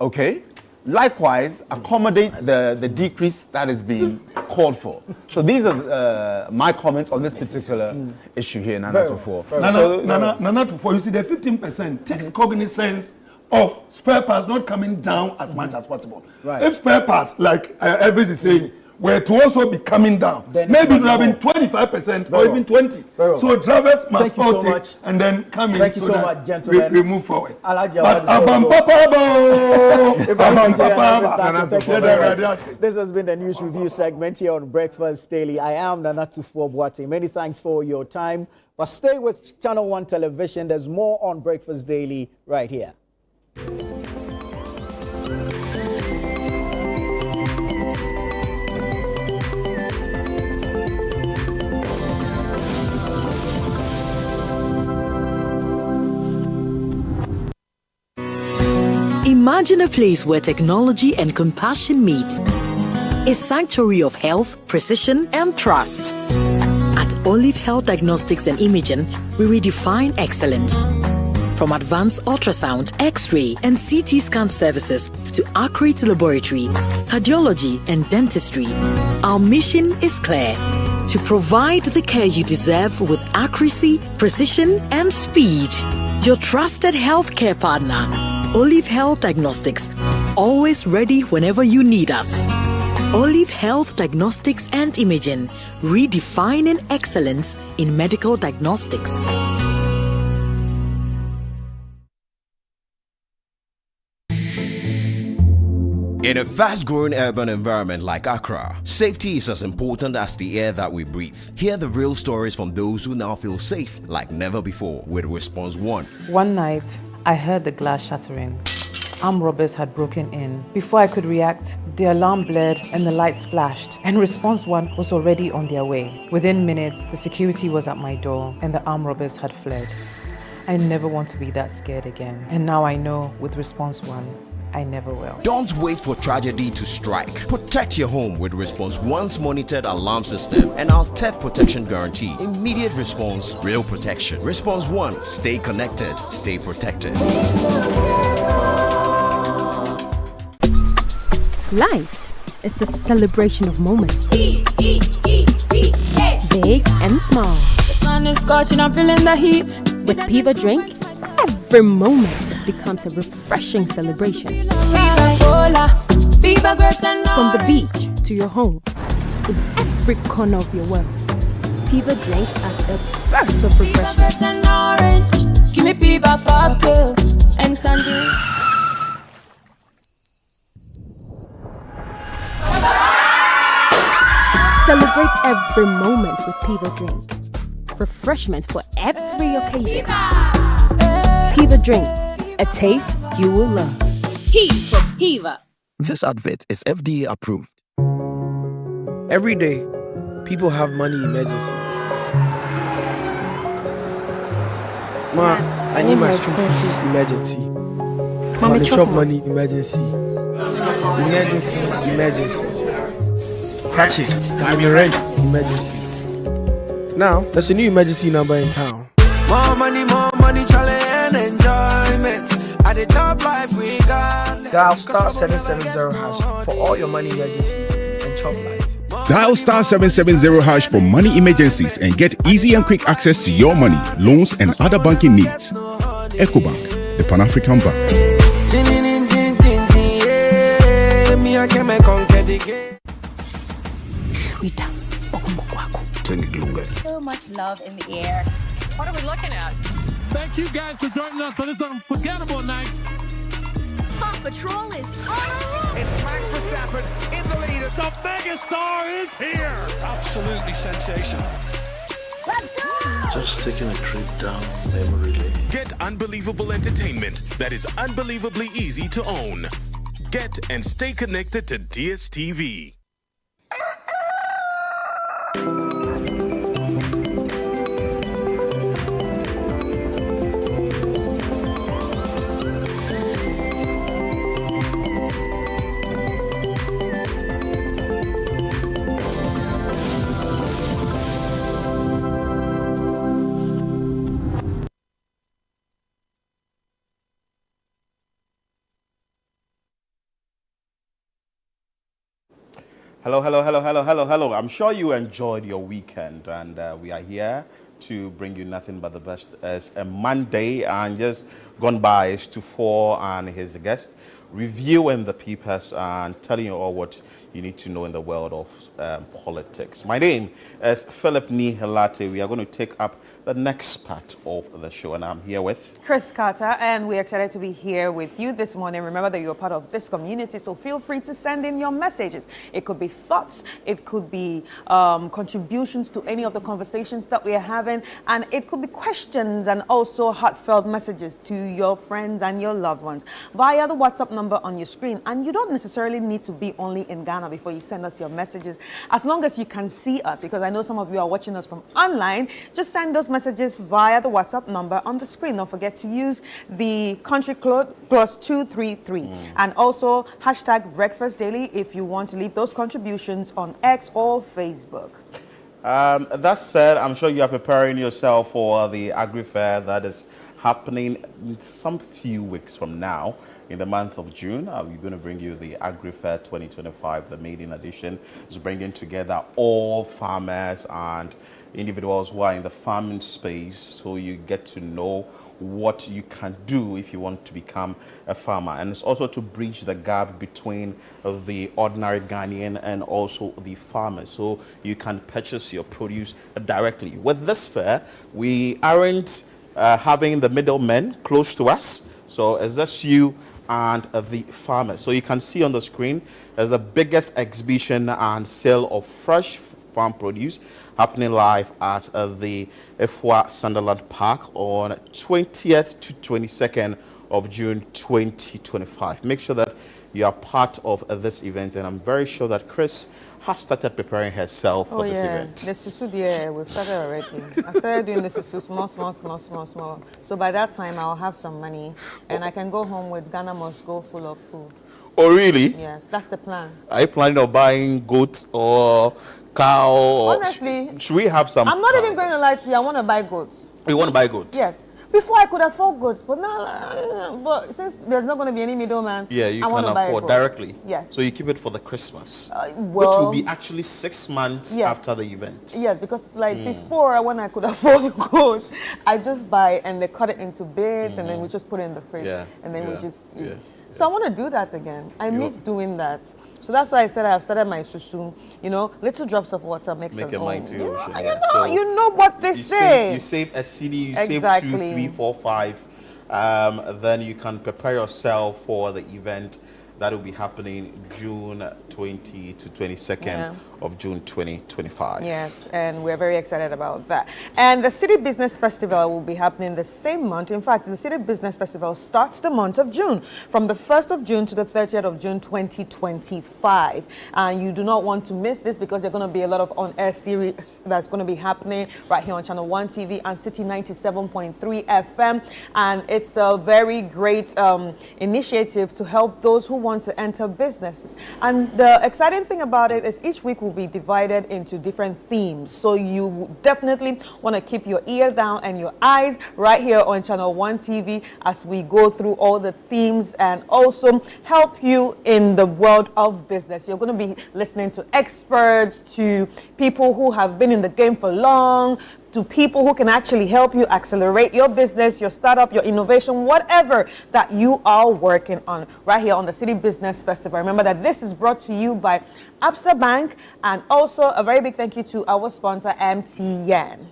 okay? Likewise, accommodate the decrease that is being called for. So these are my comments on this particular issue here, Nana Tufo. Nana Tufo, you see the 15% takes cognizance of spare parts not coming down as much as possible. If spare parts, like Elvis is saying, were to also be coming down, then maybe it would have been 25% or even 20%. So drivers must all take and then come in. Thank you so much, gentlemen. We move forward. But this has been the news review segment here on Breakfast Daily. I am Nana Tufo Boateng. Many thanks for your time. But stay with Channel 1 Television. There's more on Breakfast Daily right here. Imagine a place where technology and compassion meet. A sanctuary of health, precision, and trust. At Olive Health Diagnostics and Imaging, we redefine excellence. From advanced ultrasound, X-ray, and CT scan services to accurate laboratory, cardiology, and dentistry, our mission is clear: to provide the care you deserve with accuracy, precision, and speed. Your trusted healthcare partner, Olive Health Diagnostics, always ready whenever you need us. Olive Health Diagnostics and Imaging, redefining excellence in medical diagnostics. In a fast-growing urban environment like Accra, safety is as important as the air that we breathe. Hear the real stories from those who now feel safe like never before with Response 1. One night, I heard the glass shattering. Armed robbers had broken in. Before I could react, the alarm blared and the lights flashed, and Response 1 was already on their way. Within minutes, the security was at my door and the armed robbers had fled. I never want to be that scared again. And now I know with Response 1, I never will. Don't wait for tragedy to strike. Protect your home with Response 1's monitored alarm system and our theft protection guarantee. Immediate response, real protection. Response 1, stay connected, stay protected. Life is a celebration of moments. Big and small. The sun is scorching, I'm feeling the heat. With Piva Drink, every moment becomes a refreshing celebration. From the beach to your home, in every corner of your world, Piva Drink adds a burst of refreshment. Give me Piva cocktail and tangerine. Celebrate every moment with Piva Drink. Refreshment for every occasion. Piva Drink, a taste you will love. P for Piva. This advert is FDA approved. Every day, people have money emergencies. Ma, I need my school fees emergency. Mommy, chop money emergency. Emergency. Catch it. I'm your rent emergency. Now, there's a new emergency number in town. More money, challenge and enjoyment. At the top life we got. Dial star 770 hash for all your money emergencies and chop life. Dial star 770 hash for money emergencies and get easy and quick access to your money, loans, and other banking needs. EcoBank, the Pan-African Bank. So much love in the air. What are we looking at? Thank you guys for joining us on this unforgettable night. Paw Patrol is on a roll. It's Max Verstappen in the lead. The megastar is here. Absolutely sensational. Let's go! Just taking a trip down memory lane. Get unbelievable entertainment that is unbelievably easy to own. Get and stay connected to DSTV. Hello. I'm sure you enjoyed your weekend, and we are here to bring you nothing but the best as a Monday, and just gone by is to 4 and his guest, reviewing the papers and telling you all what you need to know in the world of politics. My name is Philip Nihelate. We are going to take up the next part of the show, and I'm here with Chris Carter, and we're excited to be here with you this morning. Remember that you're part of this community, so feel free to send in your messages. It could be thoughts, it could be contributions to any of the conversations that we are having, and it could be questions and also heartfelt messages to your friends and your loved ones via the WhatsApp number on your screen. And you don't necessarily need to be only in Ghana before you send us your messages, as long as you can see us, because I know some of you are watching us from online. Just send those messages via the WhatsApp number on the screen. Don't forget to use the country code +233 and also hashtag Breakfast Daily if you want to leave those contributions on X or Facebook. That said, I'm sure you are preparing yourself for the Agri Fair that is happening in some few weeks from now. In the month of June, we're going to bring you the Agri Fair 2025, the maiden edition. It's bringing together all farmers and individuals who are in the farming space, so you get to know what you can do if you want to become a farmer. And it's also to bridge the gap between the ordinary Ghanaian and also the farmers, so you can purchase your produce directly. With this fair, we aren't having the middlemen close to us, so it's just you and the farmers. So you can see on the screen, there's the biggest exhibition and sale of fresh farm produce happening live at the Efwa Sunderland Park on 20th to 22nd of June 2025. Make sure that you are part of this event, and I'm very sure that Chris has started preparing herself for this event. The susu, yeah, we've started already. I started doing the susu small. So by that time, I'll have some money, and I can go home with Ghana Must Go full of food. Oh, really? Yes, that's the plan. Are you planning on buying goats or cow? Honestly, should we have some? I'm not even going to lie to you. I want to buy goats. You want to buy goats? Yes. Before I could afford goats, but now, but since there's not going to be any middleman, yeah, you I can afford directly. Yes. So you keep it for the Christmas, well, which will be actually 6 months after the event. Yes, because before, when I could afford goats, I just buy and they cut it into bits and then we just put it in the fridge and then we just eat. So I want to do that again. I miss doing that. So that's why I said I've started my susu. You know, little drops of water make a mighty ocean. You know what they say. You save a city, you exactly. save 2, 3, 4, 5. Then you can prepare yourself for the event that will be happening June 20 to 22nd of June 2025. Yes, and we're very excited about that. And the Citi Business Festival will be happening the same month. In fact, the Citi Business Festival starts the month of June, from the 1st of June to the 30th of June 2025. And you do not want to miss this, because there's going to be a lot of on-air series that's going to be happening right here on Channel 1 TV and Citi 97.3 FM. And it's a very great initiative to help those who want to enter businesses. And the exciting thing about it is each week will be divided into different themes. So you definitely want to keep your ear down and your eyes right here on Channel 1 TV as we go through all the themes and also help you in the world of business. You're going to be listening to experts, to people who have been in the game for long, to people who can actually help you accelerate your business, your startup, your innovation, whatever that you are working on right here on the Citi Business Festival. Remember that this is brought to you by Absa Bank, and also a very big thank you to our sponsor, MTN.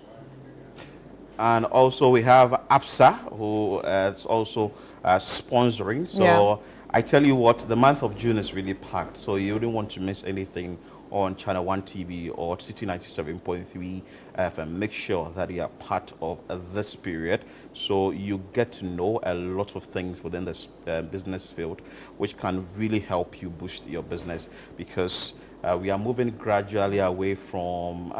And also we have Absa, who is also sponsoring. So I tell you what, the month of June is really packed, so you wouldn't want to miss anything on Channel 1 TV or Citi 97.3 FM. Make sure that you are part of this period, so you get to know a lot of things within this business field, which can really help you boost your business, because we are moving gradually away from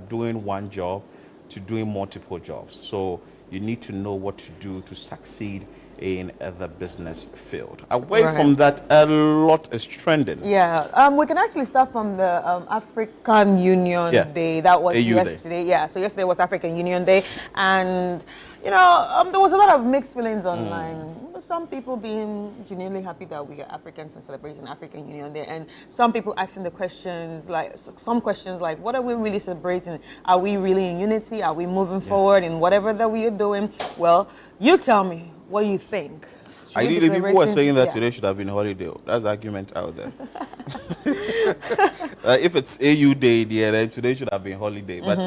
doing one job to doing multiple jobs. So you need to know what to do to succeed in the business field. Away from that, a lot is trending. Yeah, we can actually start from the African Union Day. That was yesterday. Yeah, so yesterday was African Union Day, and you know, there was a lot of mixed feelings online. Some people being genuinely happy that we are Africans and celebrating African Union Day, and some people asking the questions like, what are we really celebrating? Are we really in unity? Are we moving forward in whatever that we are doing? Well, you tell me what you think. Ideally, people were saying that today should have been holiday. That's the argument out there. If it's AU Day, then today should have been holiday. But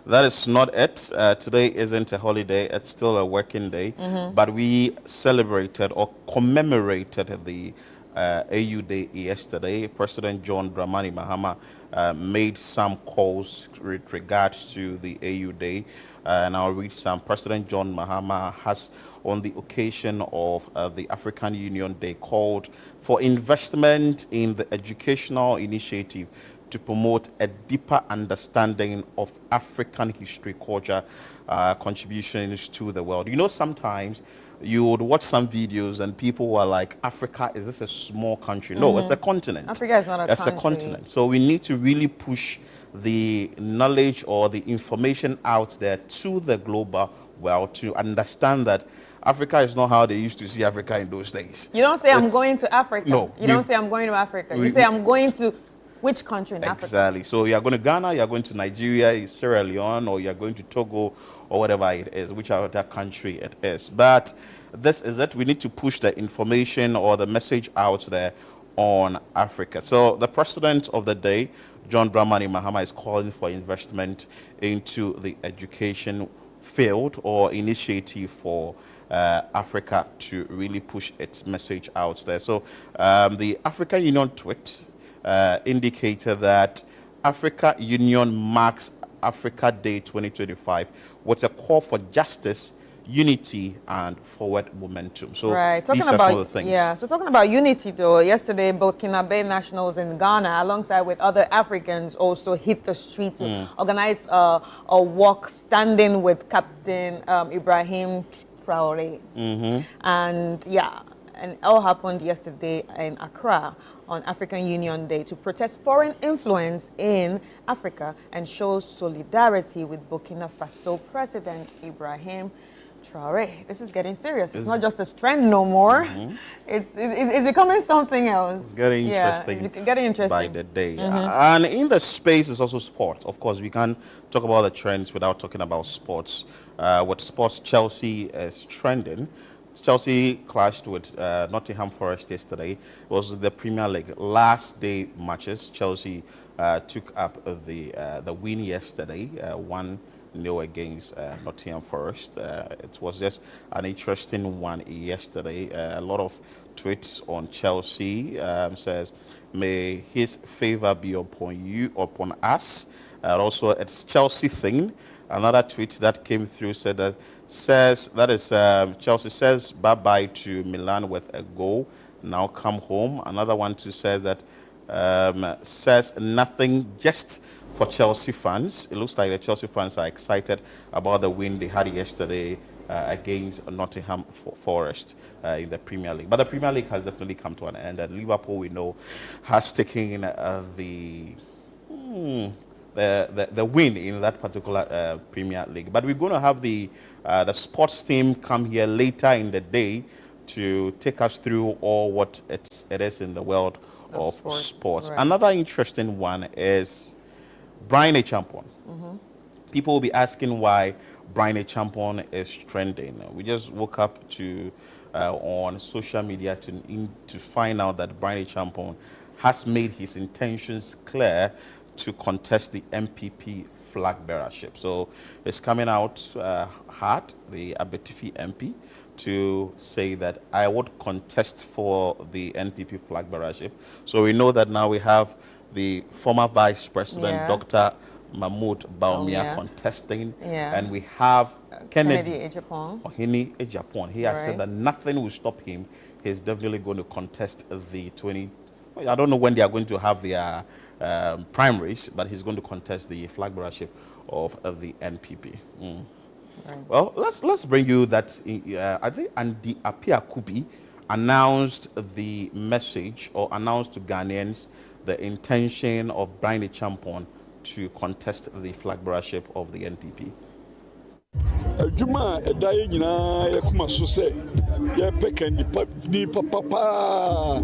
that is not it. Today isn't a holiday. It's still a working day. But we celebrated or commemorated the AU Day yesterday. President John Dramani Mahama made some calls with regards to the AU Day. And I'll read some. President John Mahama has, on the occasion of the African Union Day, called for investment in the educational initiative to promote a deeper understanding of African history, culture, contributions to the world. You know, sometimes you would watch some videos and people were like, Africa, is this a small country? No, it's a continent. Africa is not a country. It's a continent. So we need to really push the knowledge or the information out there to the global world to understand that Africa is not how they used to see Africa in those days. You don't say I'm going to Africa. No. You don't say I'm going to Africa. You say I'm going to which country in Africa? Exactly. So you're going to Ghana, you're going to Nigeria, Sierra Leone, or you're going to Togo, or whatever it is, whichever country it is. But this is it. We need to push the information or the message out there on Africa. So the president of the day, John Dramani Mahama, is calling for investment into the education field or initiative for Africa to really push its message out there. So the African Union tweet indicated that Africa Union marks Africa Day 2025 with a call for justice, unity, and forward momentum. So talking these are some of the things. Yeah, so talking about unity though, yesterday Burkinabe nationals in Ghana, alongside with other Africans, also hit the streets to organize a walk standing with Captain Ibrahim Traore. And and it all happened yesterday in Accra on African Union Day to protest foreign influence in Africa and show solidarity with Burkina Faso President Ibrahim Traore. This is getting serious. It's not just a trend no more. It's becoming something else. It's getting interesting. Yeah, it's getting interesting by the day. And in the space is also sport. Of course, we can't talk about the trends without talking about sports. With sports, Chelsea is trending. Chelsea clashed with Nottingham Forest yesterday. It was the Premier League last day matches. Chelsea took up the win yesterday, 1-0 against Nottingham Forest. It was just an interesting one yesterday. A lot of tweets on Chelsea says, "May his favor be upon us." Also, it's Chelsea thing. Another tweet that came through said that Chelsea says bye-bye to Milan with a goal. Now come home. Another one too says that says nothing just for Chelsea fans. It looks like the Chelsea fans are excited about the win they had yesterday against Nottingham Forest in the Premier League. But the Premier League has definitely come to an end, and Liverpool, we know, has taken the win in that particular Premier League. But we're going to have the sports team come here later in the day to take us through all what it is in the world of sports. Right. Another interesting one is Brian Achampong. People will be asking why Brian Achampong is trending. We just woke up to on social media to find out that Brian Achampong has made his intentions clear to contest the MPP flag bearership. So it's coming out hard, the Abetifi MP, to say that I would contest for the NPP flag bearership. So we know that now we have the former Vice President, Dr. Mahmoud Bawumia, contesting, and we have Kennedy Ejapon. He has said that nothing will stop him. He's definitely going to contest the 20. I don't know when they are going to have their primaries, but he's going to contest the flag bearership of the NPP. Right. Well, let's bring you that. I think Andy Apia Kubi announced the message or announced to Ghanaians the intention of Brian Champon to contest the flag bearership of the NPP. Juma edai nyina yakuma so se ye peka ni papa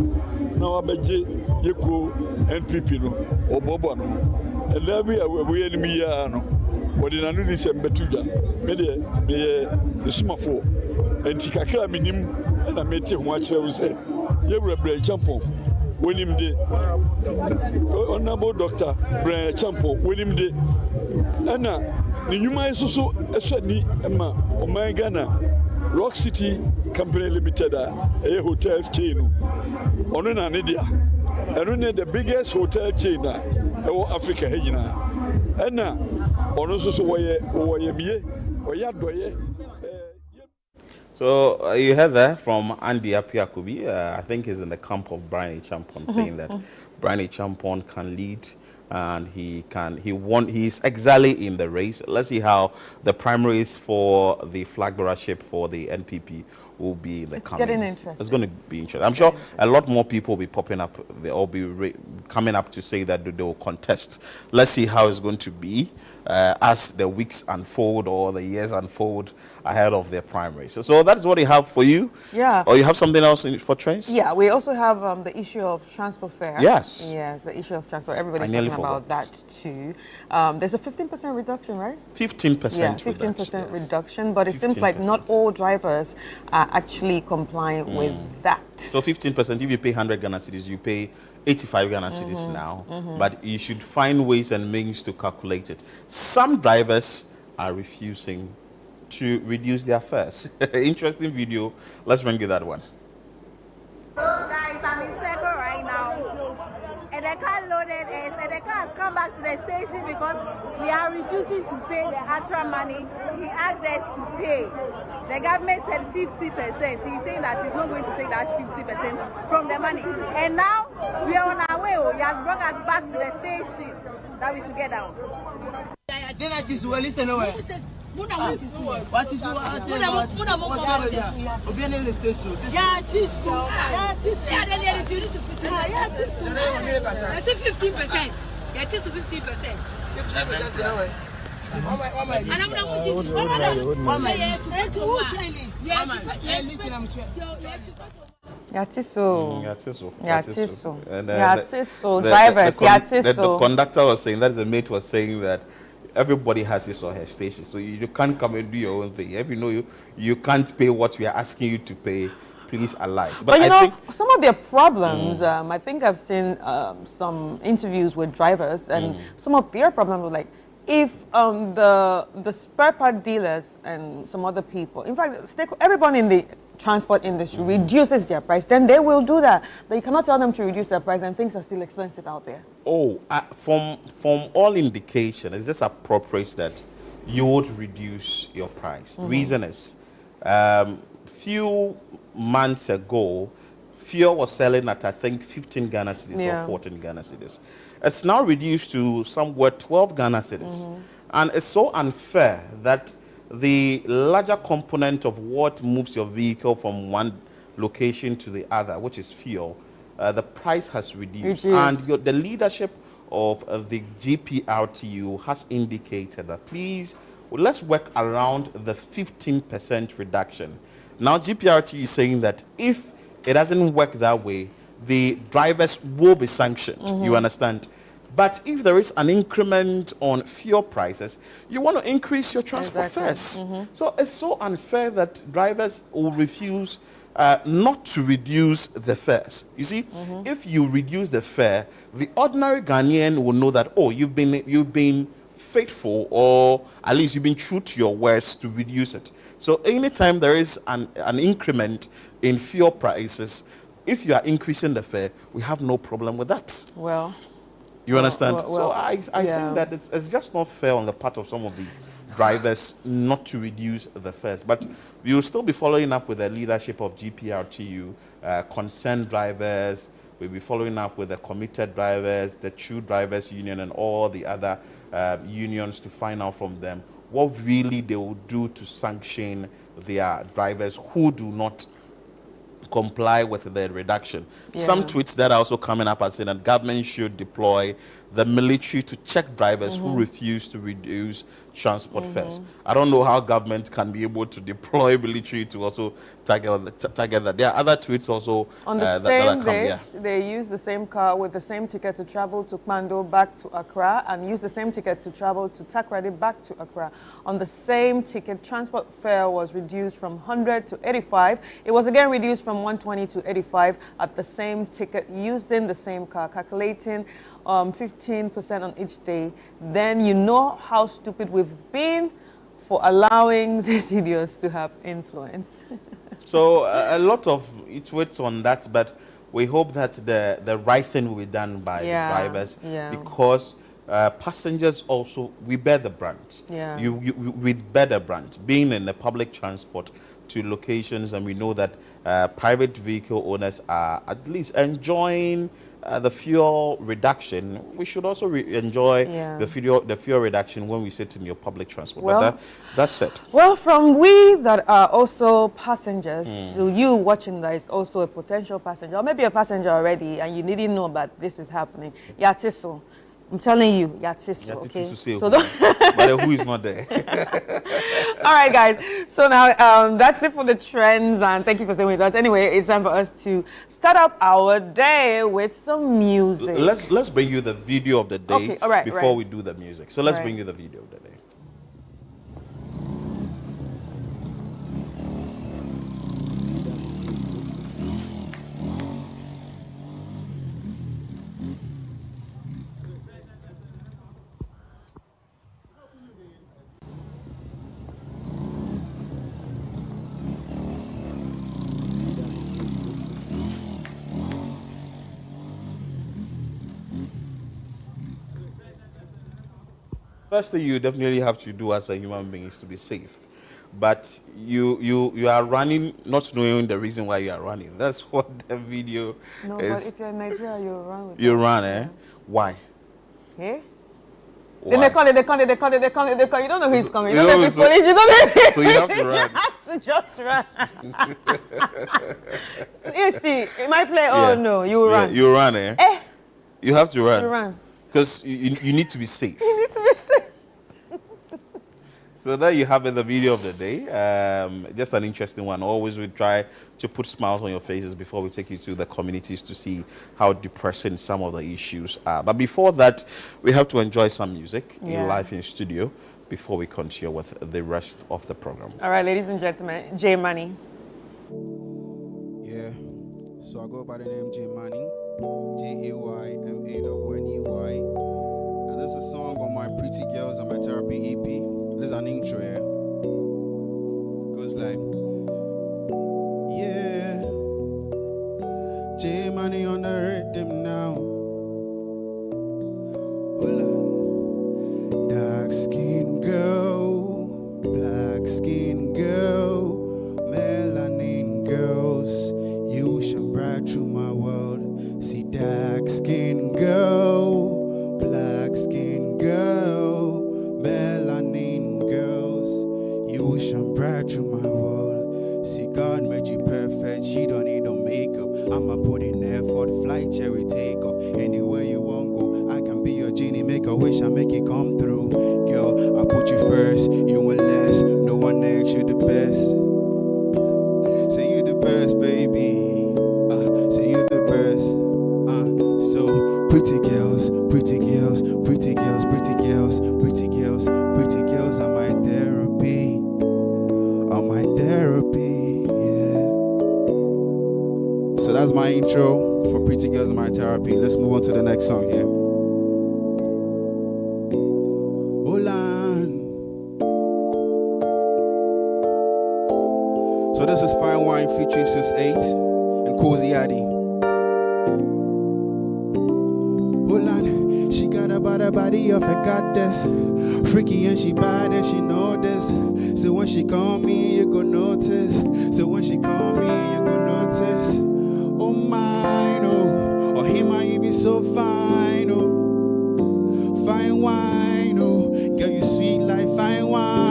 na wabeje yeko NPP no obobo no ela bi we enimi ya no wodi nanu ni se mbetuja me de smafo enti kakra minim na meti ho a kire wo se ye Brian Champon wonim de honorable doctor Brian Champon wonim de ana ni nyuma isusu esani ema Ghana Rock City Company Limited a hotels chain ono na ne dia eno ne the biggest hotel chain na Africa hejina ena ono susu woye miye oya doye. So you heard that from Andy Apia Kubi. I think he's in the camp of Brian Champon, saying that Brian Champon can lead and he's exactly in the race. Let's see how the primaries for the flag bearership for the NPP will be in the coming. Getting interesting. It's going to be interesting. I'm sure a lot more people will be popping up. They'll all be coming up to say that they will contest. Let's see how it's going to be as the weeks unfold or the years unfold ahead of their primaries. So that's what we have for you. Yeah. Or you have something else for trains? Yeah, we also have the issue of transport fare. Yes. Yes, the issue of transport. Everybody's talking about that too. There's a 15% reduction, right? 15%. Yeah, 15% reduction, but it seems like not all drivers are actually compliant with that. So 15%, if you pay 100 Ghana cedis, you pay 85 Ghana cedis now, but you should find ways and means to calculate it. Some drivers are refusing to reduce their fares. Interesting video. Let's bring you that one. Guys, I'm in Circle right now, and the car loaded is, and the car has come back to the station because we are refusing to pay the actual money he asked us to pay. The government said 50%. He's saying that he's not going to take that 50% from the money. And now we are on our way. He has brought us back to the station that we should get down. Then I just will listen away. What is The conductor was saying, that the mate was saying that everybody has his or her station, so you can't come and do your own thing. If you know you can't pay what we are asking you to pay, please alight. But I think some of their problems, I think I've seen some interviews with drivers, and some of their problems were like, if the spare part dealers and some other people, in fact, everyone in the transport industry reduces their price, then they will do that. But you cannot tell them to reduce their price and things are still expensive out there. From all indication, is this appropriate that you would reduce your price? Reason is, few months ago, fuel was selling at, I think, 15 Ghana cedis or 14 Ghana cedis. It's now reduced to somewhere 12 Ghana cedis. And it's so unfair that the larger component of what moves your vehicle from one location to the other, which is fuel, the price has reduced. And the leadership of the GPRTU has indicated that, please, let's work around the 15% reduction. Now, GPRTU is saying that if it doesn't work that way, the drivers will be sanctioned, you understand? But if there is an increment on fuel prices, you want to increase your transport fares. So it's so unfair that drivers will refuse not to reduce the fares. You see, if you reduce the fare, the ordinary Ghanaian will know that, oh, you've been faithful, or at least you've been true to your words to reduce it. So anytime there is an increment in fuel prices, if you are increasing the fare, we have no problem with that. Well, you understand? So I think that it's just not fair on the part of some of the drivers not to reduce the fares. But we will still be following up with the leadership of GPRTU, concerned drivers. We'll be following up with the committed drivers, the True Drivers Union, and all the other unions to find out from them what really they will do to sanction their drivers who do not comply with the reduction. Yeah. Some tweets that are also coming up are saying that government should deploy the military to check drivers who refuse to reduce transport fares. I don't know how government can be able to deploy military to also target that. There are other tweets also on the same day. They use the same car with the same ticket to travel to Kmando back to Accra, and use the same ticket to travel to Takoradi back to Accra. On the same ticket, transport fare was reduced from 100 to 85. It was again reduced from 120 to 85 at the same ticket, using the same car, calculating 15% on each day. Then you know how stupid we've been for allowing these idiots to have influence. So a lot of tweets on that, but we hope that the right thing will be done by the drivers, because passengers also, we bear the brunt. We bear the brunt. Being in the public transport to locations, and we know that private vehicle owners are at least enjoying the fuel reduction. We should also enjoy the fuel reduction when we sit in your public transport. Well, but that's it. Well, from we that are also passengers to you watching that is also a potential passenger, or maybe a passenger already, and you didn't know about this is happening. Yatiso. I'm telling you, Yatiso, okay? So but who is not there? All right, guys. So now that's it for the trends, and thank you for staying with us. Anyway, it's time for us to start up our day with some music. Let's bring you the video of the day before we do the music. So let's bring you the video of the day. First thing you definitely have to do as a human being is to be safe. But you are running not knowing the reason why you are running. That's what the video is. But if you're in Nigeria, you run with You run, eh? Why? Eh? Why? Then they call. You don't know who's coming. You don't know if it's police. You don't know. So you have to run. You have to just run. You see, it might play, oh no, you run. You run, eh? You have to run. You run. Because you need to be safe. You need to be safe. So there you have it, the video of the day. Just an interesting one. Always we try to put smiles on your faces before we take you to the communities to see how depressing some of the issues are. But before that, we have to enjoy some music live in studio before we continue with the rest of the program. All right, ladies and gentlemen, J Money. Yeah, so I go by the name J Money, JAYMANEY. And this is a song on my Pretty Girls and My Therapy EP. There's an intro here. Goes like, yeah, J Money on the rhythm now. Hold on. Dark skin girl, black skin girl, melanin girls, you shine bright through my world. See, dark skin girl, black skin girl, melanin girls, you shine bright through my world. See, God made you perfect, you don't need no makeup. I'ma put in effort, flight cherry take off. Anywhere you won't go, I can be your genie, make a wish, I make it come through. Girl, I put you first, you want less, no one next, you the best. Say you the best, baby. Say you the best. So pretty girls, pretty girls, pretty girls, pretty girls, pretty girls, pretty girls are my therapy. Are my therapy, yeah. So that's my intro for Pretty Girls are My Therapy. Let's move on to the next song here. Hold on. So this is Fine Wine featuring Sus 8 and Cozy Addy. Hold on. She got about the body of a goddess, freaky and she bad and she know this. So when she call me, you go notice. So when she call me, you go notice. Oh mine, oh, or he might be so fine, oh, fine wine, oh, girl you sweet like fine wine.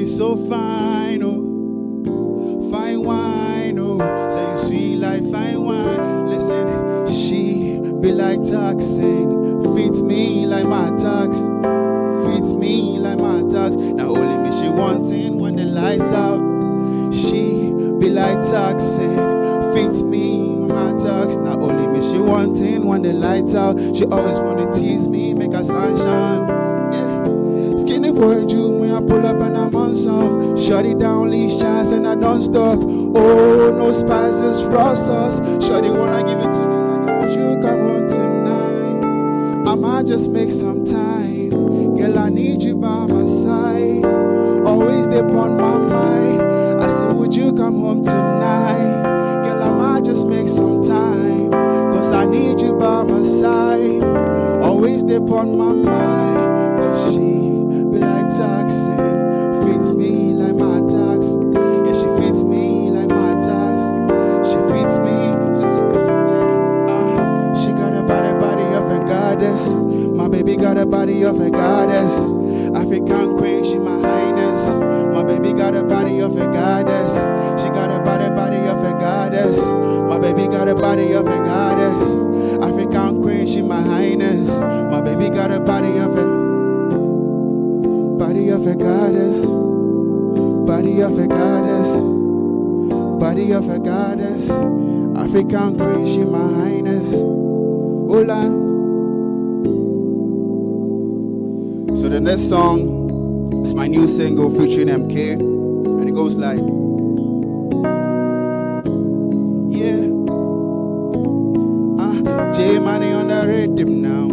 me so fine, oh. Fine wine, oh. Say you sweet like fine wine. Listen, she be like taxing. Fits me like my tax. Fits me like my tax. Now only me she wanting when the lights out. She be like taxing. Fits me my tax. Now only me she wanting when the lights out. She always wanna tease me, make her sunshine. Yeah. Skinny boy Jew, me I pull up and I'm on some. Shut it down, leash chance and I don't stop. Oh, no spices, raw sauce. Shorty wanna give it to me like, would you come on tonight? I might just make some time. Girl, I need you by my side. Always there on my mind. I said, would you come home tonight? Girl, I might just make some time. Cause I need you by my side. Always there on my mind. Cause she be like taxing. Fits me like my tax. Yeah, she fits me like my tax. She fits me. She got a body of a goddess. My baby got a body of a goddess. African queen, she my highness. My baby got a body of a goddess. She got a body of a goddess. My baby got a body of a goddess. African queen, she my highness. My baby got a body of a goddess. Body of a goddess. Body of a goddess. African queen, she my highness. Hold on. So the next song is my new single featuring MK, and it goes like, yeah, J Money on the rhythm now.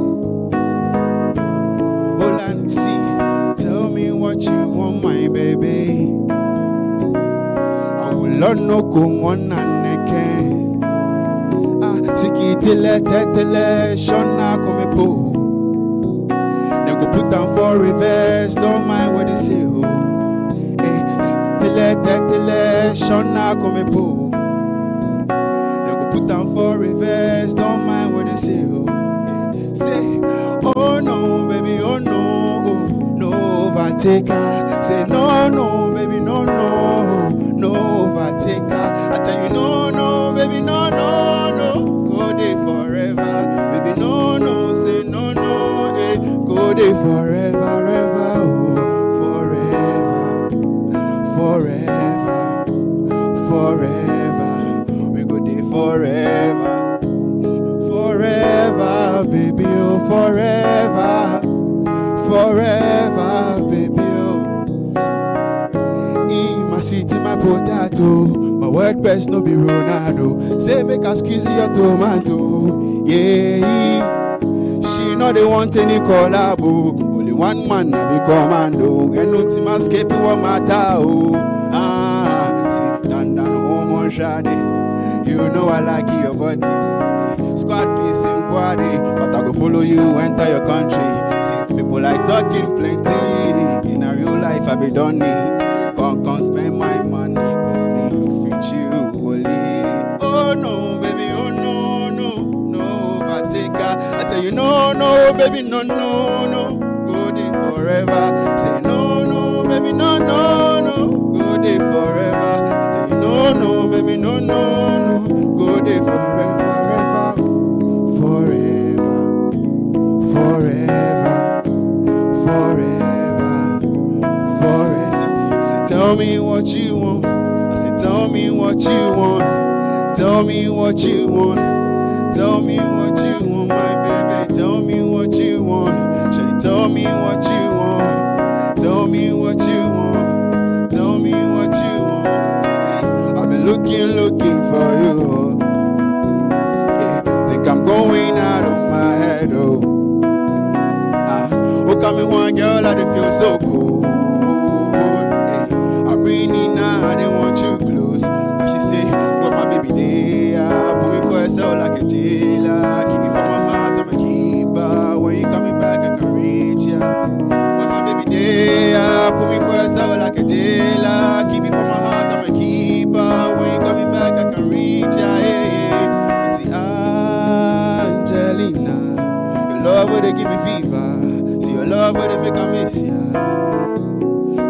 Hold on, see, tell me what you want, my baby. I will not no come on and again. Siki tele shona come po. Go put down for reverse, don't mind what they say, oh. Hey, tele, shona come po. Then go put down for reverse, don't mind what they say, oh. Hey, say, oh no, baby, oh no, overtaker. Say, no, baby, no, overtaker. I tell you, no, baby, no, go there forever. Baby, no, say, no, go there forever, oh, forever. We go there forever, baby, oh, forever, baby, oh. My sweet, my potato, my word best no be Ronaldo. Say make us squeeze your tomato, yeah. She know they want any collabo. Only one man I be commando. And no team escape one matter. See, dan home shady. You know I like your body. Squad piece in body. But I go follow you, enter your country. See, people like talking plenty. In a real life I be done me. Come spend my money. Cause me who fit you only. Oh no, baby, oh no. I tell you, no, baby, no, go there forever. Say, no, baby, no, go there forever. I tell you, no, baby, no, go there forever, forever. Say, tell me what you want. I said, tell me what you want. Tell me what you want. Tell me what you want, my baby. Tell me what you want. Shawty, tell me what you want. Tell me what you want. Tell me what you want. See, I've been looking for you. Yeah, think I'm going out of my head, oh. Oh, come in one girl, I feel so cool. Hey, I bring in now, I didn't want you close. And she say, well, my baby there, put me for herself like a jailer. Keep it from my heart, I'm a keeper. When you coming back, I can reach ya. When my baby there, put me for herself like a jailer. Keep it from my heart, I'm a keeper. When you coming back, I can reach ya. Yeah. It's the Angelina. Your love will they give me fever. See your love will they make a miss ya.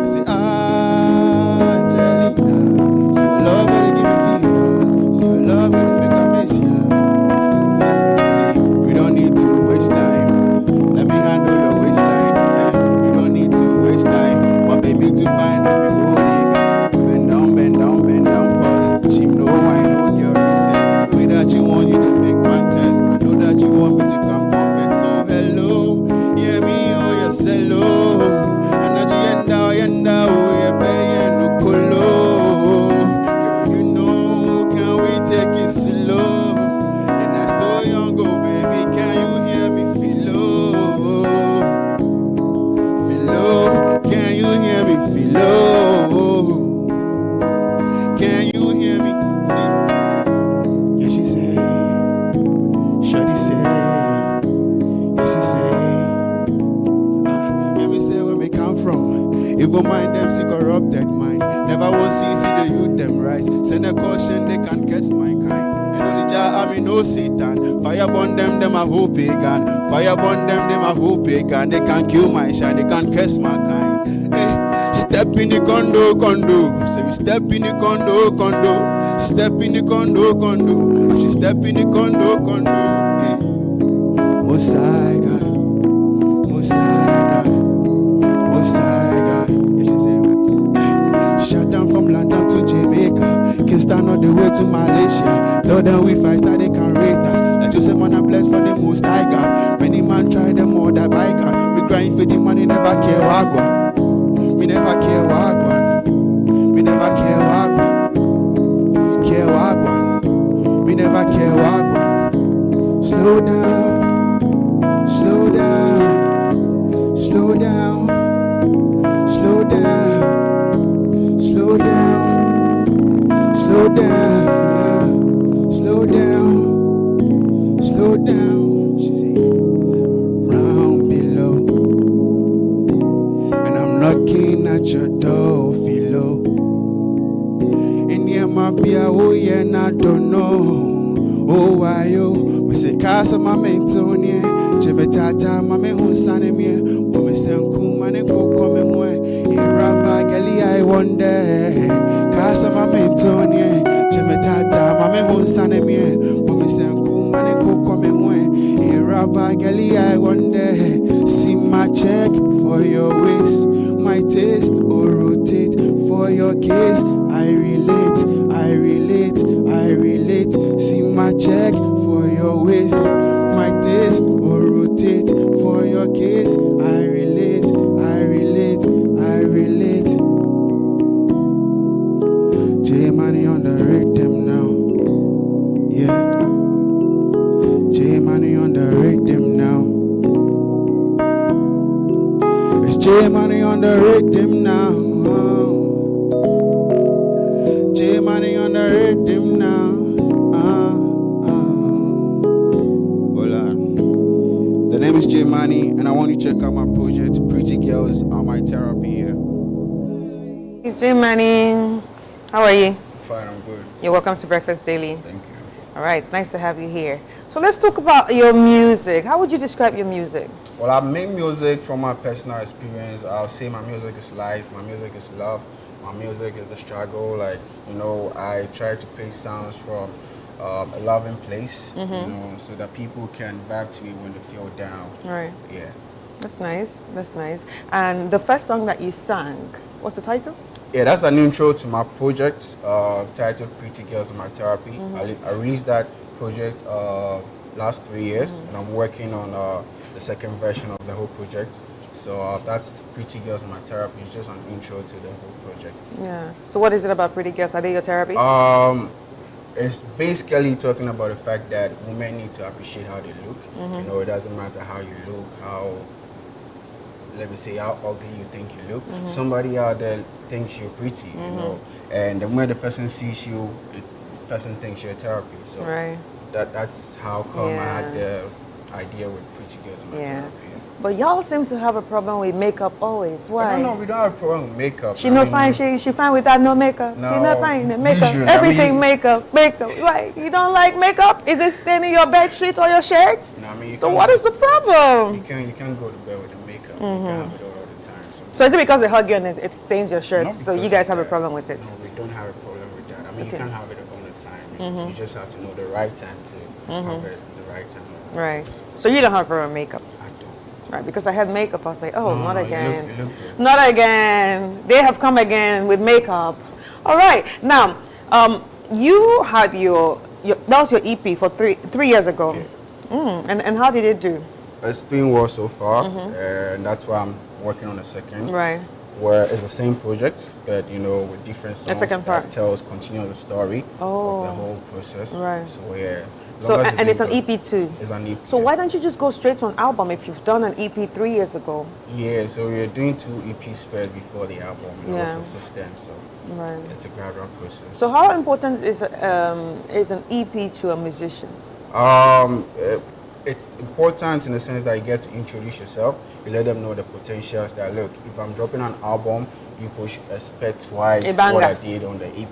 It's the Evil mind them see corrupted mind. Never want see the youth them rise. Send a caution, they can't curse my kind. And only Jah, I mean no Satan. Fire burn them a whole pagan. Fire burn them a whole pagan. They can't kill my shine, they can't curse my kind. Hey, step in the condo. Say we step in the condo. Step in the condo. She step in the condo. Hey. Mosai God. Yeah, she say, shut down from London to Jamaica. Kingston on the way to Malaysia. Tell them we fight that they can rate us. Let you say man I'm blessed from the most high God. Many man try them more than by God. We grind for the money, never care wagwan. Me never care wagwan. Me never care wagwan. Care wagwan. Me never care wagwan. Slow down. Slow down, slow down, slow down, slow down, slow down, slow down, slow down. She say, round below, and I'm knocking at your door, philo. And yeah, my beer, oh yeah, and I don't know, oh why yo, me say casa my mentonia. Chemetata mame hunsane mie Wome senku mane koko me mwe Iraba gali I wonder Kasa mame ntonie Chemetata mame hunsane mie Wome senku mane koko me mwe Iraba gali I wonder See my check for your waist My taste or rotate for your case I relate See my check for your waist My taste or rotate for your case. I relate. J Money on the rhythm now. Yeah. J Money on the rhythm now. It's J Money on the rhythm now. J Money on the rhythm now. The name is J Money, and I want you to check out my project, Pretty Girls Are My Therapy here. Hey, J Money, how are you? Fine, I'm good. You're welcome to Breakfast Daily. Thank you. All right, it's nice to have you here. So let's talk about your music. How would you describe your music? Well, I make music from my personal experience. I'll say my music is life, my music is love, my music is the struggle. Like, you know, I try to play sounds from a loving place, you know, so that people can vibe to it when they feel down. Right. Yeah. That's nice. That's nice. And the first song that you sang, what's the title? Yeah, that's an intro to my project titled Pretty Girls in My Therapy. I released that project last 3 years, and I'm working on the second version of the whole project. So that's Pretty Girls in My Therapy. It's just an intro to the whole project. Yeah. So what is it about Pretty Girls? Are they your therapy? It's basically talking about the fact that women need to appreciate how they look. You know, it doesn't matter how you look, let me say, how ugly you think you look. Somebody out there thinks you're pretty, you know, and the moment the person sees you, the person thinks you're a therapy. So that's how come I had the idea with Pretty Girls in My Therapy. But y'all seem to have a problem with makeup always. Why? No, we don't have a problem with makeup. She not fine. She fine without no makeup. No, she not fine. Makeup. visually, Everything makeup. Why? You don't like makeup? Is it staining your bed sheet or your shirt? No, I mean, so what is the problem? You can't go to bed with the makeup. You can't have it all the time. So is it because they hug you and it stains your shirt? So you guys have a problem with it? No, we don't have a problem with that. I mean, you can't have it all the time. You just have to know the right time to have it the right time. Right. So you don't have a problem with makeup? Right, because I had makeup, I was like, oh, not again. You look good. Not again. They have come again with makeup. All right. Now, you had your that was your EP for three years ago. Yeah. And how did it do? It's doing well so far, and that's why I'm working on a second. Right. Where it's the same project, but you know, with different songs that continue the story of the whole process. Right. So yeah. So and it's an EP too. It's an EP. So why don't you just go straight to an album if you've done an EP 3 years ago? Yeah. So we're doing 2 EPs first before the album. Yeah. It's a system, so it's a gradual process. So how important is an EP to a musician? it's important in the sense that you get to introduce yourself. You let them know the potentials that, look, if I'm dropping an album, people should expect twice what I did on the EP, you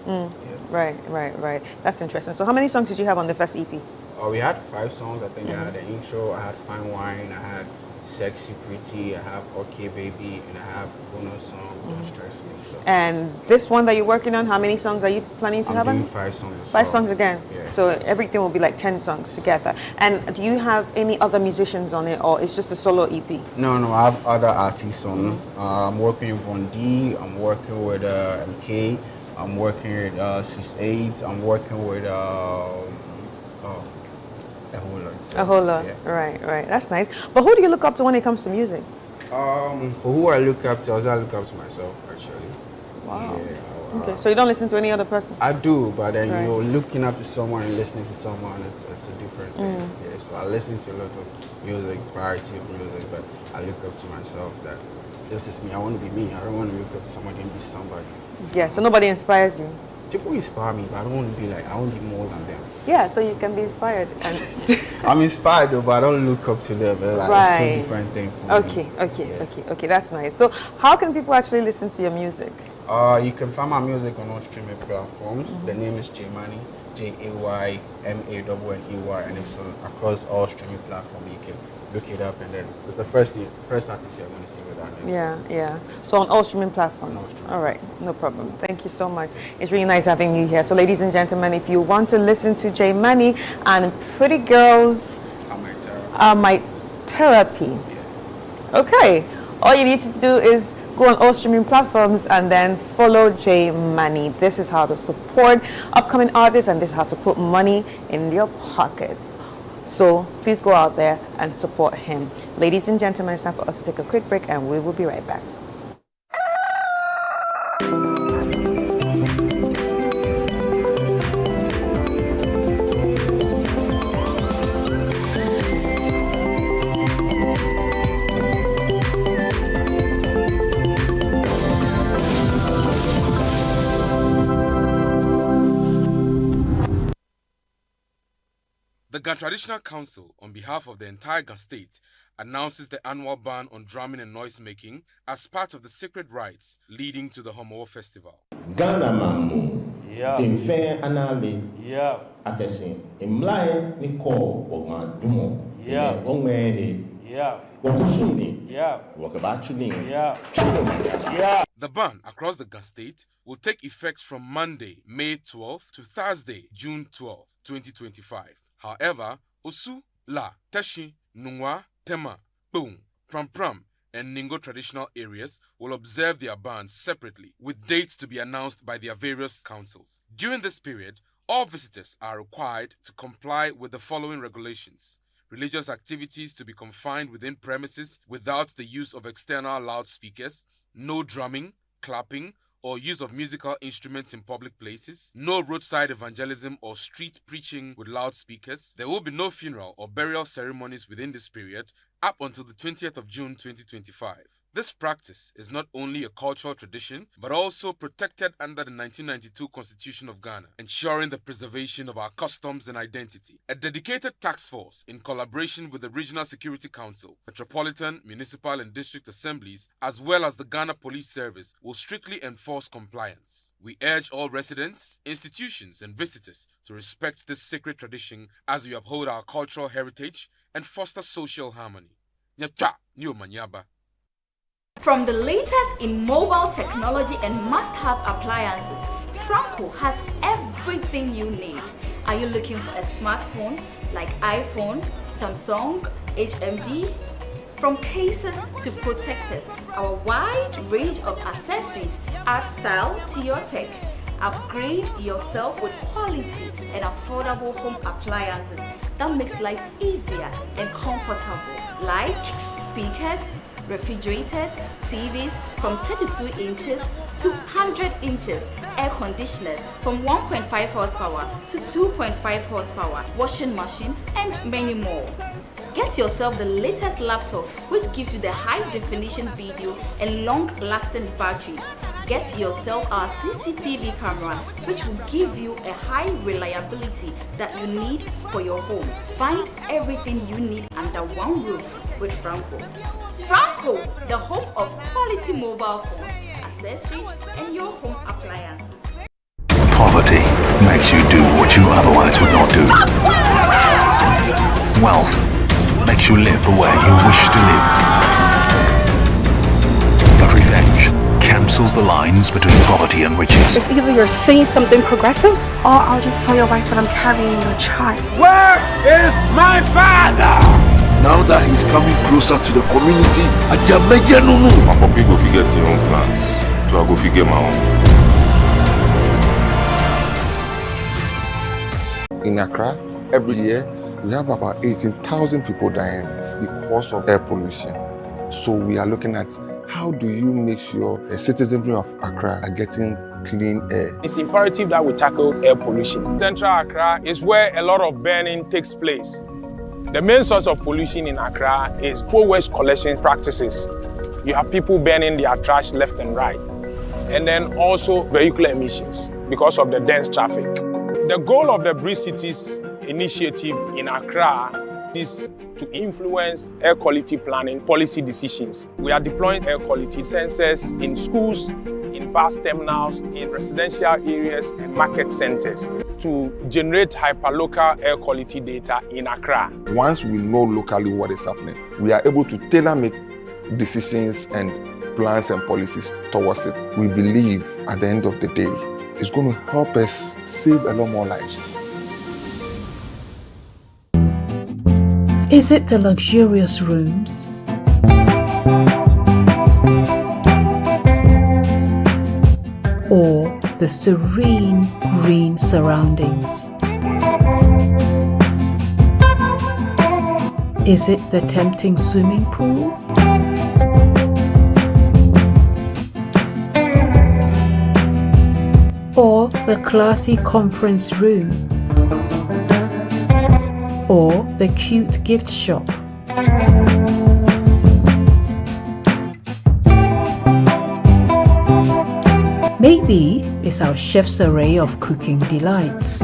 know. Right. That's interesting. So how many songs did you have on the first EP? We had 5 songs. I think I had the intro, I had Fine Wine, I had Sexy Pretty, I have Okay Baby, and I have bonus song, Don't Stress Me. So. And this one that you're working on, how many songs are you planning to have on? I'm doing 5 songs. 5 songs again? Yeah. So everything will be like 10 songs together. And do you have any other musicians on it, or it's just a solo EP? No, I have other artists on. I'm working with Von D, I'm working with MK, I'm working with 6-8, I'm working with a whole lot. Yeah. Right. That's nice. But who do you look up to when it comes to music? For who I look up to, I look up to myself, actually. Wow. Yeah, okay, so you don't listen to any other person? I do, but then you're looking up to someone and listening to someone, it's a different thing. Yeah, so I listen to a lot of music, variety of music, but I look up to myself that this is me. I want to be me. I don't want to look up to somebody and be somebody. Yeah, so nobody inspires you? People inspire me, but I don't want to be like, I want to be more than them. Yeah, so you can be inspired. And I'm inspired though, but I don't look up to them. Like, it's two different things for me. Okay, that's nice. So how can people actually listen to your music? You can find my music on all streaming platforms. The name is Jaymany, Jaymany, and it's across all streaming platforms. You can look it up, and then it's the first artist you're going to see with that name. Yeah. So on all streaming platforms. All right, no problem. Thank you so much. It's really nice having you here. So ladies and gentlemen, if you want to listen to Jaymany and Pretty Girls Are My Therapy. Okay, all you need to do is go on all streaming platforms and then follow Jaymany. This is how to support upcoming artists, and this is how to put money in your pockets. So please go out there and support him. Ladies and gentlemen, it's time for us to take a quick break, and we will be right back. The Ghana Traditional Council, on behalf of the entire Ghana state, announces the annual ban on drumming and noise making as part of the sacred rites leading to the Homo Festival. Ghana mamu, Timfe anali, Adesin, Imlae Niko, Wogman Dumo, Wongwe, Wokusuni, Wakabachuni, The ban across the Ghana state will take effect from Monday, May 12th to Thursday, June 12th, 2025. However, Osu, La, Teshi, Nungwa, Tema, Boom, Pram, and Ningo traditional areas will observe their bans separately, with dates to be announced by their various councils. During this period, all visitors are required to comply with the following regulations. Religious activities to be confined within premises without the use of external loudspeakers, no drumming, clapping, or use of musical instruments in public places, no roadside evangelism or street preaching with loudspeakers. There will be no funeral or burial ceremonies within this period up until the 20th of June 2025. This practice is not only a cultural tradition, but also protected under the 1992 Constitution of Ghana, ensuring the preservation of our customs and identity. A dedicated task force, in collaboration with the Regional Security Council, Metropolitan, Municipal and District Assemblies, as well as the Ghana Police Service, will strictly enforce compliance. We urge all residents, institutions and visitors to respect this sacred tradition as we uphold our cultural heritage and foster social harmony. Nyata, Nyo Manyaba. From the latest in mobile technology and must-have appliances, Franco has everything you need. Are you looking for a smartphone like iPhone, Samsung, HMD? From cases to protectors, our wide range of accessories add style to your tech. Upgrade yourself with quality and affordable home appliances that makes life easier and comfortable, like speakers, refrigerators, TVs from 32 inches to 100 inches, air conditioners from 1.5 horsepower to 2.5 horsepower, washing machine, and many more. Get yourself the latest laptop which gives you the high definition video and long lasting batteries. Get yourself our CCTV camera, which will give you a high reliability that you need for your home. Find everything you need under one roof with Franco. Franco, the home of quality mobile phones, accessories, and your home appliances. Poverty makes you do what you otherwise would not do. Wealth makes you live the way you wish to live. But revenge cancels the lines between poverty and riches. It's either you're saying something progressive, or I'll just tell your wife that I'm carrying your child. Where is my father? Now that he's coming closer to the community, my puppy go forget your own plans, so I go forget my own. In Accra, every year, we have about 18,000 people dying because of air pollution. So we are looking at how do you make sure the citizens of Accra are getting clean air? It's imperative that we tackle air pollution. Central Accra is where a lot of burning takes place. The main source of pollution in Accra is poor waste collection practices. You have people burning their trash left and right. And then also vehicular emissions because of the dense traffic. The goal of the Bridge Cities initiative in Accra is to influence air quality planning policy decisions. We are deploying air quality sensors in schools, in bus terminals, in residential areas and market centers to generate hyperlocal air quality data in Accra. Once we know locally what is happening, we are able to tailor-make decisions and plans and policies towards it. We believe at the end of the day, it's going to help us save a lot more lives. Is it the luxurious rooms? Or the serene green surroundings? Is it the tempting swimming pool? Or the classy conference room? Or the cute gift shop? Maybe it's our chef's array of cooking delights.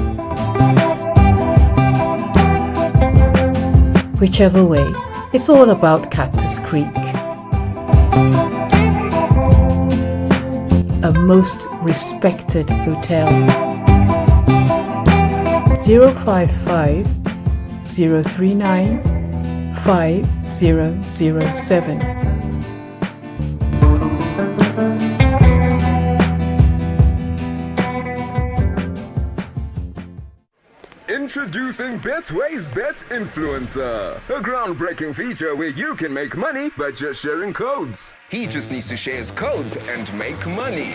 Whichever way, it's all about Cactus Creek. A most respected hotel. 055 039 5007. Introducing Betway's Bet Influencer, a groundbreaking feature where you can make money by just sharing codes. He just needs to share his codes and make money.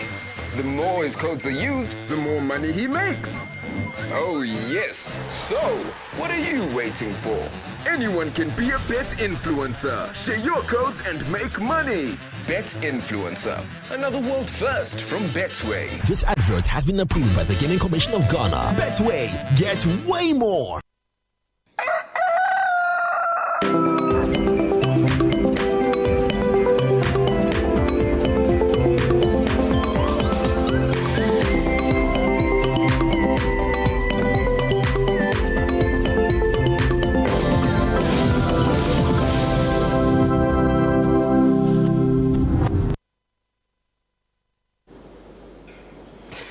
The more his codes are used, the more money he makes. Oh yes, so what are you waiting for? Anyone can be a bet influencer. Share your codes and make money. Bet Influencer, another world first from Betway. This advert has been approved by the Gaming Commission of Ghana. Betway, get way more.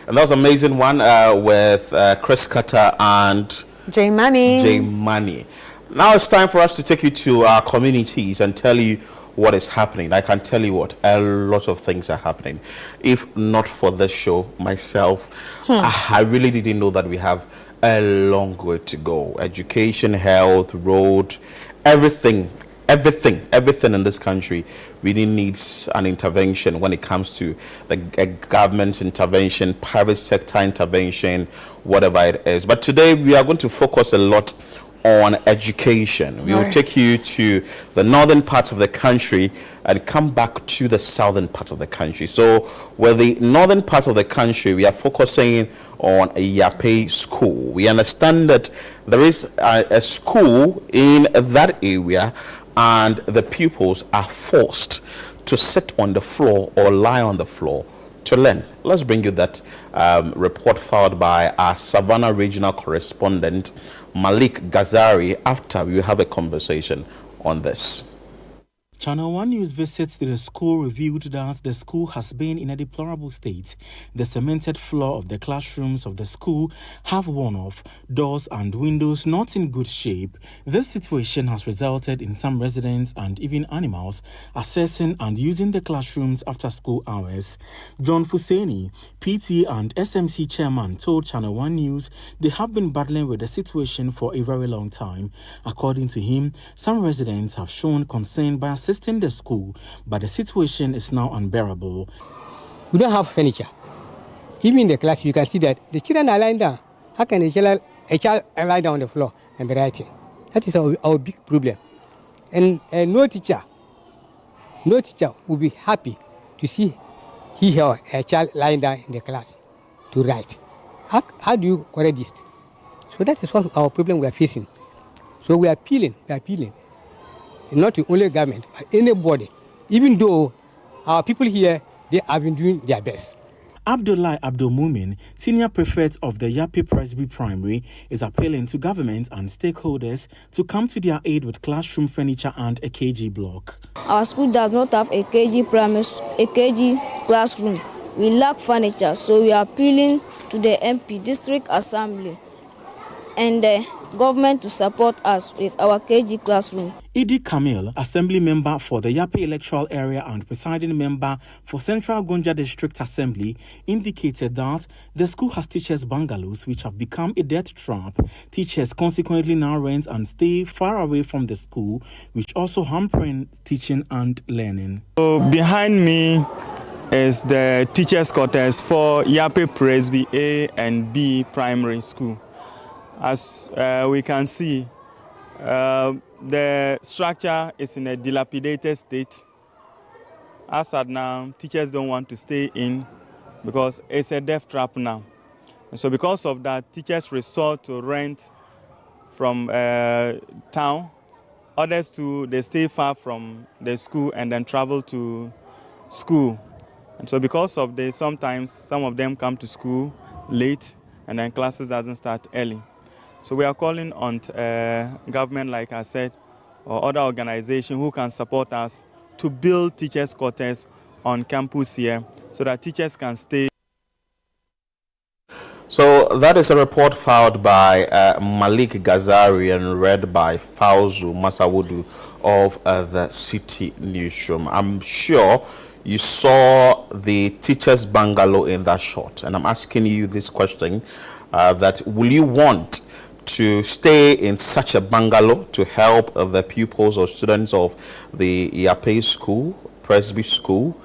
And that was an amazing one with Chris Carter and J Money. J Money. Now it's time for us to take you to our communities and tell you what is happening. I can tell you what, a lot of things are happening. If not for this show, myself, I really didn't know that we have a long way to go. Education, health, road, everything in this country really needs an intervention when it comes to the government intervention, private sector intervention, whatever it is. But today we are going to focus a lot on education. We will take you to the northern part of the country and come back to the southern part of the country. So with the northern part of the country, we are focusing on a Yape school. We understand that there is a school in that area and the pupils are forced to sit on the floor or lie on the floor to learn. Let's bring you that report filed by our Savannah regional correspondent Malik Ghazari after we have a conversation on this. Channel 1 News visits to the school revealed that the school has been in a deplorable state. The cemented floor of the classrooms of the school have worn off, doors and windows not in good shape. This situation has resulted in some residents and even animals accessing and using the classrooms after school hours. John Fuseni, PT and SMC chairman, told Channel 1 News they have been battling with the situation for a very long time. According to him, some residents have shown concern by assisting the school, but the situation is now unbearable. We don't have furniture. Even in the class, you can see that the children are lying down. How can a child lie down on the floor and be writing? That is our big problem. And no teacher will be happy to see he or a child lying down in the class to write. How do you correct this? So that is what our problem we are facing. So we are appealing. Not the only government, but anybody. Even though our people here, they have been doing their best. Abdullah Abdul Mumin, senior prefect of the Yapi Presby Primary, is appealing to government and stakeholders to come to their aid with classroom furniture and a KG block. Our school does not have a KG classroom. We lack furniture, so we are appealing to the MP District Assembly and the government to support us with our KG classroom. Idi Kamil, assembly member for the Yapi electoral area and presiding member for Central Gonja District Assembly, indicated that the school has teachers' bungalows which have become a death trap. Teachers consequently now rent and stay far away from the school, which also hampering teaching and learning. So behind me is the teachers' quarters for Yapi Presby A and B Primary School. As we can see, the structure is in a dilapidated state. As at now, teachers don't want to stay in because it's a death trap now. And so because of that, teachers resort to rent from town. Others too, they stay far from the school and then travel to school. And so because of this, sometimes some of them come to school late and then classes doesn't start early. So we are calling on government, like I said, or other organizations who can support us to build teachers' quarters on campus here so that teachers can stay. So that is a report filed by Malik Ghazari and read by Fauzu Masawudu of the Citi newsroom. I'm sure you saw the teachers' bungalow in that shot, and I'm asking you this question, that will you want to stay in such a bungalow to help the pupils or students of the Yape school, Presby school?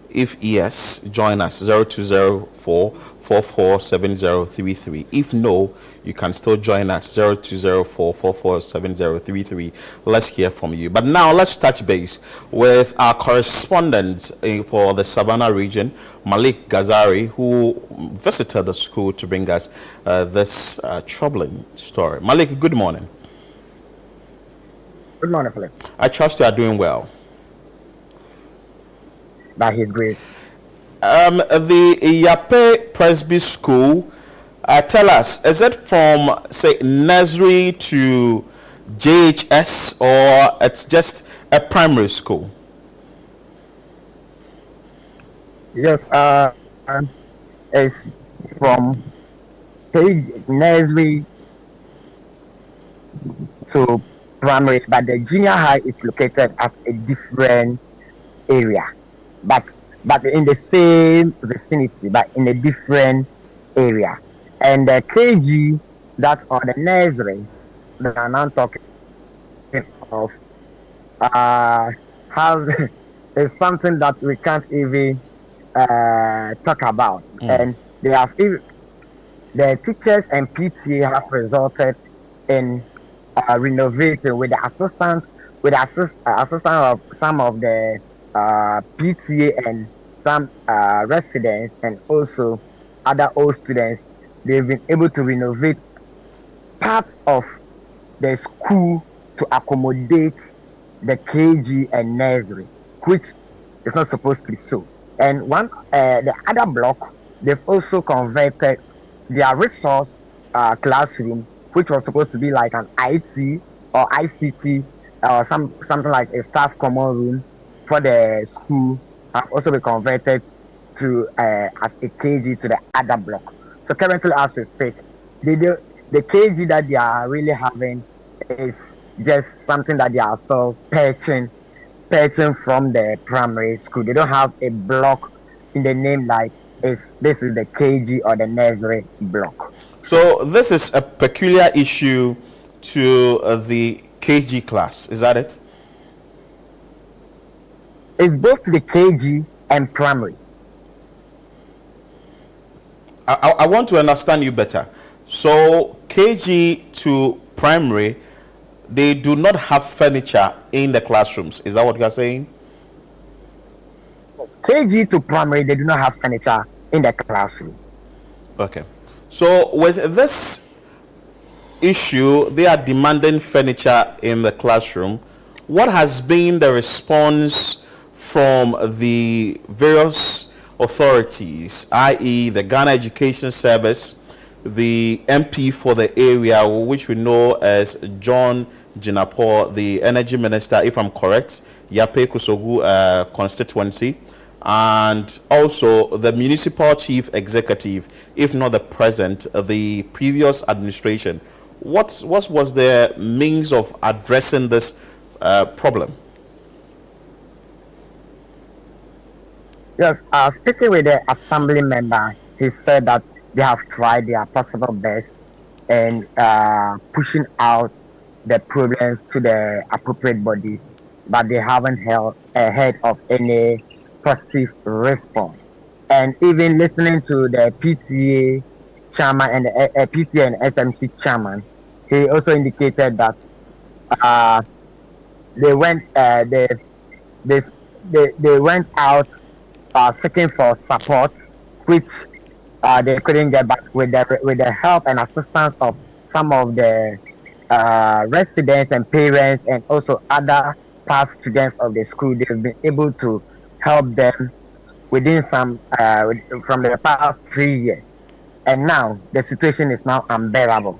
If yes, join us 0204-447033. If no, you can still join us 0204-447033. Let's hear from you. But now let's touch base with our correspondent for the Savannah region, Malik Ghazari, who visited the school to bring us this troubling story. Malik, good morning. Good morning, Philip. I trust you are doing well. By His grace. The Yape Presby School, tell us, is it from, say, nursery to JHS, or it's just a primary school? Yes, it's from nursery to primary, but the junior high is located at a different area. But in the same vicinity, but in a different area. And the KG, that or the nursery that I'm not talking of, is something that we can't even talk about. And they have the teachers and PTA have resulted in renovating with the assistance of some of the PTA and some residents and also other old students. They've been able to renovate parts of the school to accommodate the KG and nursery, which is not supposed to be so. And the other block, they've also converted their resource classroom, which was supposed to be like an IT or ICT or something like a staff common room for the school, have also been converted to as a KG to the other block. So currently, as we speak, the KG that they are really having is just something that they are still purchasing from the primary school. They don't have a block in the name like this is the KG or the nursery block. So this is a peculiar issue to the KG class, is that it? It's both to the KG and primary. I want to understand you better. So KG to primary, they do not have furniture in the classrooms. Is that what you are saying? Yes. KG to primary, they do not have furniture in the classroom. Okay. So with this issue, they are demanding furniture in the classroom. What has been the response from the various authorities, i.e. the Ghana Education Service, the MP for the area, which we know as John Jinapor, the Energy Minister, if I'm correct, Yape Kusogu constituency, and also the Municipal Chief Executive, if not the present, the previous administration? What was the means of addressing this problem? Yes, speaking with the assembly member, he said that they have tried their possible best and pushing out the problems to the appropriate bodies, but they haven't heard of any positive response. And even listening to the PTA chairman and the PTA and SMC chairman, he also indicated that they went out seeking for support, which they couldn't get back with the help and assistance of some of the residents and parents and also other past students of the school. They've been able to help them within from the past 3 years, and now the situation is now unbearable.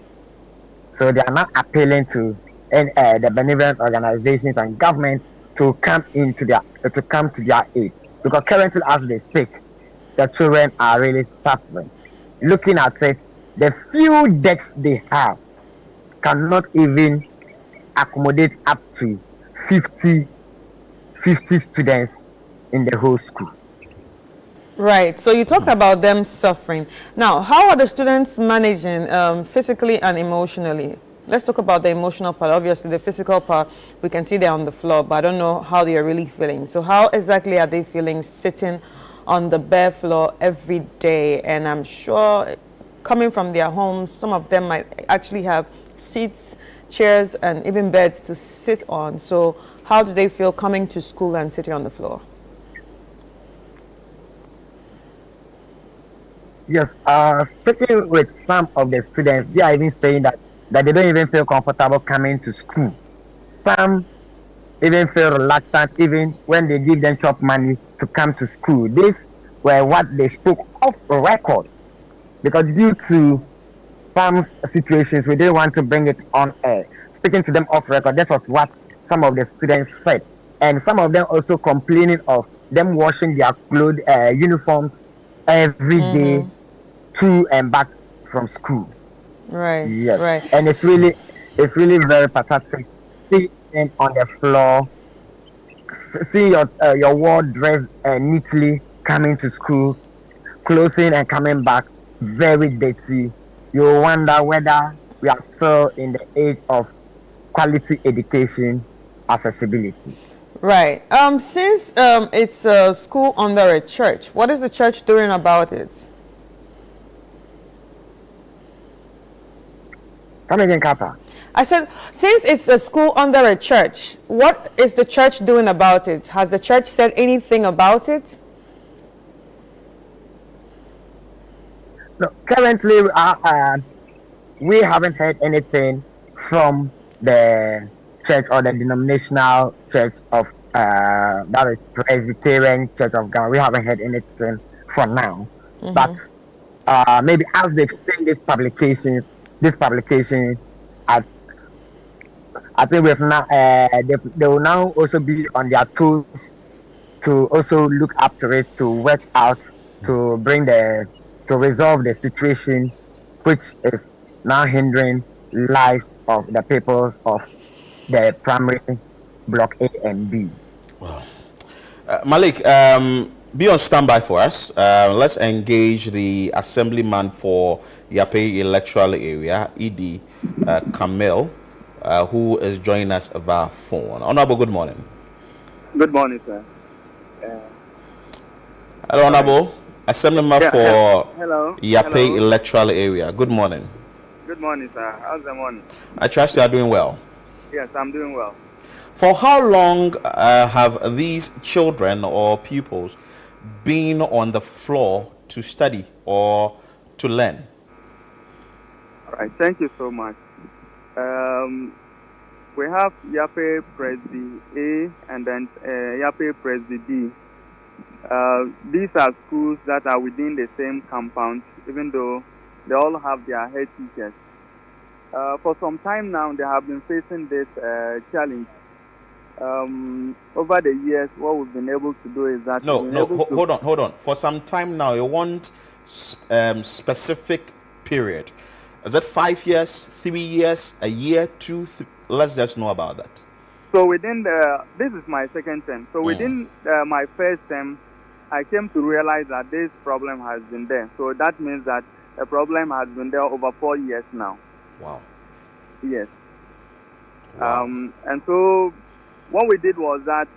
So they are now appealing to the benevolent organizations and government to come to their aid, because currently, as they speak, the children are really suffering. Looking at it, the few desks they have cannot even accommodate up to 50 students in the whole school. Right. So you talked about them suffering. Now, how are the students managing physically and emotionally? Let's talk about the emotional part. Obviously, the physical part, we can see they're on the floor, but I don't know how they are really feeling. So how exactly are they feeling sitting on the bare floor every day? And I'm sure coming from their homes, some of them might actually have seats, chairs, and even beds to sit on. So how do they feel coming to school and sitting on the floor? Yes, speaking with some of the students, they are even saying that they don't even feel comfortable coming to school. Some even feel reluctant even when they give them chop money to come to school. These were what they spoke off record, because due to some situations we didn't want to bring it on air. Speaking to them off record, that was what some of the students said, and some of them also complaining of them washing their clothes, uniforms every day to and back from school. Right. Yes. Right. And it's really very pathetic. See them on the floor, see your ward dressed neatly coming to school, closing and coming back very dirty. You wonder whether we are still in the age of quality education accessibility. Right. Since it's a school under a church, what is the church doing about it? Come again, Kappa. I said, since it's a school under a church, what is the church doing about it? Has the church said anything about it? No, currently, we haven't heard anything from the church or the denominational church of that is Presbyterian Church of Ghana. We haven't heard anything for now, but maybe as they've seen this publication, I think we've now they will now also be on their toes to also look up to it, to work out, to resolve the situation, which is now hindering lives of the peoples of the primary block A and B. Wow. Malik, be on standby for us. Let's engage the assemblyman for Yape electoral area, ED Camille, who is joining us via phone. Honorable, good morning. Good morning, sir. Hello, Honorable. Assemblyman for Yape Hello. electoral area. Good morning. Good morning, sir. How's the morning? I trust you are doing well. Yes, I'm doing well. For how long have these children or pupils been on the floor to study or to learn? All right, thank you so much. We have Yape Presby A and then Yape Presby D. These are schools that are within the same compound, even though they all have their head teachers. For some time now, they have been facing this challenge. Over the years, what we've been able to do is that hold on. For some time now, you want specific period. Is it 5 years, 3 years, a year, 2? Let's just know about that. So within this is my second term. So within my first term, I came to realize that this problem has been there. So that means that the problem has been there over 4 years now. Wow. Yes. Wow. And so what we did was that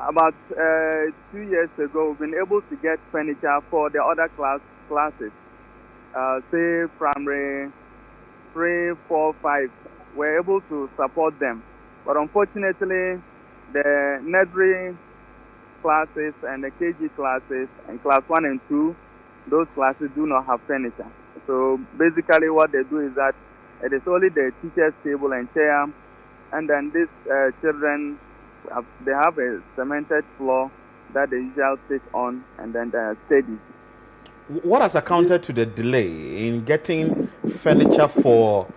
about 2 years ago, we've been able to get furniture for the other classes. Say primary 3, 4, 5. We're able to support them. But unfortunately, the nursery classes and the KG classes and class 1 and 2, those classes do not have furniture. So basically what they do is that it is only the teacher's table and chair, and then these children, they have a cemented floor that they usually sit on, and then they study. What has accounted to the delay in getting furniture for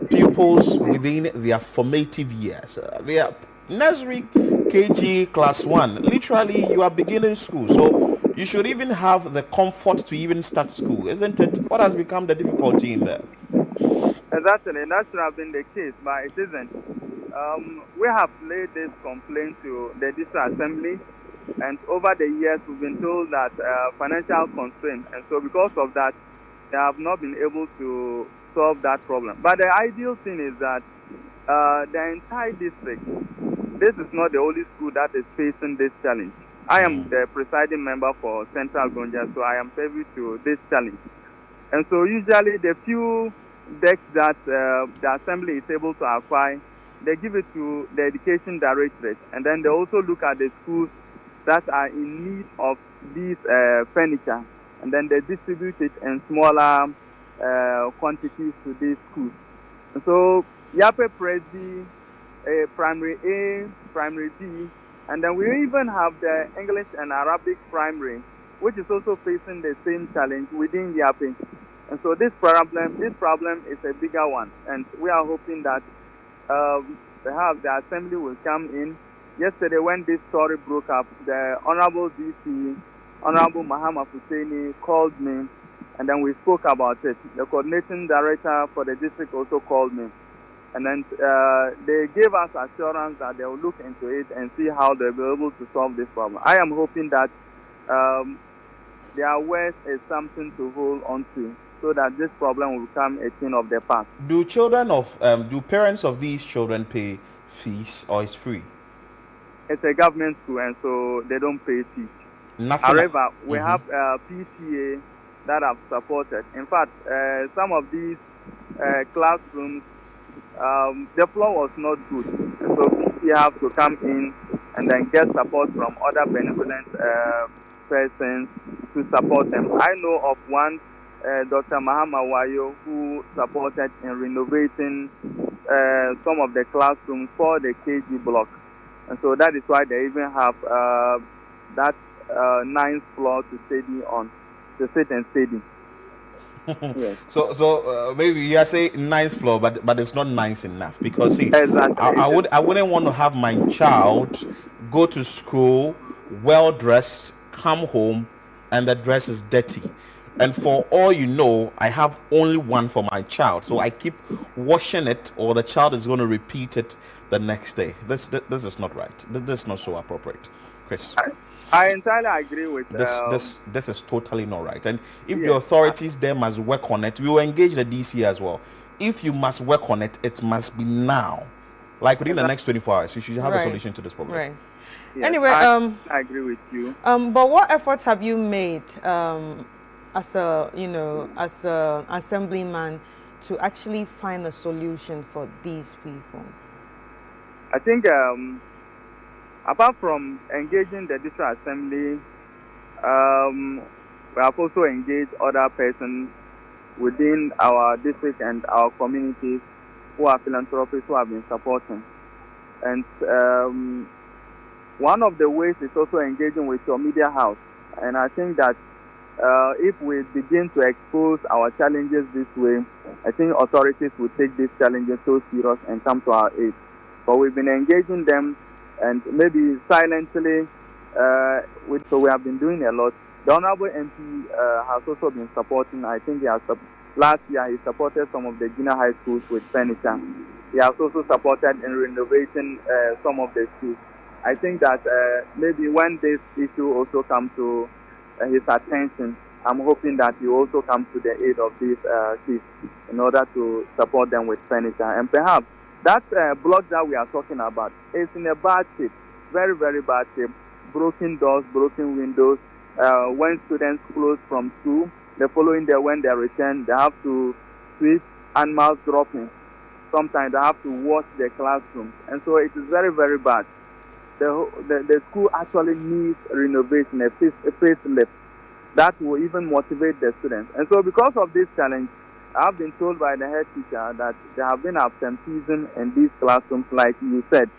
pupils within their formative years? They are nursery, KG, class 1. Literally, you are beginning school, so you should even have the comfort to even start school, isn't it? What has become the difficulty in there? Exactly, that should have been the case, but it isn't. We have laid this complaint to the district assembly, and over the years we've been told that financial constraints, and so because of that, they have not been able to solve that problem. But the ideal thing is that the entire district, this is not the only school that is facing this challenge. I am the presiding member for Central Gonja, so I am privy to this challenge. And so usually the few decks that the assembly is able to acquire, they give it to the education directorate, and then they also look at the schools that are in need of these furniture, and then they distribute it in smaller quantities to these schools. And so Yape Presby, primary A, primary B, and then we even have the English and Arabic primary, which is also facing the same challenge within Yape. And so this problem is a bigger one, and we are hoping that perhaps the assembly will come in. Yesterday, when this story broke up, the Honorable DC, Honorable Mahama Husseini, called me, and then we spoke about it. The coordinating director for the district also called me, and then they gave us assurance that they will look into it and see how they'll be able to solve this problem. I am hoping that their words is something to hold on to, so that this problem will become a thing of the past. Do parents of these children pay fees, or is free? It's a government school, and so they don't pay fees. However, we have PTA that have supported. In fact, some of these classrooms, the floor was not good, and so PTA have to come in and then get support from other benevolent persons to support them. I know of one, Dr. Mahama Wayo, who supported in renovating some of the classrooms for the KG block. And so that is why they even have that ninth floor to study on, to sit and study. Yes. So maybe you are saying ninth floor, but it's not nice enough, because see, Exactly. I wouldn't want to have my child go to school well dressed, come home, and the dress is dirty. And for all you know, I have only one for my child, so I keep washing it, or the child is going to repeat it the next day. This is not right. This is not so appropriate, Chris. I entirely agree with This is totally not right. And if the yes. authorities there must work on it, we will engage the DC as well. If you must work on it, it must be now. Like within the next 24 hours, you should have a solution to this problem. Right. Yes, Anyway, I agree with you. But what efforts have you made as a assemblyman to actually find a solution for these people? I think apart from engaging the district assembly, we have also engaged other persons within our district and our communities who are philanthropists who have been supporting. And one of the ways is also engaging with your media house. And I think that if we begin to expose our challenges this way, I think authorities will take these challenges so serious and come to our aid. But we've been engaging them, and maybe silently, so we have been doing a lot. The Honorable MP has also been supporting. I think last year he supported some of the junior high schools with furniture. He has also supported in renovating some of the schools. I think that maybe when this issue also comes to his attention, I'm hoping that he also comes to the aid of these kids in order to support them with furniture. And perhaps that block that we are talking about is in a bad shape, very, very bad shape. Broken doors, broken windows. When students close from school, the following day when they return, they have to sweep animals dropping. Sometimes they have to wash the classrooms. And so it is very, very bad. The school actually needs renovation, a facelift that will even motivate the students. And so because of this challenge, I have been told by the head teacher that there have been absenteeism in these classrooms, like you said.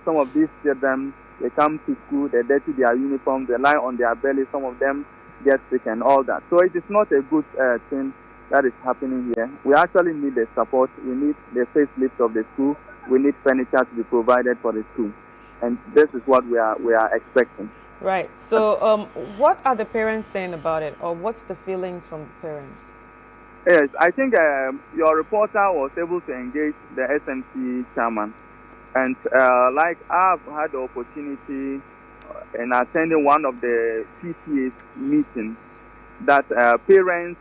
Some of these children, they come to school, they dirty their uniforms, they lie on their belly, some of them get sick and all that. So it is not a good thing that is happening here. We actually need the support. We need the facelift of the school. We need furniture to be provided for the school. And this is what we are expecting. Right. So what are the parents saying about it, or what's the feelings from the parents? Yes, I think your reporter was able to engage the SMC chairman. And like I've had the opportunity in attending one of the PTA's meetings, that parents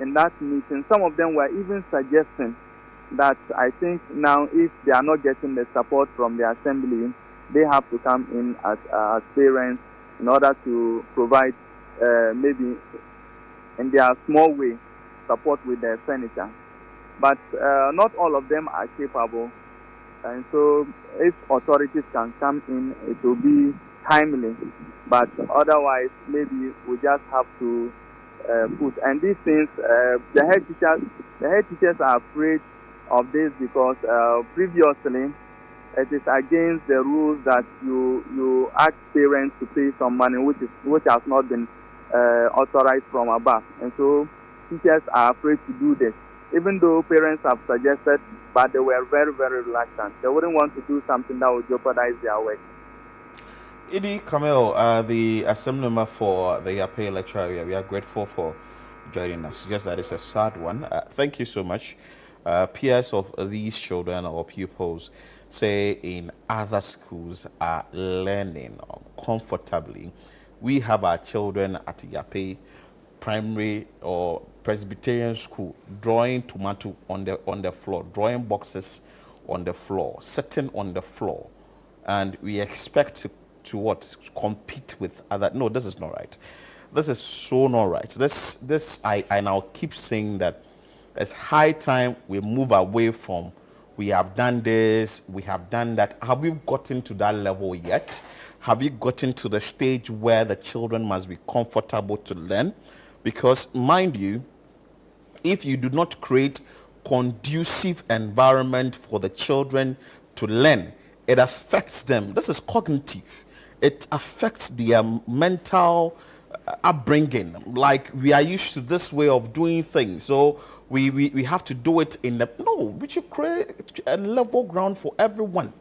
in that meeting, some of them were even suggesting that I think now if they are not getting the support from the assembly, they have to come in as parents in order to provide maybe in their small way support with their furniture. But not all of them are capable. And so if authorities can come in, it will be timely. But otherwise, maybe we just have to put. And these things, the head teachers are afraid of this because previously it is against the rules that you ask parents to pay some money which has not been authorized from above. And so teachers are afraid to do this, even though parents have suggested, but they were very, very reluctant. They wouldn't want to do something that would jeopardize their work. Idi Kamel, the assemblyman for the Yape lecture area, we are grateful for joining us. Yes, that is a sad one. Thank you so much. Peers of these children or pupils say in other schools are learning comfortably. We have our children at Yape primary or Presbyterian school drawing tomato on the floor, drawing boxes on the floor, sitting on the floor, and we expect to what? Compete with other. No, this is not right. This is so not right. This I now keep saying that it's high time we move away from we have done this, we have done that. Have we gotten to that level yet? Have you gotten to the stage where the children must be comfortable to learn? Because mind you, if you do not create conducive environment for the children to learn, it affects them. This is cognitive. It affects their mental upbringing. Like, we are used to this way of doing things, so we have to do it in the we should create a level ground for everyone.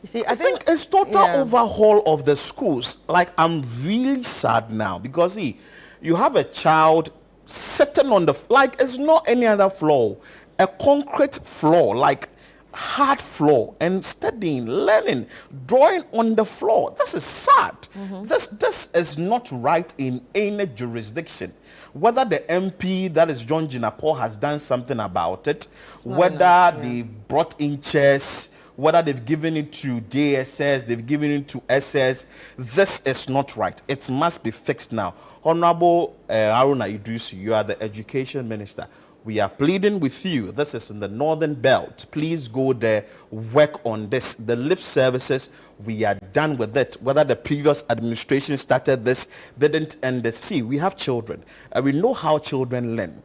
You see, I think it's total overhaul of the schools. Like, I'm really sad now because see, you have a child sitting on the like it's not any other floor, a concrete floor, like hard floor, and studying, learning, drawing on the floor. This is sad. This is not right in any jurisdiction. Whether the MP, that is John Jinapor, has done something about it, whether they've brought in chairs, whether they've given it to JSS, they've given it to SS, this is not right. It must be fixed now. Honorable Haruna Idrisu, you are the education minister. We are pleading with you. This is in the Northern Belt. Please go there, work on this. The lip services, we are done with it. Whether the previous administration started this, didn't end this. See, we have children, and we know how children learn.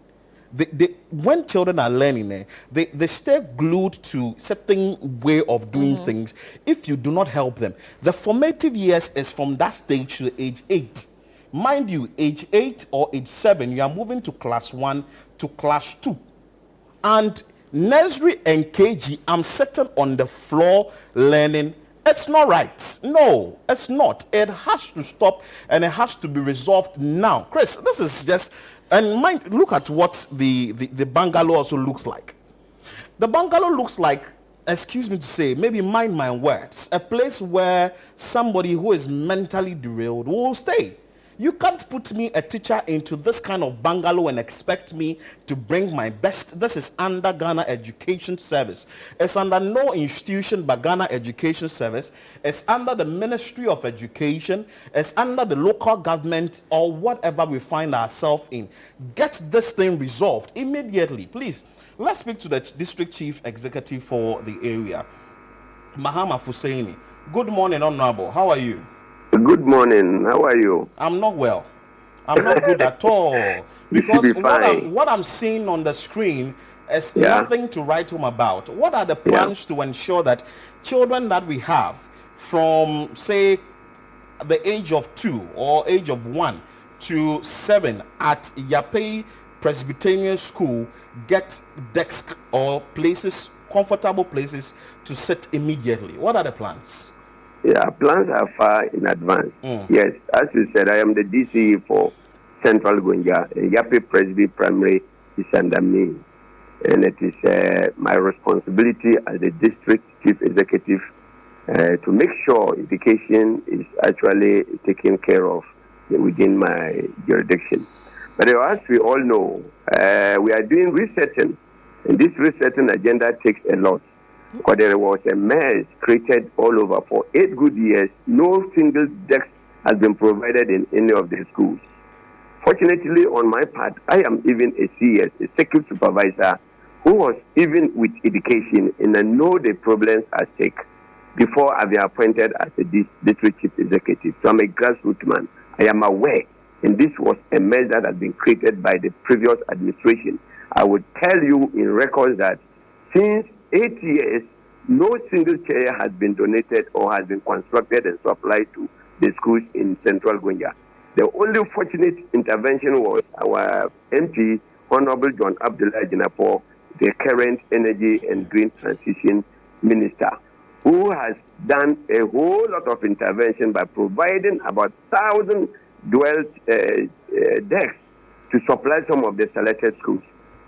When children are learning, they stay glued to certain way of doing things if you do not help them. The formative years is from that stage to age 8. Mind you, age 8 or age 7, you are moving to class 1 to class 2. And nursery and KG, I'm sitting on the floor learning. It's not right. No, it's not. It has to stop, and it has to be resolved now. Chris, this is just, and mind, look at what the bungalow also looks like. The bungalow looks like, excuse me to say, maybe mind my words, a place where somebody who is mentally derailed will stay. You can't put me, a teacher, into this kind of bungalow and expect me to bring my best. This is under Ghana Education Service. It's under no institution but Ghana Education Service. It's under the Ministry of Education. It's under the local government or whatever we find ourselves in. Get this thing resolved immediately, please. Let's speak to the District Chief Executive for the area, Mahama Fusaini. Good morning, Honorable. How are you? Good morning. How are you? I'm not well. I'm not good at all. Because what I'm seeing on the screen is nothing to write home about. What are the plans to ensure that children that we have from, say, the age of 2 or age of 1 to 7 at Yapei Presbyterian School get desks or places, comfortable places to sit immediately? What are the plans? Yeah, plans are far in advance. Yes, as you said, I am the DCE for Central Gonja, and Yape Presby Primary is under me. And it is my responsibility as the District Chief Executive to make sure education is actually taken care of within my jurisdiction. But as we all know, we are doing resetting, and this resetting agenda takes a lot. Because there was a mess created all over for 8 good years. No single desk has been provided in any of the schools. Fortunately, on my part, I am even a CS, a circuit supervisor, who was even with education, and I know the problems at stake before I been appointed as a district chief executive. So I'm a grassroots man. I am aware, and this was a mess that has been created by the previous administration. I would tell you in records that since 8 years, no single chair has been donated or has been constructed and supplied to the schools in Central Gonja. The only fortunate intervention was our MP, Honorable John Abdullah Jinapor, the current Energy and Green Transition Minister, who has done a whole lot of intervention by providing about 1,000 dwell decks to supply some of the selected schools.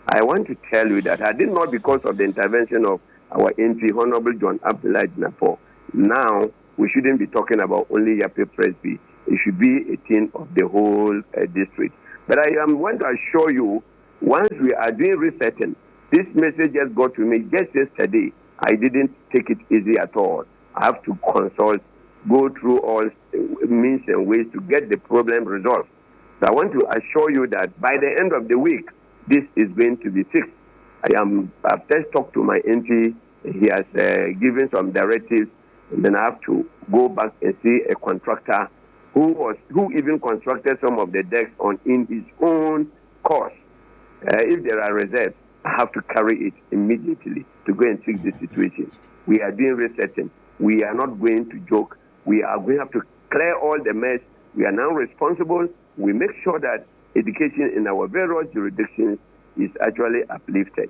I want to tell you that had it not because of the intervention of our MP, Honorable John Abdullah Jinapor, now we shouldn't be talking about only Yape Presby. It should be a thing of the whole district. But I am want to assure you, once we are doing resetting, this message just got to me just yesterday. I didn't take it easy at all. I have to consult, go through all means and ways to get the problem resolved. So I want to assure you that by the end of the week, this is going to be fixed. I've just talked to my MP. He has given some directives, and then I have to go back and see a contractor who even constructed some of the decks in his own course. If there are reserves, I have to carry it immediately to go and fix the situation. We are doing resetting. we are not going to joke. We are going to have to clear all the mess. We are now responsible. We make sure that education in our various jurisdictions is actually uplifted.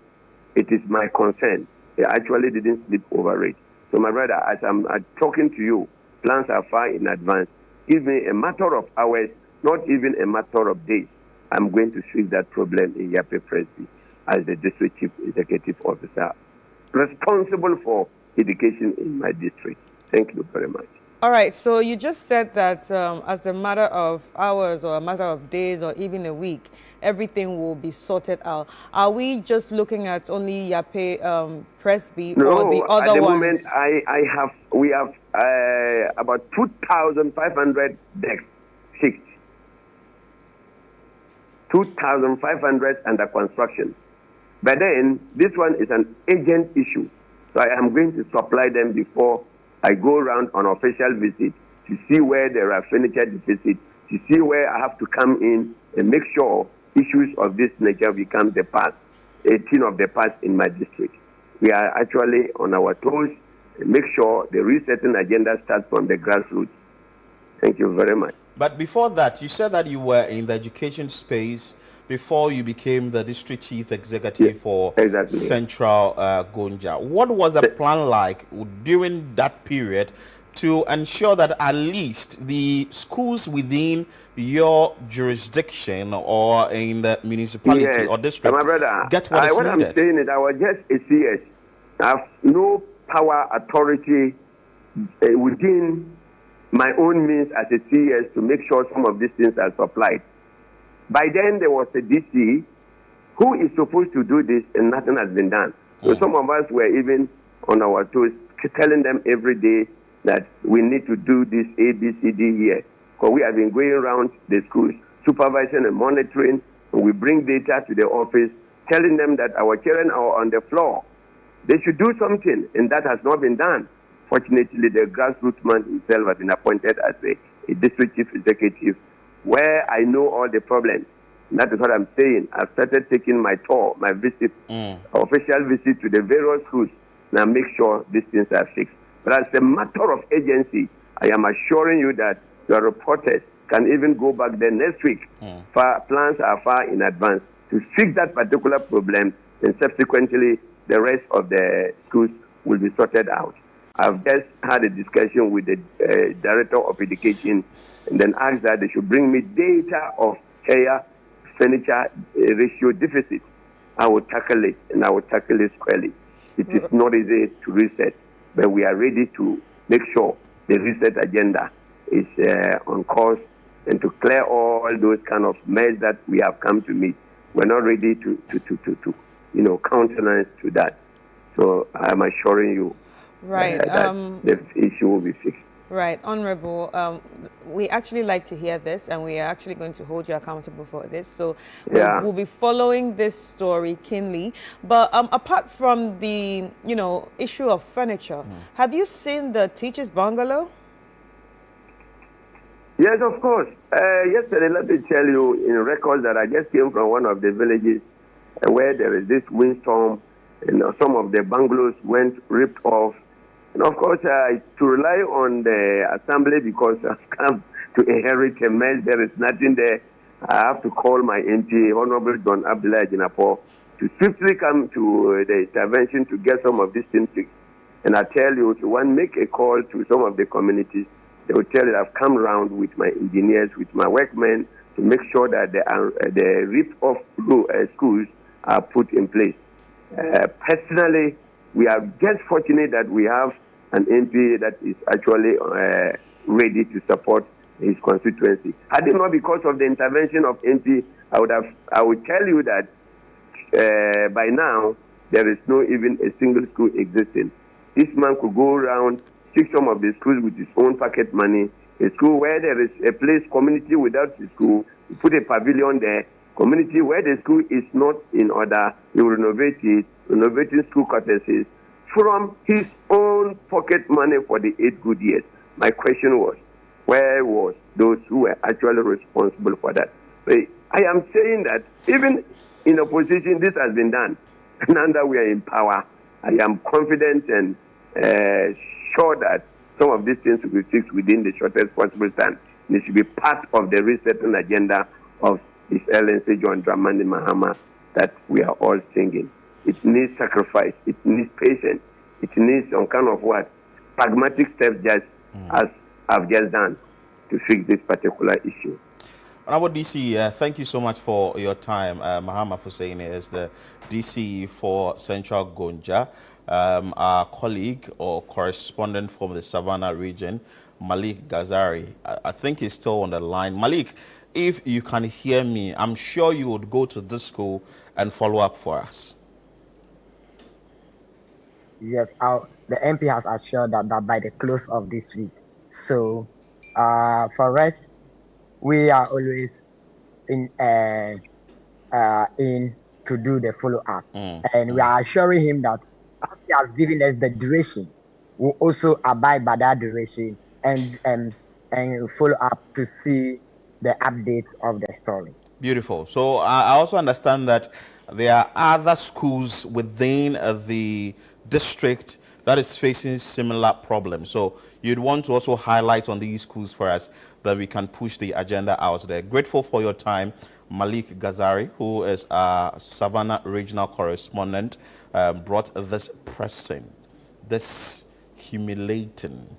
It is my concern. I actually didn't sleep over it. So my brother, as I'm talking to you, plans are far in advance. Give me a matter of hours, not even a matter of days. I'm going to fix that problem in Yape Presby as the district chief executive officer responsible for education in my district. Thank you very much. All right, so you just said that as a matter of hours or a matter of days or even a week, everything will be sorted out. Are we just looking at only Yape Presby or the other at the ones? moment, we have about 2,500 decks fixed. 2,500 under construction. But then, this one is an agent issue. So I am going to supply them before I go around on official visit to see where there are furniture deficits, to see where I have to come in and make sure issues of this nature become the past, a thing of the past in my district. We are actually on our toes and make sure the resetting agenda starts from the grassroots. Thank you very much. But before that, you said that you were in the education space before you became the district chief executive for Central Gonja. What was the plan like during that period to ensure that at least the schools within your jurisdiction or in the municipality or district my brother, get what is what needed? I'm saying is I was just a CS. I have no power authority within my own means as a CS to make sure some of these things are supplied. By then, there was a DC who is supposed to do this, and nothing has been done. So some of us were even on our toes, telling them every day that we need to do this A, B, C, D here. Because we have been going around the schools, supervising and monitoring, and we bring data to the office, telling them that our children are on the floor. They should do something, and that has not been done. Fortunately, the grassroots man himself has been appointed as a district chief executive, where I know all the problems. That is what I'm saying. I've started taking my tour, my visit, official visit to the various schools, now make sure these things are fixed. But as a matter of agency, I am assuring you that your reporters can even go back there next week. Plans are far in advance to fix that particular problem, and subsequently the rest of the schools will be sorted out. I've just had a discussion with the Director of Education and then asked that they should bring me data of chair furniture ratio deficit. I will tackle it, and I will tackle it squarely. It is not easy to reset, but we are ready to make sure the reset agenda is on course and to clear all those kind of mess that we have come to meet. We're not ready to countenance to that. So I'm assuring you that the issue will be fixed. Right, Honorable, we actually like to hear this, and we are actually going to hold you accountable for this. So we'll be following this story keenly. But apart from the, issue of furniture, have you seen the teachers' bungalow? Yes, of course. Yesterday, let me tell you in records that I just came from one of the villages where there is this windstorm, and some of the bungalows went ripped off. And of course, to rely on the assembly because I've come to inherit a mess, there is nothing there. I have to call my MP, Honorable John Abdullah Jinapo, to swiftly come to the intervention to get some of these things fixed. And I tell you, if you want to make a call to some of the communities, they will tell you I've come around with my engineers, with my workmen, to make sure that the rip-off schools are put in place. Personally, we are just fortunate that we have an MP that is actually ready to support his constituency. Had it not because of the intervention of MP, I would tell you that by now there is no even a single school existing. This man could go around, fix some of the schools with his own pocket money. A school where there is a place, community without a school, he put a pavilion there. Community where the school is not in order, he will renovate it, renovating school courtesies from his own pocket money for the 8 good years. My question was, where was those who were actually responsible for that? But I am saying that even in opposition, this has been done. Now that we are in power, I am confident and ensure that some of these things will be fixed within the shortest possible time. And it should be part of the resetting agenda of His Excellency John Dramani Mahama that we are all singing. It needs sacrifice. It needs patience. It needs some kind of pragmatic steps, just as I've just done, to fix this particular issue. Honorable DC, thank you so much for your time. Mahama Hussein is the DC for Central Gonja. Our colleague or correspondent from the Savannah region, Malik Ghazari, I think he's still on the line. Malik, if you can hear me, I'm sure you would go to this school and follow up for us. Yes, the MP has assured that by the close of this week. So, for us, we are always in to do the follow-up. And we are assuring him that as he has given us the duration, we'll also abide by that duration and follow up to see the updates of the story. Beautiful. So I also understand that there are other schools within the district that is facing similar problems. So you'd want to also highlight on these schools for us that we can push the agenda out there. Grateful for your time, Malik Ghazari, who is our Savannah regional correspondent, brought this pressing, this humiliating,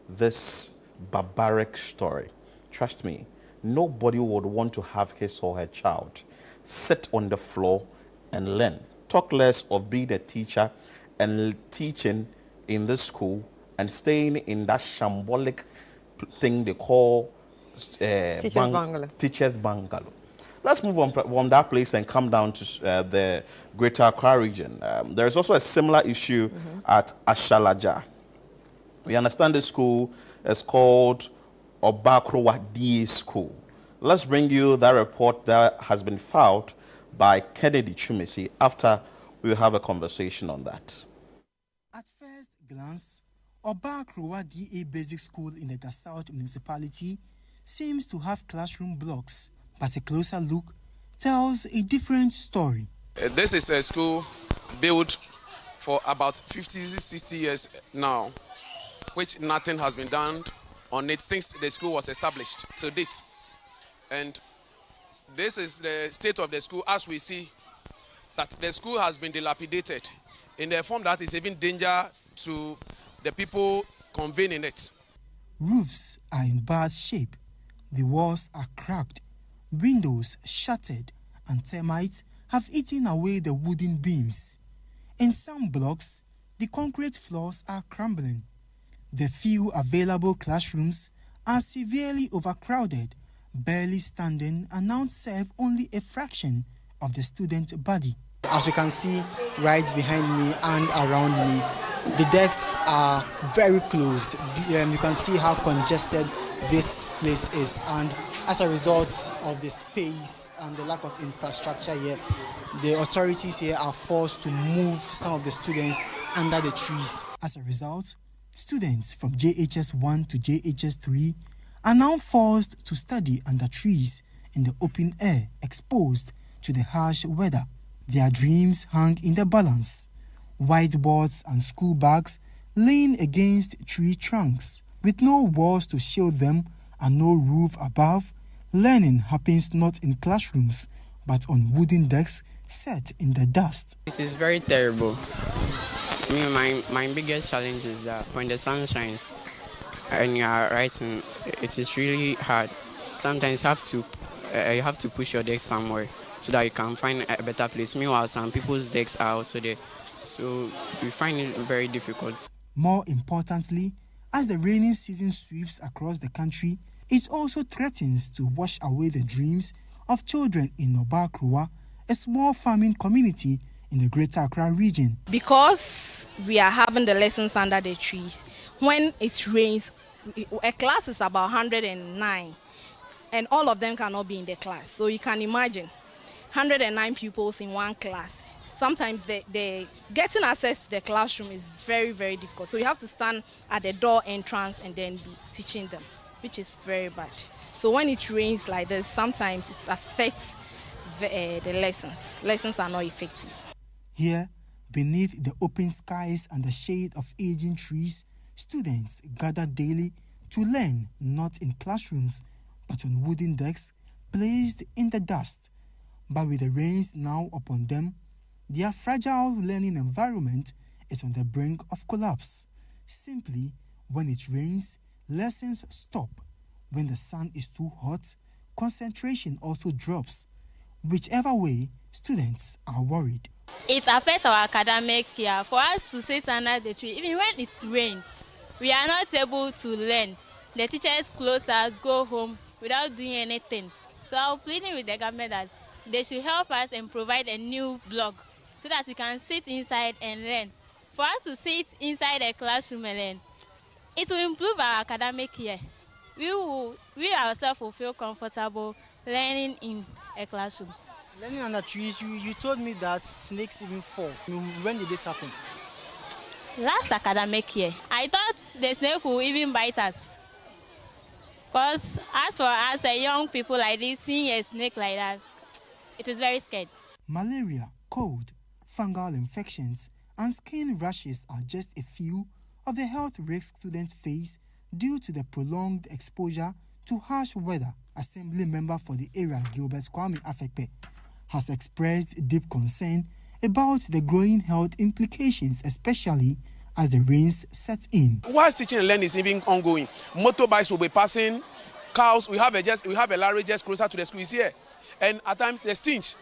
this barbaric story. Trust me, nobody would want to have his or her child sit on the floor and learn. Talk less of being a teacher and teaching in the school and staying in that shambolic thing they call teachers' bungalow. Let's move on from that place and come down to the Greater Accra region. There is also a similar issue at Ashalaja. We understand the school is called Obakrowa DA School. Let's bring you that report that has been filed by Kennedy Chumisi after we have a conversation on that. At first glance, Obakrowa DA Basic School in the South Municipality seems to have classroom blocks, but a closer look tells a different story. This is a school built for about 50-60 years now, which nothing has been done on it since the school was established to date. And this is the state of the school as we see that the school has been dilapidated in a form that is even danger to the people conveying in it. Roofs are in bad shape, the walls are cracked, windows shattered, and termites have eaten away the wooden beams. In some blocks, the concrete floors are crumbling. The few available classrooms are severely overcrowded, barely standing, and now serve only a fraction of the student body. As you can see right behind me and around me, the desks are very closed. You can see how congested this place is, and as a result of the space and the lack of infrastructure here, the authorities here are forced to move some of the students under the trees. As a result, students from JHS 1 to JHS 3 are now forced to study under trees in the open air, exposed to the harsh weather. Their dreams hang in the balance. Whiteboards and school bags lean against tree trunks. With no walls to shield them and no roof above, learning happens not in classrooms, but on wooden desks set in the dust. This is very terrible. My biggest challenge is that when the sun shines and you are writing, it is really hard. Sometimes you have to push your desk somewhere so that you can find a better place. Meanwhile, some people's desks are also there, so we find it very difficult. More importantly, as the rainy season sweeps across the country, it also threatens to wash away the dreams of children in Obakrowa, a small farming community in the Greater Accra region. Because we are having the lessons under the trees, when it rains, a class is about 109, and all of them cannot be in the class. So you can imagine 109 pupils in one class. Sometimes the getting access to the classroom is very, very difficult. So you have to stand at the door entrance and then be teaching them, which is very bad. So when it rains like this, sometimes it affects the lessons. Lessons are not effective. Here, beneath the open skies and the shade of aging trees, Students gather daily to learn not in classrooms but on wooden desks placed in the dust. But with the rains now upon them, their fragile learning environment is on the brink of collapse. Simply, when it rains, lessons stop. When the sun is too hot, concentration also drops. Whichever way, students are worried. It affects our academic year. For us to sit under the tree, even when it's rain, we are not able to learn. The teachers close us, go home without doing anything. So I'm pleading with the government that they should help us and provide a new block so that we can sit inside and learn. For us to sit inside a classroom and learn, it will improve our academic year. We ourselves will feel comfortable learning in a classroom. Learning under trees, you told me that snakes even fall. When did this happen? Last academic year, I thought the snake will even bite us. Because as for us, young people like this, seeing a snake like that, it is very scary. Malaria, cold, fungal infections, and skin rashes are just a few of the health risks students face due to the prolonged exposure to harsh weather. Assembly member for the area, Gilbert Kwame Afekpe, has expressed deep concern about the growing health implications, especially as the rains set in. Whilst teaching and learning is even ongoing, motorbikes will be passing, cows. We have a lorry just closer to the school here, and at times the stench,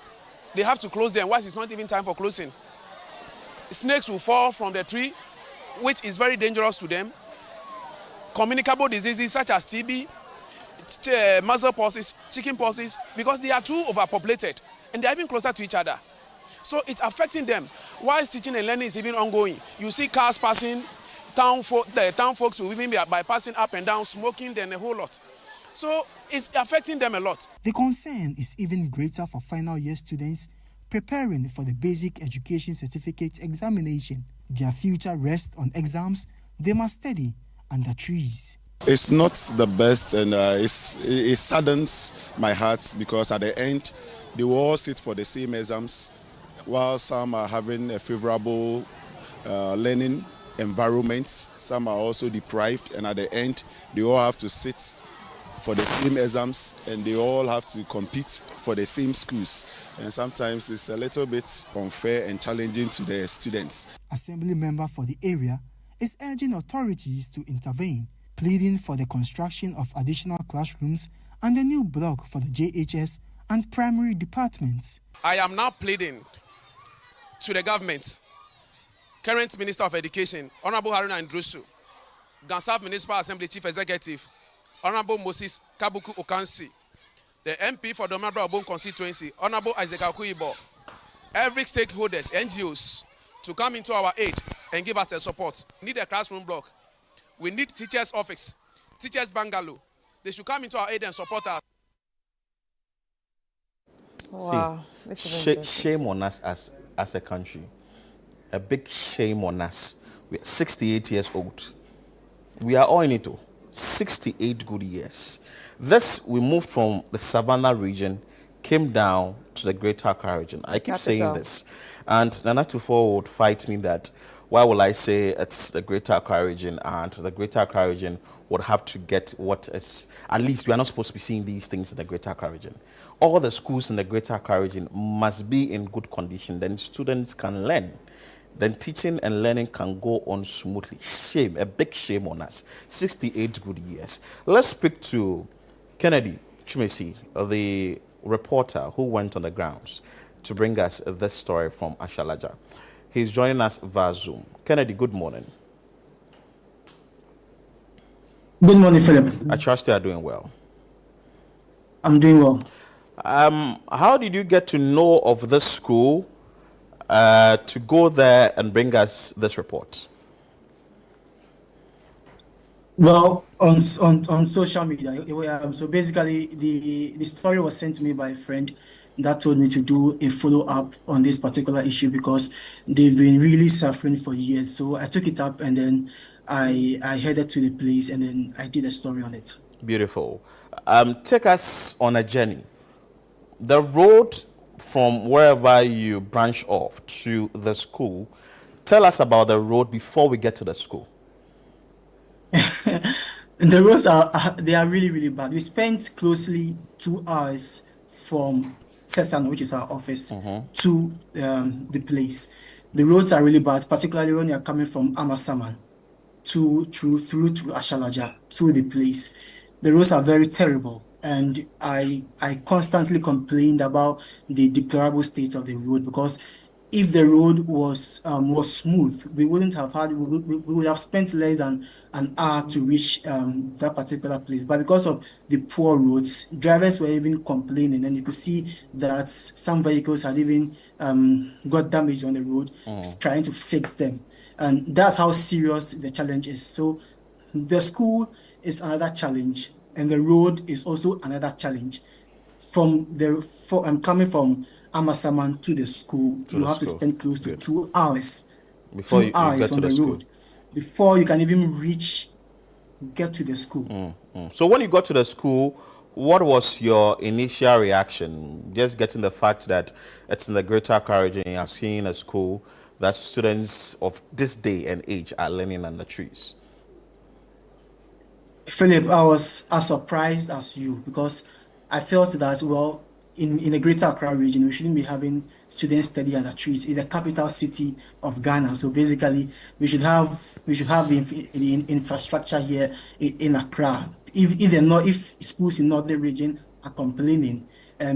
they have to close them. Whilst it's not even time for closing, snakes will fall from the tree, which is very dangerous to them. Communicable diseases such as TB, muzzle pulses, chicken pulses, because they are too overpopulated and they are even closer to each other. So it's affecting them. Whilst teaching and learning is even ongoing, you see cars passing, the town folks will even be bypassing up and down, smoking, then a whole lot. So it's affecting them a lot. The concern is even greater for final year students preparing for the basic education certificate examination. Their future rests on exams they must study under trees. It's not the best, and it saddens my heart because at the end, they will all sit for the same exams, while some are having a favorable learning environment, some are also deprived, and at the end, they all have to sit for the same exams, and they all have to compete for the same schools. And sometimes it's a little bit unfair and challenging to the students. Assembly member for the area is urging authorities to intervene, pleading for the construction of additional classrooms and a new block for the JHS and primary departments. I am now pleading to the government, current Minister of Education, Honorable Haruna Ndrusu, Gansaf Municipal Assembly Chief Executive, Honorable Moses Kabuku Okansi, the MP for the Domabra Obon constituency, Honorable Isaac Akuibo, every stakeholders, NGOs, to come into our aid and give us the support. We need a classroom block. We need teachers' office, teachers' bungalow. They should come into our aid and support us. Wow. See, shame on us as a country. A big shame on us. We are 68 years old. We are all in it. 68 good years. This, we moved from the Savannah region, came down to the Greater Accra region. I keep saying this. And Nana Tufo would fight me that, why will I say it's the Greater Accra region, and the Greater Accra region would have to get what is, at least we are not supposed to be seeing these things in the Greater Accra region. All the schools in the Greater Accra region must be in good condition, then students can learn. Then teaching and learning can go on smoothly. Shame, a big shame on us. 68 good years. Let's speak to Kennedy Chumesi, the reporter who went on the grounds to bring us this story from Ashalaja. He's joining us via Zoom. Kennedy, good morning. Good morning, Philip. I trust you are doing well. I'm doing well. How did you get to know of this school to go there and bring us this report? Well, on social media. So basically, the story was sent to me by a friend that told me to do a follow-up on this particular issue because they've been really suffering for years. So I took it up and then I headed to the place and then I did a story on it. Beautiful. Take us on a journey. The road from wherever you branch off to the school, tell us about the road before we get to the school. The roads they are really, really bad. We spent closely 2 hours from Sesano, which is our office, to the place. The roads are really bad, particularly when you are coming from Amasaman through to Ashalaja to the place. The roads are very terrible, and I constantly complained about the deplorable state of the road, because if the road was smooth, we wouldn't have had we would have spent less than an hour to reach that particular place. But because of the poor roads, drivers were even complaining, and you could see that some vehicles had even got damaged on the road, trying to fix them. And that's how serious the challenge is. So the school is another challenge, and the road is also another challenge. I'm coming from Amasaman to the school, you have to spend close to 2 hours. Before you hours get to on the the school. road before you can even get to the school. So when you got to the school, what was your initial reaction? Just getting the fact that it's in the Greater Accra region, you are seeing a school that students of this day and age are learning under trees. Philip, I was as surprised as you, because I felt that, well, in the Greater Accra region, we shouldn't be having students study under trees. It's the capital city of Ghana, so basically we should have the infrastructure here in Accra. If schools in northern region are complaining,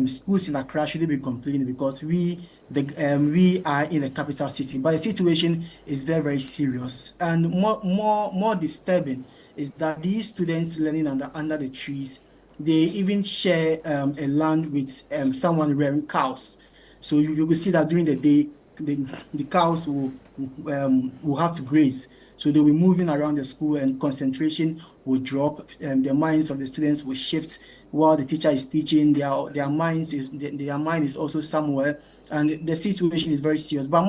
schools in Accra shouldn't be complaining, because we are in the capital city. But the situation is very, very serious, and more disturbing is that these students learning under the trees, they even share a land with someone rearing cows. So you will see that during the day, the cows will have to graze. So they'll be moving around the school, and concentration will drop, and the minds of the students will shift while the teacher is teaching. Their mind is also somewhere, and the situation is very serious. But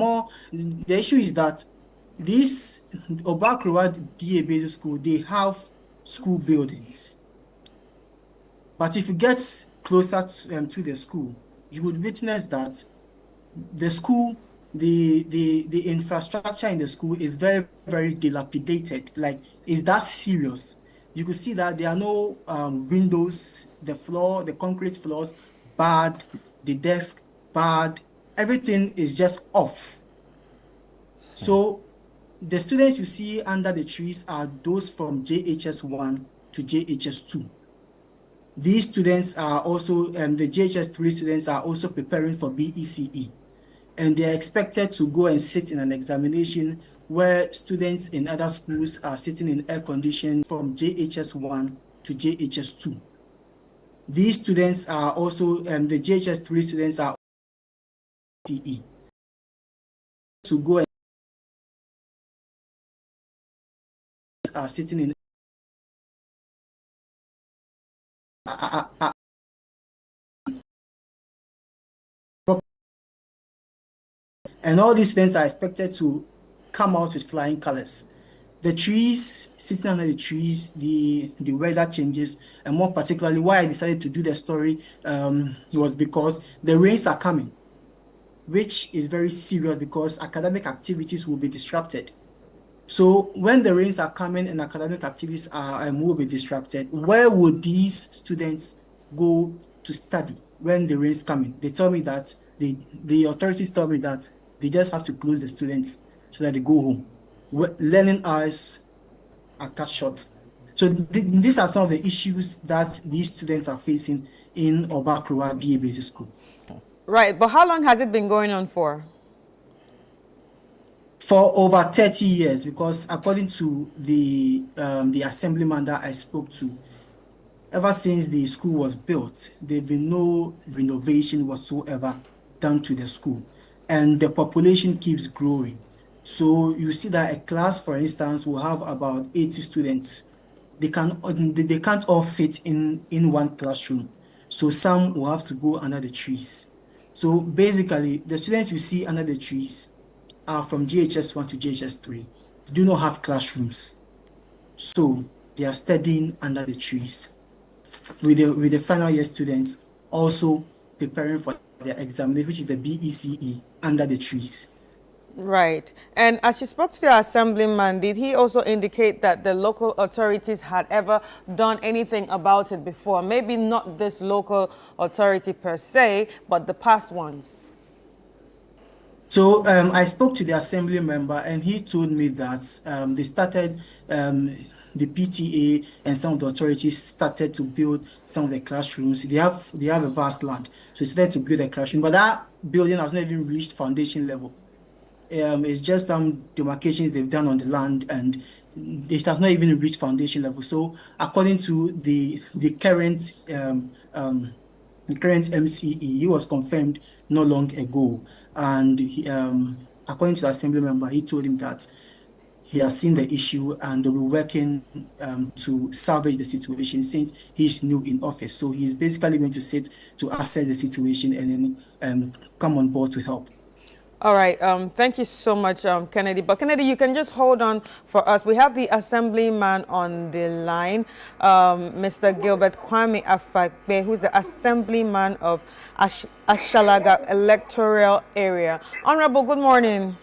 the issue is that this Obakrowa DA Basic School, they have school buildings. But if you get closer to the school, you would witness that the school, the infrastructure in the school is very, very dilapidated. Like, is that serious? You could see that there are no windows, the concrete floors bad, the desk bad, everything is just off. So the students you see under the trees are those from JHS 1 to JHS 2. These students are also, the JHS 3 students are also preparing for BECE. And they are expected to go and sit in an examination where students in other schools are sitting in air conditioning from JHS 1 to JHS 2. These students are also, the JHS 3 students are CE. To go and are sitting in and all these students are expected to come out with flying colors. The trees, sitting under the trees, the weather changes, and more particularly why I decided to do the story was because the rains are coming, which is very serious because academic activities will be disrupted. So when the rains are coming and academic activities will be disrupted, where would these students go to study when the rains coming? They tell me that the authorities tell me that they just have to close the students so that they go home. Learning hours are cut short. So these are some of the issues that these students are facing in Obakrowa DA Basic School. Right, but how long has it been going on for? For over 30 years, because according to the assemblyman that I spoke to, ever since the school was built, there's been no renovation whatsoever done to the school, and the population keeps growing. So you see that a class, for instance, will have about 80 students. They can't all fit in one classroom. So some will have to go under the trees. So basically, the students you see under the trees are from JHS 1 to JHS 3. They do not have classrooms. So they are studying under the trees. With the final year students also preparing for their examination, which is the BECE, under the trees. Right. And as you spoke to the assemblyman, did he also indicate that the local authorities had ever done anything about it before? Maybe not this local authority per se, but the past ones. So I spoke to the assembly member, and he told me that they started, the PTA and some of the authorities started to build some of the classrooms. They have a vast land, so they started to build a classroom, but that building has not even reached foundation level. It's just some demarcations they've done on the land, and it has not even reached foundation level. So according to the current MCE, he was confirmed not long ago, and according to the assembly member, he told him that he has seen the issue and they'll be working to salvage the situation since he's new in office. So he's basically going to sit to assess the situation and then come on board to help. All right. Thank you so much, Kennedy. But Kennedy, you can just hold on for us. We have the assemblyman on the line, Mr. Gilbert Kwame Afakbe, who's the assemblyman of Ashalaga electoral area. Honorable, good morning.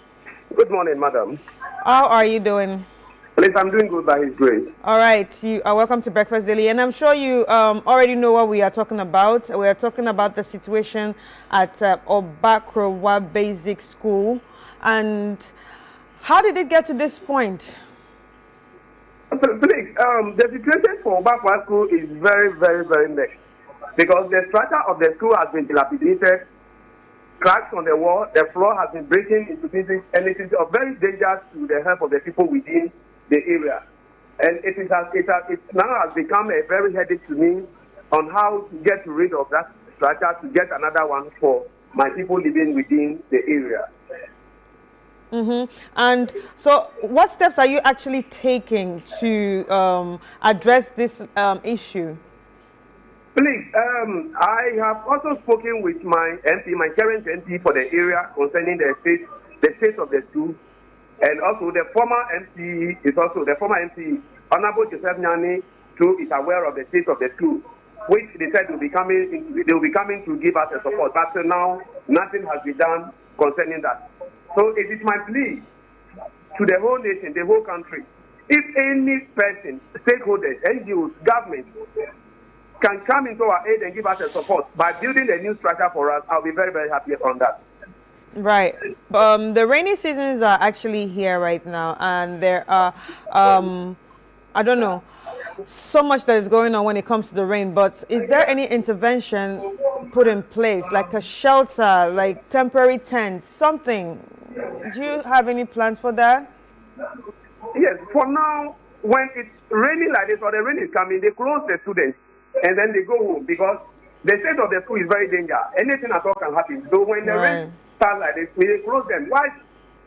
Good morning, madam. How are you doing? Please, I'm doing good by His grace. All right, you are welcome to Breakfast Daily, and I'm sure you already know what we are talking about. We are talking about the situation at Obakrowa Basic School, and how did it get to this point? Please, the situation for Obakrowa School is very, very, very mixed because the structure of the school has been dilapidated, cracks on the wall, the floor has been breaking into pieces, and it is very dangerous to the health of the people within the area, and it now has become a very headache to me on how to get rid of that structure to get another one for my people living within the area. And so, what steps are you actually taking to address this issue? Please, I have also spoken with my MP, my current MP for the area concerning the state of the school. And also the former MP Honorable Joseph Nyani, too, is aware of the state of the school, which they said will be coming to give us a support. But now nothing has been done concerning that. So it is my plea to the whole nation, the whole country. If any person, stakeholders, NGOs, government can come into our aid and give us a support by building a new structure for us, I'll be very, very happy on that. Right. The rainy seasons are actually here right now, and there are, I don't know, so much that is going on when it comes to the rain, but is there any intervention put in place, like a shelter, like temporary tents, something? Do you have any plans for that? Yes, for now, when it's raining like this or the rain is coming, they close the students and then they go home because the state of the school is very dangerous. Anything at all can happen. So when the rain starts like this, we close them. Why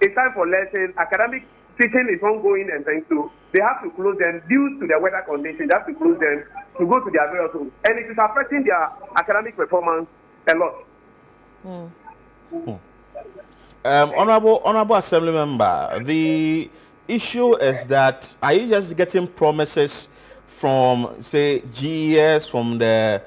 it's time for lessons, academic teaching is ongoing and things too. They have to close them due to the weather conditions. They have to close them to go to their various homes. And it is affecting their academic performance a lot. Honorable Assembly Member, the issue is that are you just getting promises from, say, GES, from the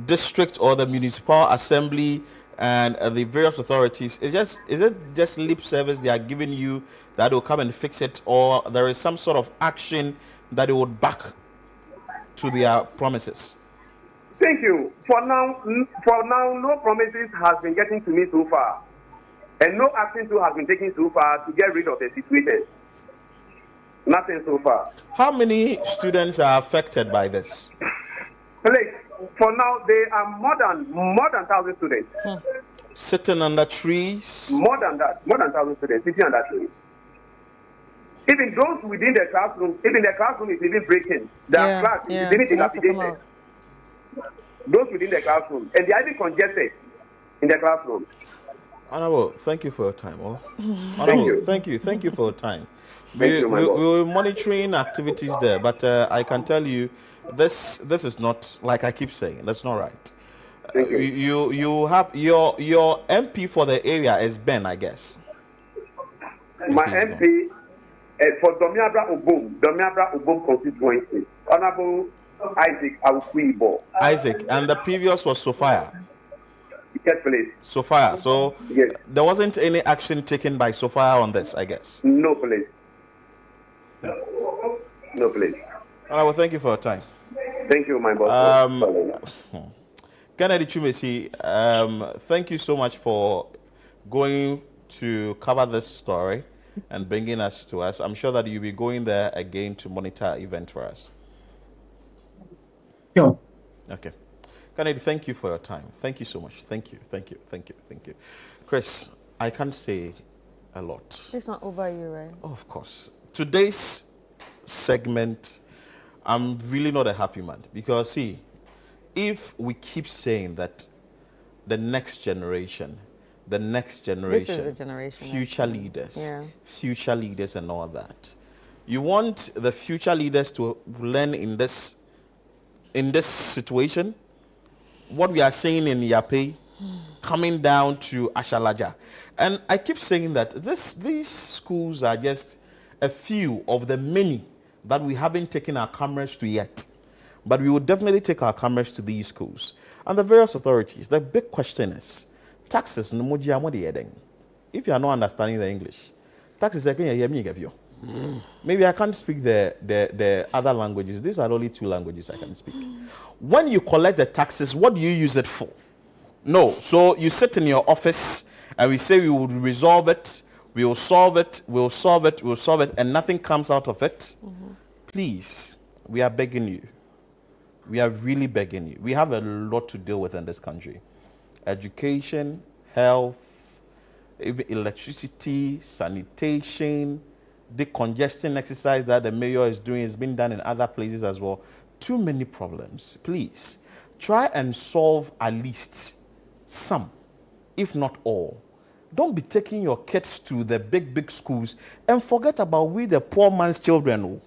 district or the municipal assembly and the various authorities? Is it just lip service they are giving you that will come and fix it, or there is some sort of action that they would back to their promises? Thank you. For now, no promises has been getting to me so far, and no action too has been taken so far to get rid of the situation. Nothing so far. How many students are affected by this? Please, for now, there are more than 1,000 students. Sitting under trees? More than 1,000 students sitting under trees. Even those within the classroom, even the classroom is even breaking. The class is even dilapidated. Those within the classroom, and they are even congested in the classroom. Honorable, thank you for your time. Thank you for your time. We're monitoring activities there, but I can tell you, this is not, like I keep saying, that's not right. You have your MP for the area is Ben, I guess. My MP for Domiabra Obom constituency, Honorable Isaac Awukuibo. Isaac, and the previous was Sophia. Yes, please. Sophia. So Yes. there wasn't any action taken by Sophia on this, I guess. No, please. No, please. All right, well, thank you for your time. Thank you, my boss. Kennedy Chumesi, thank you so much for going to cover this story and bringing us to us. I'm sure that you'll be going there again to monitor event for us. Sure. Okay. Kennedy, thank you for your time. Thank you so much. Thank you. Chris, I can't say a lot. It's not over you, right? Oh, of course. Today's segment, I'm really not a happy man because, see, if we keep saying that the next generation, This is the generation. future leaders and all that, you want the future leaders to learn in this situation what we are saying in Yape coming down to Ashalaja. And I keep saying that these schools are just a few of the many that we haven't taken our cameras to yet. But we will definitely take our cameras to these schools. And the various authorities, the big question is, taxes, if you are not understanding the English, taxes, maybe I can't speak the other languages. These are only two languages I can speak. When you collect the taxes, what do you use it for? No. So you sit in your office and we say we will resolve it, we will solve it, and nothing comes out of it. Please, we are begging you. We are really begging you. We have a lot to deal with in this country. Education, health, even electricity, sanitation, the congestion exercise that the mayor is doing is being done in other places as well. Too many problems. Please, try and solve at least some, if not all. Don't be taking your kids to the big schools and forget about we, the poor man's children.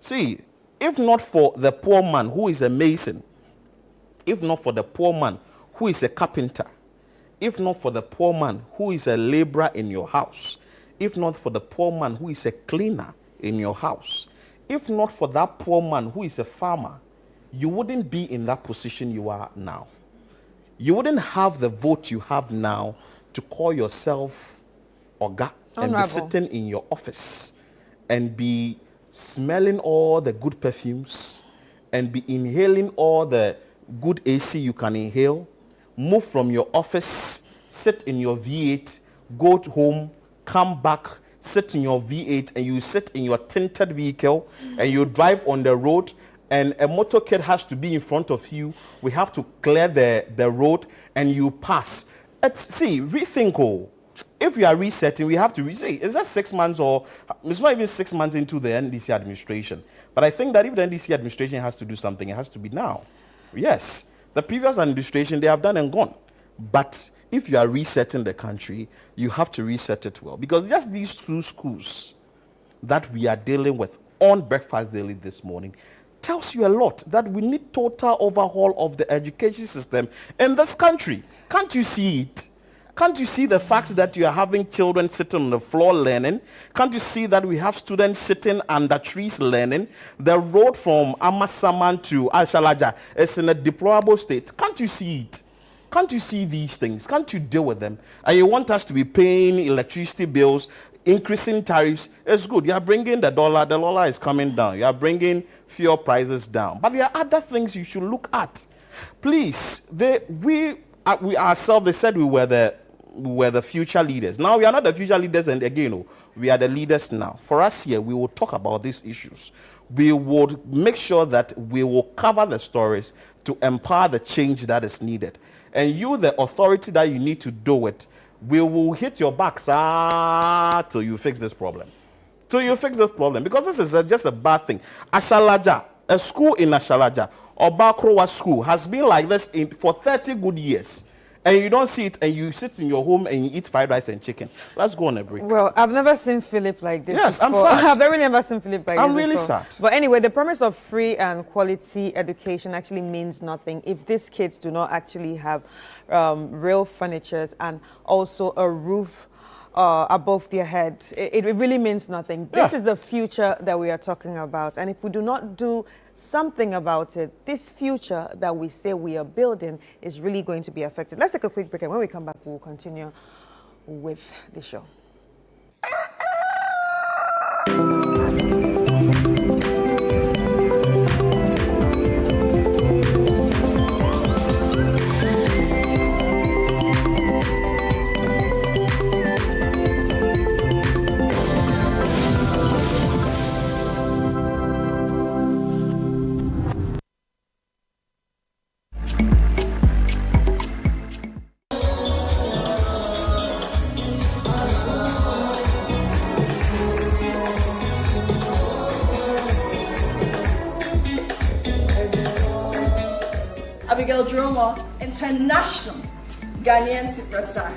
See, if not for the poor man who is a mason, if not for the poor man who is a carpenter, if not for the poor man who is a laborer in your house, if not for the poor man who is a cleaner in your house, if not for that poor man who is a farmer, you wouldn't be in that position you are now. You wouldn't have the vote you have now to call yourself Oga and be sitting in your office and be smelling all the good perfumes and be inhaling all the good AC you can inhale, move from your office, sit in your V8, go to home, come back, sit in your V8, and you sit in your tinted vehicle and you drive on the road and a motorcade has to be in front of you. We have to clear the road and you pass. Rethink. If we are resetting, we have to reset. Is that 6 months or it's not even 6 months into the NDC administration? But I think that if the NDC administration has to do something, it has to be now. Yes, the previous administration, they have done and gone. But if you are resetting the country, you have to reset it well. Because just these two schools that we are dealing with on Breakfast Daily this morning tells you a lot that we need total overhaul of the education system in this country. Can't you see it? Can't you see the fact that you are having children sitting on the floor learning? Can't you see that we have students sitting under trees learning? The road from Amasaman to Ashalaja is in a deplorable state. Can't you see it? Can't you see these things? Can't you deal with them? And you want us to be paying electricity bills, increasing tariffs. It's good. You are bringing the dollar is coming down. You are bringing fuel prices down. But there are other things you should look at. Please, we ourselves, they said we were the future leaders. Now we are not the future leaders, and again, we are the leaders now. For us here, we will talk about these issues. We will make sure that we will cover the stories to empower the change that is needed. And you, the authority that you need to do it, we will hit your back till you fix this problem. Because this is just a bad thing. Ashalaja, a school in Ashalaja, or Bakrowa school, has been like this for 30 good years. And you don't see it, and you sit in your home and you eat fried rice and chicken. Let's go on a break. Well, I've never seen Philip like this. Yes, before. I'm sad. I've really never seen Philip like this. I'm really sad. But anyway, the promise of free and quality education actually means nothing if these kids do not actually have real furnitures and also a roof above their head, it really means nothing. This is the future that we are talking about. And if we do not do something about it, this future that we say we are building is really going to be affected. Let's take a quick break, and when we come back, we'll continue with the show. Abigail Droma, international Ghanaian superstar.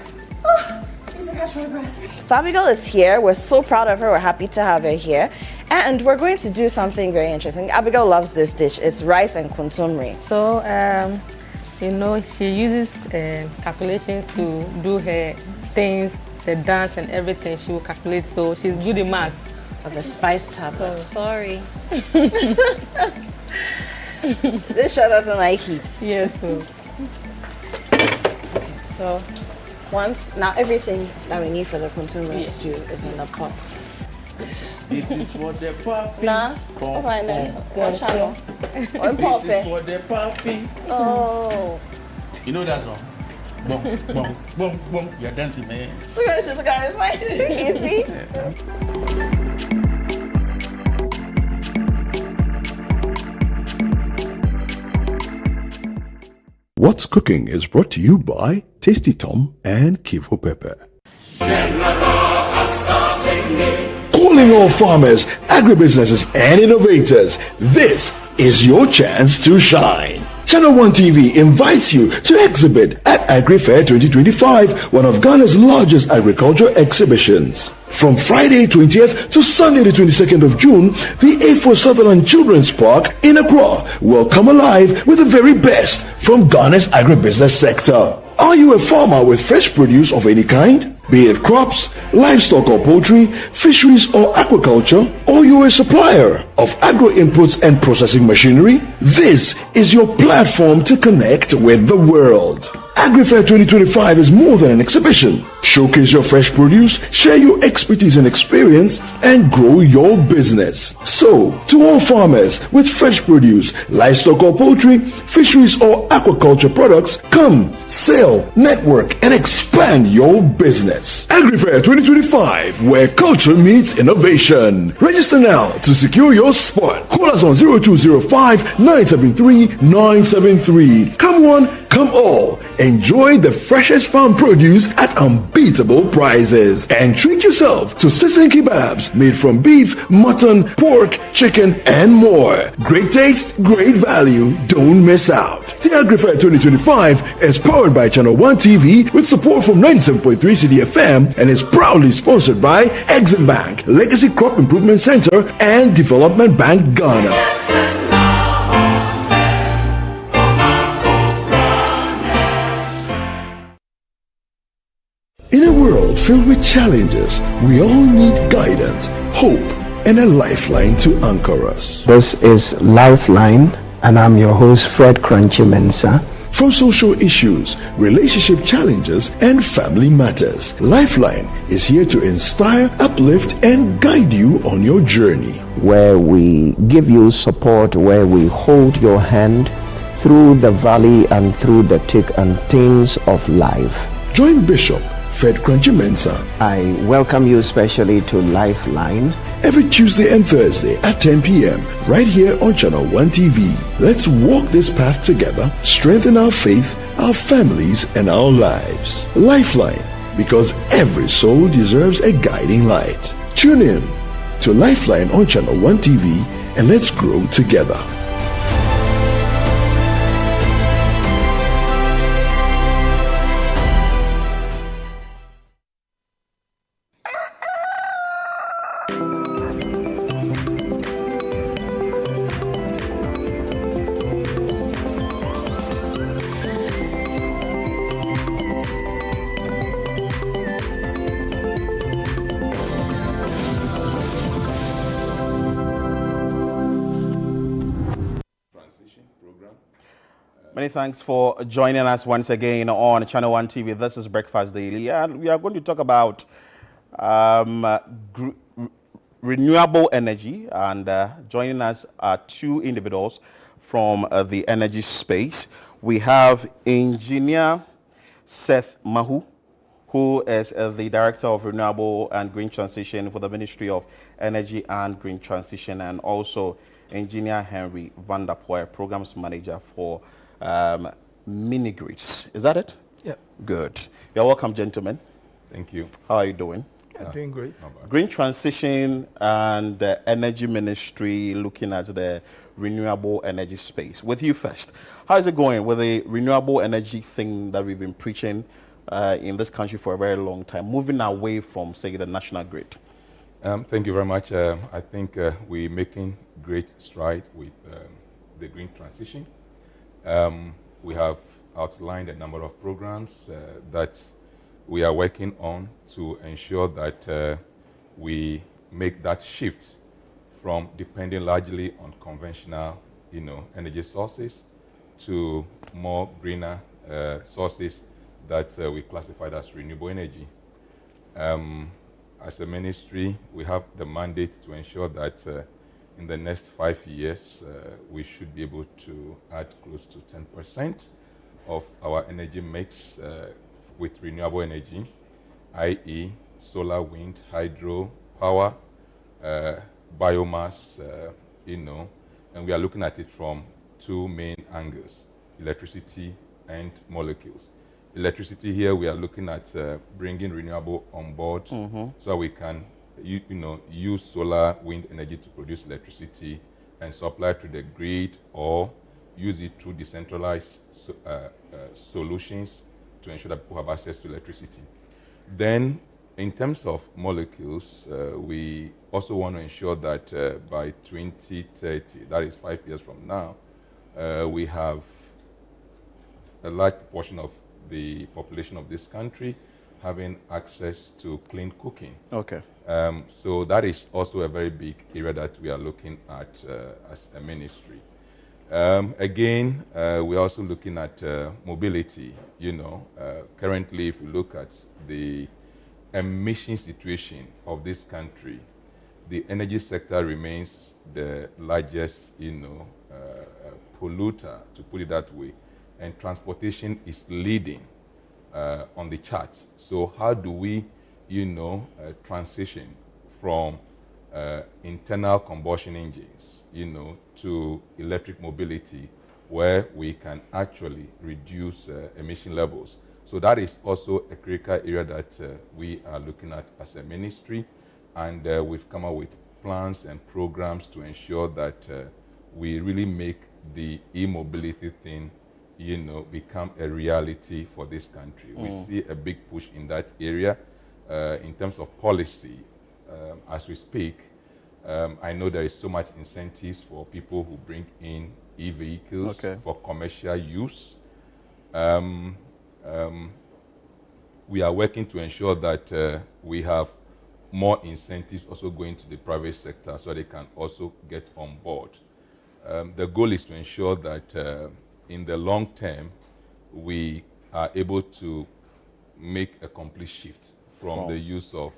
Oh, please catch my breath. So Abigail is here. We're so proud of her. We're happy to have her here. And we're going to do something very interesting. Abigail loves this dish. It's rice and kuntumri. So, she uses calculations to do her things, the dance and everything. She will calculate. So she's good in maths. Of the spice tablet. So, sorry. This show doesn't like heat. Yes. So now everything that we need for the kuntumri stew is in the pot. This is for the puppy. Nah. What channel? This is for the puppy. Oh. You know that song? Boom, boom, boom, boom. You're dancing, man. Look at this guy. It's like easy. What's Cooking is brought to you by Tasty Tom and Kivo Pepper. Calling all farmers, agribusinesses and innovators, this is your chance to shine. Channel 1 TV invites you to exhibit at Agri Fair 2025, one of Ghana's largest agricultural exhibitions. From Friday 20th to Sunday the 22nd of June, the A4 Sutherland Children's Park in Accra will come alive with the very best from Ghana's agribusiness sector. Are you a farmer with fresh produce of any kind? Be it crops, livestock or poultry, fisheries or aquaculture, or you're a supplier of agro inputs and processing machinery? This is your platform to connect with the world. Agri Fair 2025 is more than an exhibition. Showcase your fresh produce, share your expertise and experience, and grow your business. So, to all farmers with fresh produce, livestock or poultry, fisheries or aquaculture products, come, sell, network, and expand your business. Agri Fair 2025, where culture meets innovation. Register now to secure your spot. Call us on 0205 973 973. Come one, come all. Enjoy the freshest farm produce at unbeatable prices. And treat yourself to sizzling kebabs made from beef, mutton, pork, chicken, and more. Great taste, great value. Don't miss out. The Agri Fair 2025 is powered by Channel 1 TV with support from 97.3 Citi FM and is proudly sponsored by Exim Bank, Legacy Crop Improvement Center, and Development Bank Ghana. In a world filled with challenges, we all need guidance, hope, and a lifeline to anchor us. This is Lifeline, and I'm your host, Fred Crunchy Mensa. From social issues, relationship challenges, and family matters, Lifeline is here to inspire, uplift, and guide you on your journey. Where we give you support, where we hold your hand through the valley and through the thick and thins of life. Join Bishop Fred Crunchy Mensa. I welcome you especially to Lifeline. Every Tuesday and Thursday at 10 p.m. right here on Channel 1 TV. Let's walk this path together, strengthen our faith, our families, and our lives. Lifeline, because every soul deserves a guiding light. Tune in to Lifeline on Channel 1 TV and let's grow together. Many thanks for joining us once again on Channel 1 TV. This is Breakfast Daily, and we are going to talk about renewable energy. And joining us are two individuals from the energy space. We have Engineer Seth Mahu, who is the Director of Renewable and Green Transition for the Ministry of Energy and Green Transition, and also Engineer Henry Vanderpoel, Programs Manager for mini-grids. Is that it? Yeah. Good. You're welcome, gentlemen. Thank you. How are you doing? Yeah, doing great. Green Transition and the Energy Ministry looking at the renewable energy space. With you first, how is it going with the renewable energy thing that we've been preaching in this country for a very long time, moving away from, say, the national grid? Thank you very much. I think we're making great stride with the green transition. We have outlined a number of programs that we are working on to ensure that we make that shift from depending largely on conventional, energy sources to more greener sources that we classified as renewable energy. As a ministry, we have the mandate to ensure that in the next 5 years, we should be able to add close to 10% of our energy mix with renewable energy, i.e. solar, wind, hydro, power, biomass, and we are looking at it from two main angles, electricity and molecules. Electricity here, we are looking at bringing renewable on board so we can use solar, wind energy to produce electricity and supply to the grid, or use it through decentralized solutions to ensure that people have access to electricity. Then, in terms of molecules, we also want to ensure that by 2030, that is 5 years from now, we have a large portion of the population of this country having access to clean cooking. Okay. So that is also a very big area that we are looking at as a ministry. Again, we're also looking at mobility. Currently, if you look at the emission situation of this country, the energy sector remains the largest, polluter, to put it that way, and transportation is leading on the charts. So how do we, transition from internal combustion engines, to electric mobility, where we can actually reduce emission levels? So that is also a critical area that we are looking at as a ministry, and we've come up with plans and programs to ensure that we really make the e-mobility thing become a reality for this country. We see a big push in that area. In terms of policy, as we speak, I know there is so much incentives for people who bring in e-vehicles for commercial use. We are working to ensure that we have more incentives also going to the private sector so they can also get on board. The goal is to ensure that in the long term, we are able to make a complete shift from the use of,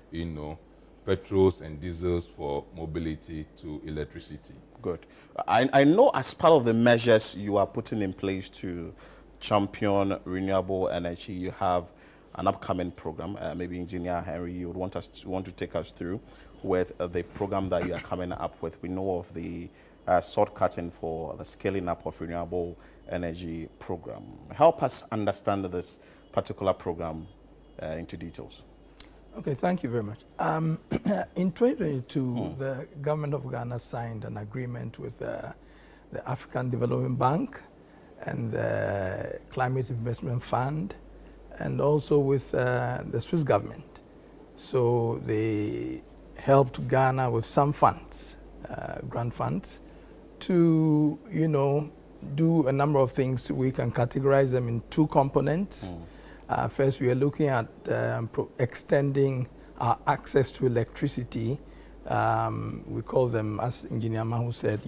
petrols and diesels for mobility to electricity. Good. I know as part of the measures you are putting in place to champion renewable energy, you have an upcoming program. Maybe Engineer Henry, you would want to take us through with the program that you are coming up with. We know of the shortcutting for the scaling up of renewable energy program. Help us understand this particular program into details. Okay, thank you very much. In 2022, the government of Ghana signed an agreement with the African Development Bank and the Climate Investment Fund, and also with the Swiss government. So they helped Ghana with some funds, grant funds, to, do a number of things. We can categorize them in two components. First, we are looking at extending our access to electricity We call them, as Engineer Mahu said,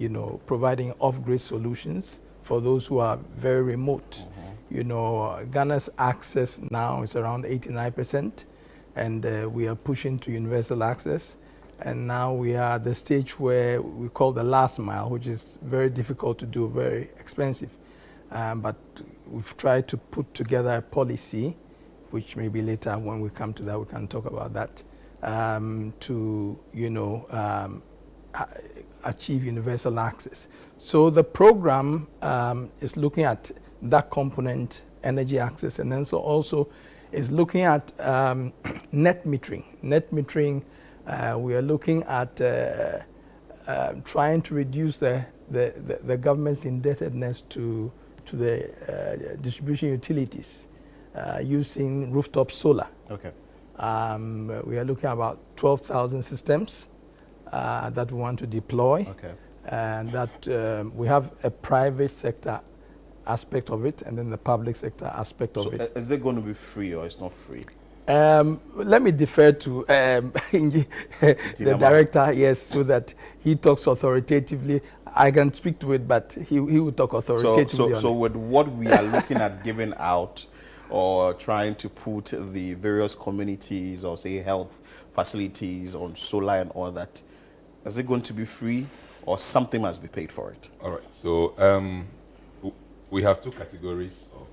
providing off-grid solutions for those who are very remote. Ghana's access now is around 89%, and we are pushing to universal access. And now we are at the stage where we call the last mile, which is very difficult to do, very expensive. But we've tried to put together a policy, which maybe later when we come to that, we can talk about that, to achieve universal access. So the program is looking at that component, energy access, and then so also is looking at net metering. Net metering, we are looking at trying to reduce the government's indebtedness to the distribution utilities using rooftop solar. Okay. We are looking at about 12,000 systems that we want to deploy. Okay. And that we have a private sector aspect of it and then the public sector aspect of it. Is it going to be free or it's not free? Let me defer to the director, yes, so that he talks authoritatively. I can speak to it, but he will talk authoritatively. So with what we are looking at giving out or trying to put the various communities or say health facilities on solar and all that, is it going to be free or something must be paid for it? All right. So we have two categories of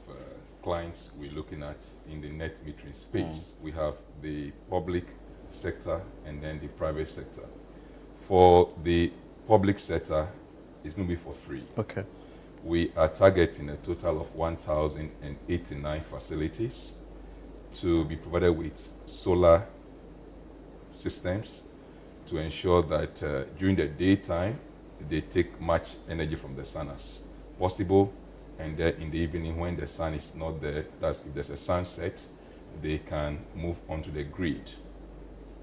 clients we're looking at in the net metering space. We have the public sector and then the private sector. For the public sector, it's going to be for free. Okay. We are targeting a total of 1,089 facilities to be provided with solar systems to ensure that during the daytime, they take much energy from the sun as possible. And then in the evening, when the sun is not there, that's if there's a sunset, they can move onto the grid.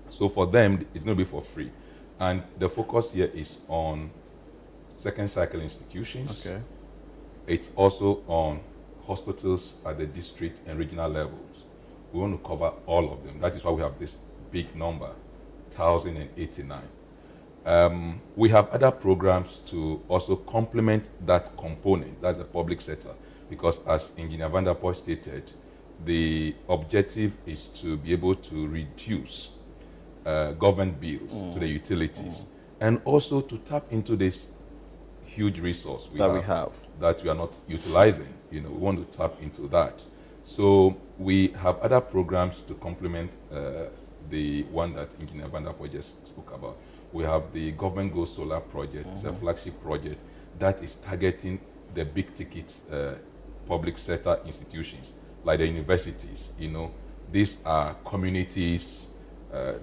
So for them, it's going to be for free. And the focus here is on second cycle institutions. Okay. It's also on hospitals at the district and regional levels. We want to cover all of them. That is why we have this big number, 1,089. We have other programs to also complement that component, that's the public sector, because as Engineer Van der Poel stated, the objective is to be able to reduce government bills to the utilities and also to tap into this huge resource that we are not utilizing. We want to tap into that. So we have other programs to complement the one that Engineer Van der Poel just spoke about. We have the Government Go Solar project. It's a flagship project that is targeting the big ticket public sector institutions, like the universities. These are communities,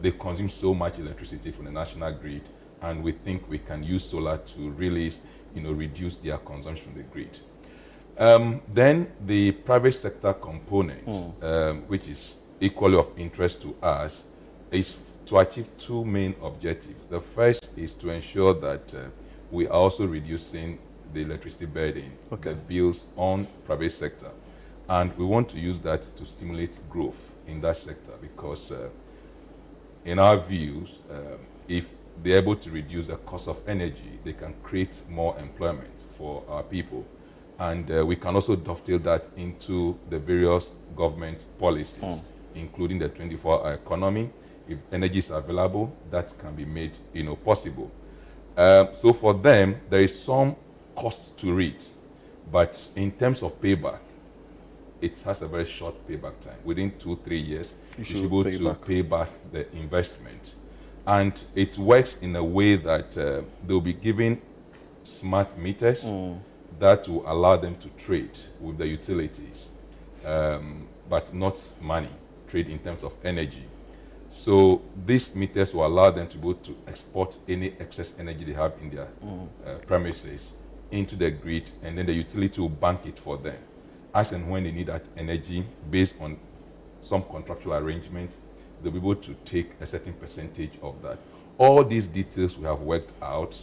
they consume so much electricity from the national grid, and we think we can use solar to really reduce their consumption from the grid. Then the private sector component, which is equally of interest to us, is to achieve two main objectives. The first is to ensure that we are also reducing the electricity burden, the bills on private sector. And we want to use that to stimulate growth in that sector because in our views, if they're able to reduce the cost of energy, they can create more employment for our people. And we can also dovetail that into the various government policies, including the 24-hour economy. If energy is available, that can be made possible. So for them, there is some cost to it, but in terms of payback, it has a very short payback time. Within 2-3 years, you should be able to pay back the investment. And it works in a way that they'll be given smart meters that will allow them to trade with the utilities, but not money, trade in terms of energy. So these meters will allow them to be able to export any excess energy they have in their premises into the grid, and then the utility will bank it for them. As and when they need that energy, based on some contractual arrangement, they'll be able to take a certain percentage of that. All these details we have worked out.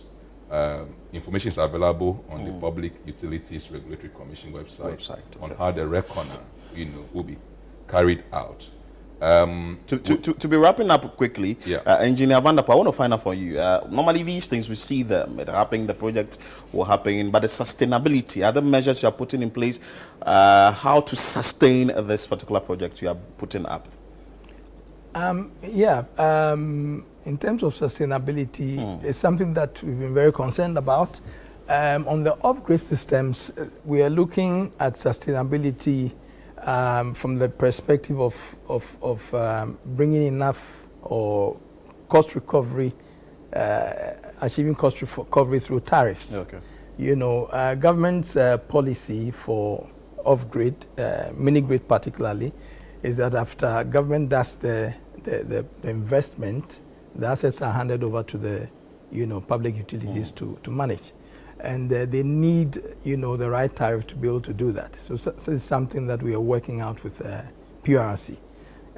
Information is available on the Public Utilities Regulatory Commission website. On how the reckoner will be carried out. To be wrapping up quickly, Engineer Vanderpoel, I want to find out from you. Normally these things, we see them happening, the project will happen, but the sustainability, other measures you are putting in place, how to sustain this particular project you are putting up? In terms of sustainability, it's something that we've been very concerned about. On the off-grid systems, we are looking at sustainability from the perspective of bringing enough or cost recovery, achieving cost recovery through tariffs. Okay. You know, government's policy for off-grid, mini-grid particularly, is that after government does the investment, the assets are handed over to the, public utilities to manage. And they need, the right tariff to be able to do that. So it's something that we are working out with PRC.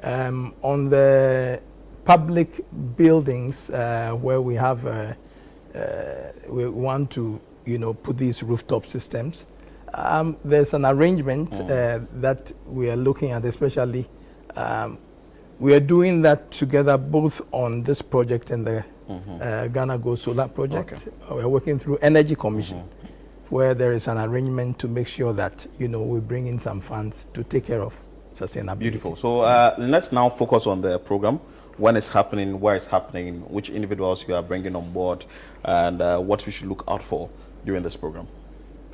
On the public buildings where we have, we want to, put these rooftop systems, there's an arrangement that we are looking at, especially we are doing that together both on this project and the Ghana Go Solar project. Okay. We're working through Energy Commission, where there is an arrangement to make sure that, we bring in some funds to take care of sustainability. Beautiful. So let's now focus on the program, when it's happening, where it's happening, which individuals you are bringing on board, and what we should look out for during this program.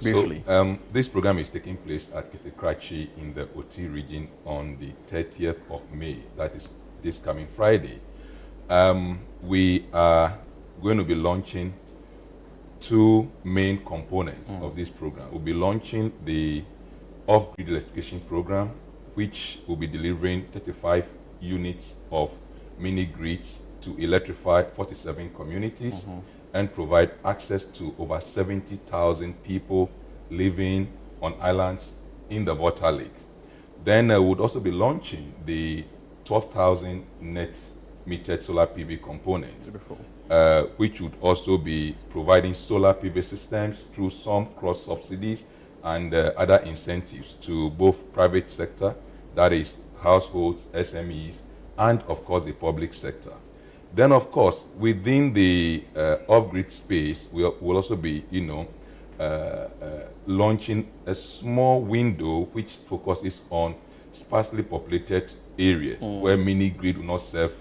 Briefly. So, this program is taking place at Kitikrachi in the Oti region on the 30th of May. That is this coming Friday. We are going to be launching two main components of this program. We'll be launching the off-grid electrification program, which will be delivering 35 units of mini-grids to electrify 47 communities and provide access to over 70,000 people living on islands in the Volta Lake. Then we'll also be launching the 12,000 net metered solar PV components, which would also be providing solar PV systems through some cross subsidies and other incentives to both private sector, that is households, SMEs, and of course the public sector. Then of course, within the off-grid space, we'll also be, launching a small window which focuses on sparsely populated areas where mini-grid will not serve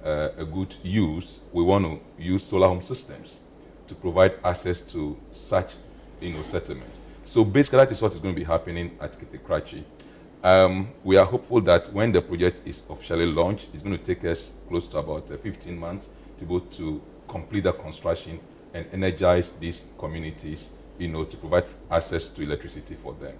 a good use. We want to use solar home systems to provide access to such, settlements. So basically, that is what is going to be happening at Kitikrachi. We are hopeful that when the project is officially launched, it's going to take us close to about 15 months to be able to complete the construction and energize these communities, to provide access to electricity for them.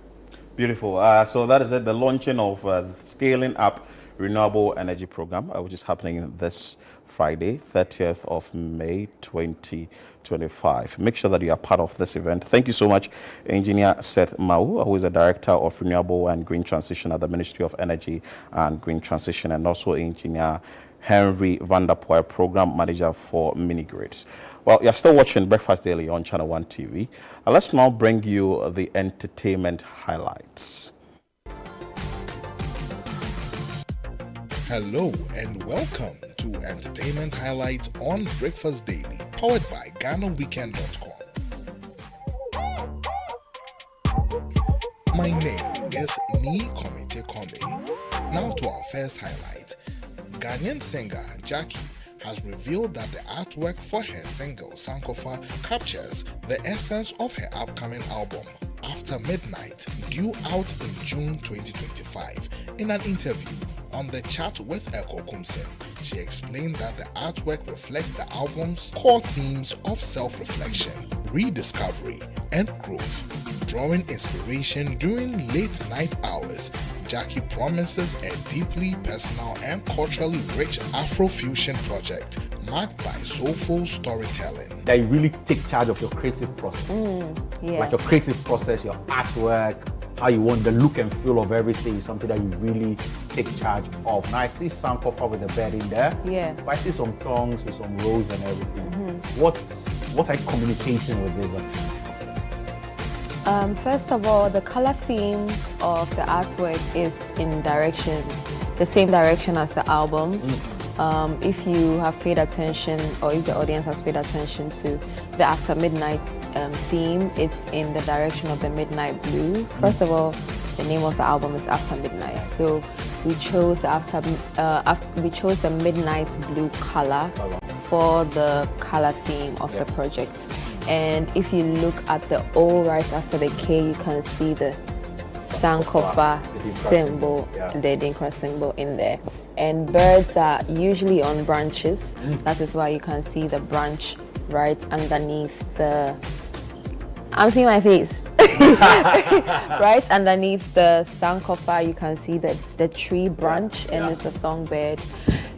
Beautiful. So that is it, the launching of Scaling Up Renewable Energy Program, which is happening this Friday, 30th of May, 2025. Make sure that you are part of this event. Thank you so much, Engineer Seth Mau, who is the Director of Renewable and Green Transition at the Ministry of Energy and Green Transition, and also Engineer Henry Vanderpoel, Program Manager for Mini-Grids. Well, you're still watching Breakfast Daily on Channel 1 TV. Let's now bring you the entertainment highlights. Hello and welcome to Entertainment Highlights on Breakfast Daily, powered by GhanaWeekend.com. My name is Ni Komite Kome. Now to our first highlight. Ghanaian singer Jackie has revealed that the artwork for her single Sankofa captures the essence of her upcoming album, After Midnight, due out in June 2025. In an interview on The Chat with Eko Kumsin, she explained that the artwork reflects the album's core themes of self-reflection, rediscovery, and growth. Drawing inspiration during late night hours, Jackie promises a deeply personal and culturally rich Afrofusion project marked by soulful storytelling. That you really take charge of your creative process. Like your creative process, your artwork, how you want the look and feel of everything is something that you really take charge of. Now I see Sankofa with the bed in there. Yeah. But I see some tongues with some rows and everything. What are you communicating with this? First of all, the color theme of the artwork is in direction. the same direction as the album. If you have paid attention, or if the audience has paid attention to the After Midnight theme, it's in the direction of the midnight blue. First of all, the name of the album is After Midnight, so we chose the midnight blue color for the color theme of the project. And if you look at the O right after the K, you can see the Sankofa symbol, the Adinkra symbol in there. And birds are usually on branches. That is why you can see the branch right underneath the... I'm seeing my face. Right underneath the Sankofa, you can see the tree branch, and it's a songbird.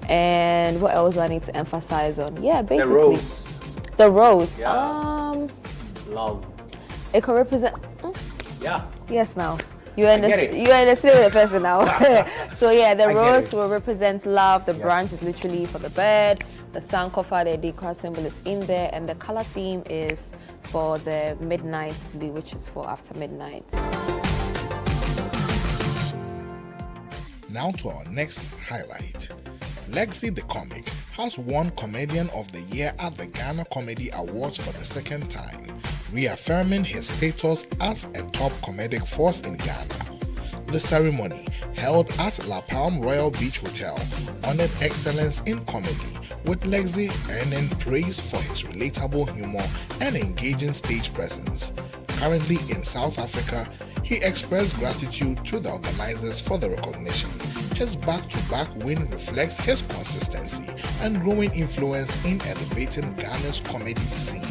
And what else do I need to emphasize on? Yeah, basically. The rose. Love. It can represent... Yeah. Yes, now. You are in the same with the person now. So yeah, the rose will represent love. The branch is literally for the bird. The Sankofa, the Adinkra symbol is in there, and the color theme is for the midnight blue, which is for After Midnight. Now to our next highlight. Lexi the Comic has won Comedian of the Year at the Ghana Comedy Awards for the second time, reaffirming his status as a top comedic force in Ghana. The ceremony, held at La Palm Royal Beach Hotel, honored excellence in comedy, with Lexi earning praise for his relatable humor and engaging stage presence. Currently in South Africa, he expressed gratitude to the organizers for the recognition. His back-to-back win reflects his consistency and growing influence in elevating Ghana's comedy scene.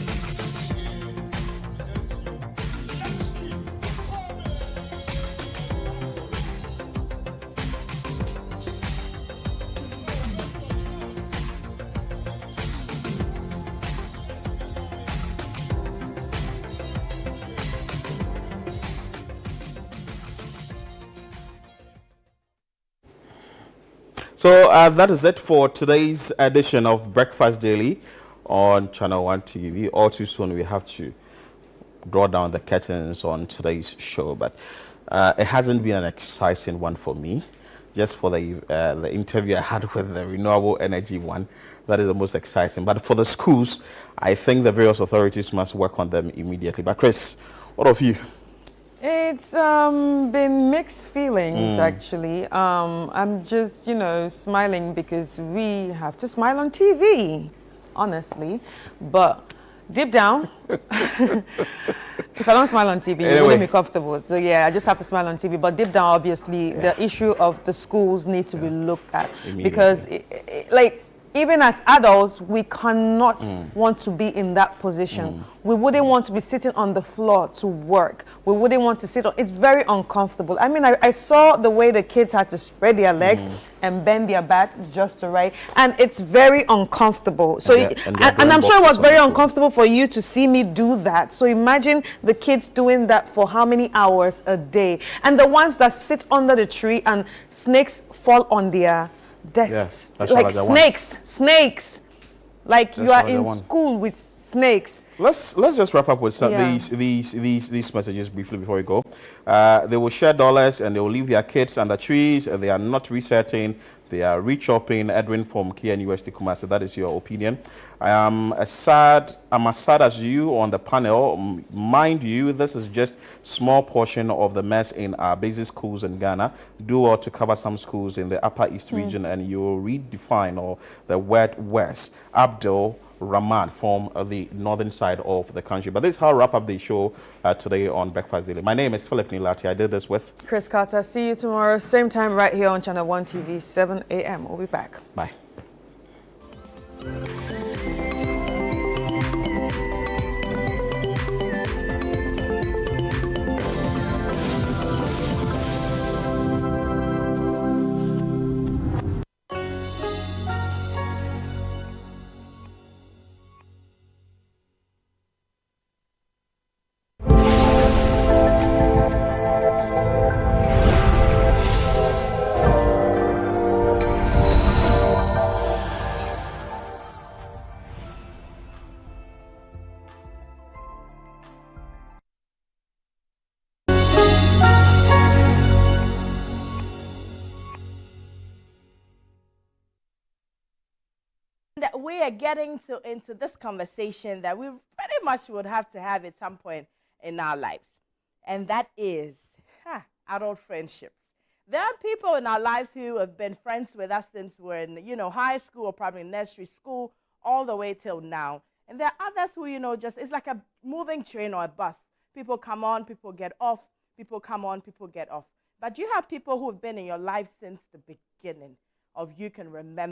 So that is it for today's edition of Breakfast Daily on Channel 1 TV. All too soon we have to draw down the curtains on today's show, but it hasn't been an exciting one for me. Just for the interview I had with the renewable energy one, that is the most exciting. But for the schools, I think the various authorities must work on them immediately. But Chris, what of you? It's been mixed feelings, actually. I'm just, smiling because we have to smile on TV, honestly. But deep down, if I don't smile on TV, it wouldn't be comfortable. So yeah, I just have to smile on TV. But deep down, obviously, the issue of the schools need to be looked at. Because, even as adults, we cannot want to be in that position. We wouldn't want to be sitting on the floor to work. We wouldn't want to sit on. It's very uncomfortable. I mean, I saw the way the kids had to spread their legs and bend their back just to write, and it's very uncomfortable. So, and I'm sure it was very uncomfortable for you to see me do that. So imagine the kids doing that for how many hours a day, and the ones that sit under the tree and snakes fall on their desks, like snakes, like you are in school with snakes. Let's just wrap up with some these messages briefly before we go. They will share dollars and they will leave their kids under trees. They are not resetting. They are re-chopping. Edwin from Kia University Kumasi. That is your opinion. I'm as sad as you on the panel. Mind you, this is just small portion of the mess in our basic schools in Ghana. Do well to cover some schools in the Upper East region, and you redefine or the word West. Abdul Rahman from the northern side of the country. But this is how I wrap up the show today on Breakfast Daily. My name is Philip Nilati. I did this with Chris Carter. See you tomorrow, same time right here on Channel 1 TV, 7 a.m. We'll be back. Bye. we are getting into this conversation that we pretty much would have to have at some point in our lives. And that is adult friendships. There are people in our lives who have been friends with us since we're in, high school or probably nursery school, all the way till now. And there are others who, it's like a moving train or a bus. People come on, people get off, people come on, people get off. But you have people who have been in your life since the beginning of you can remember.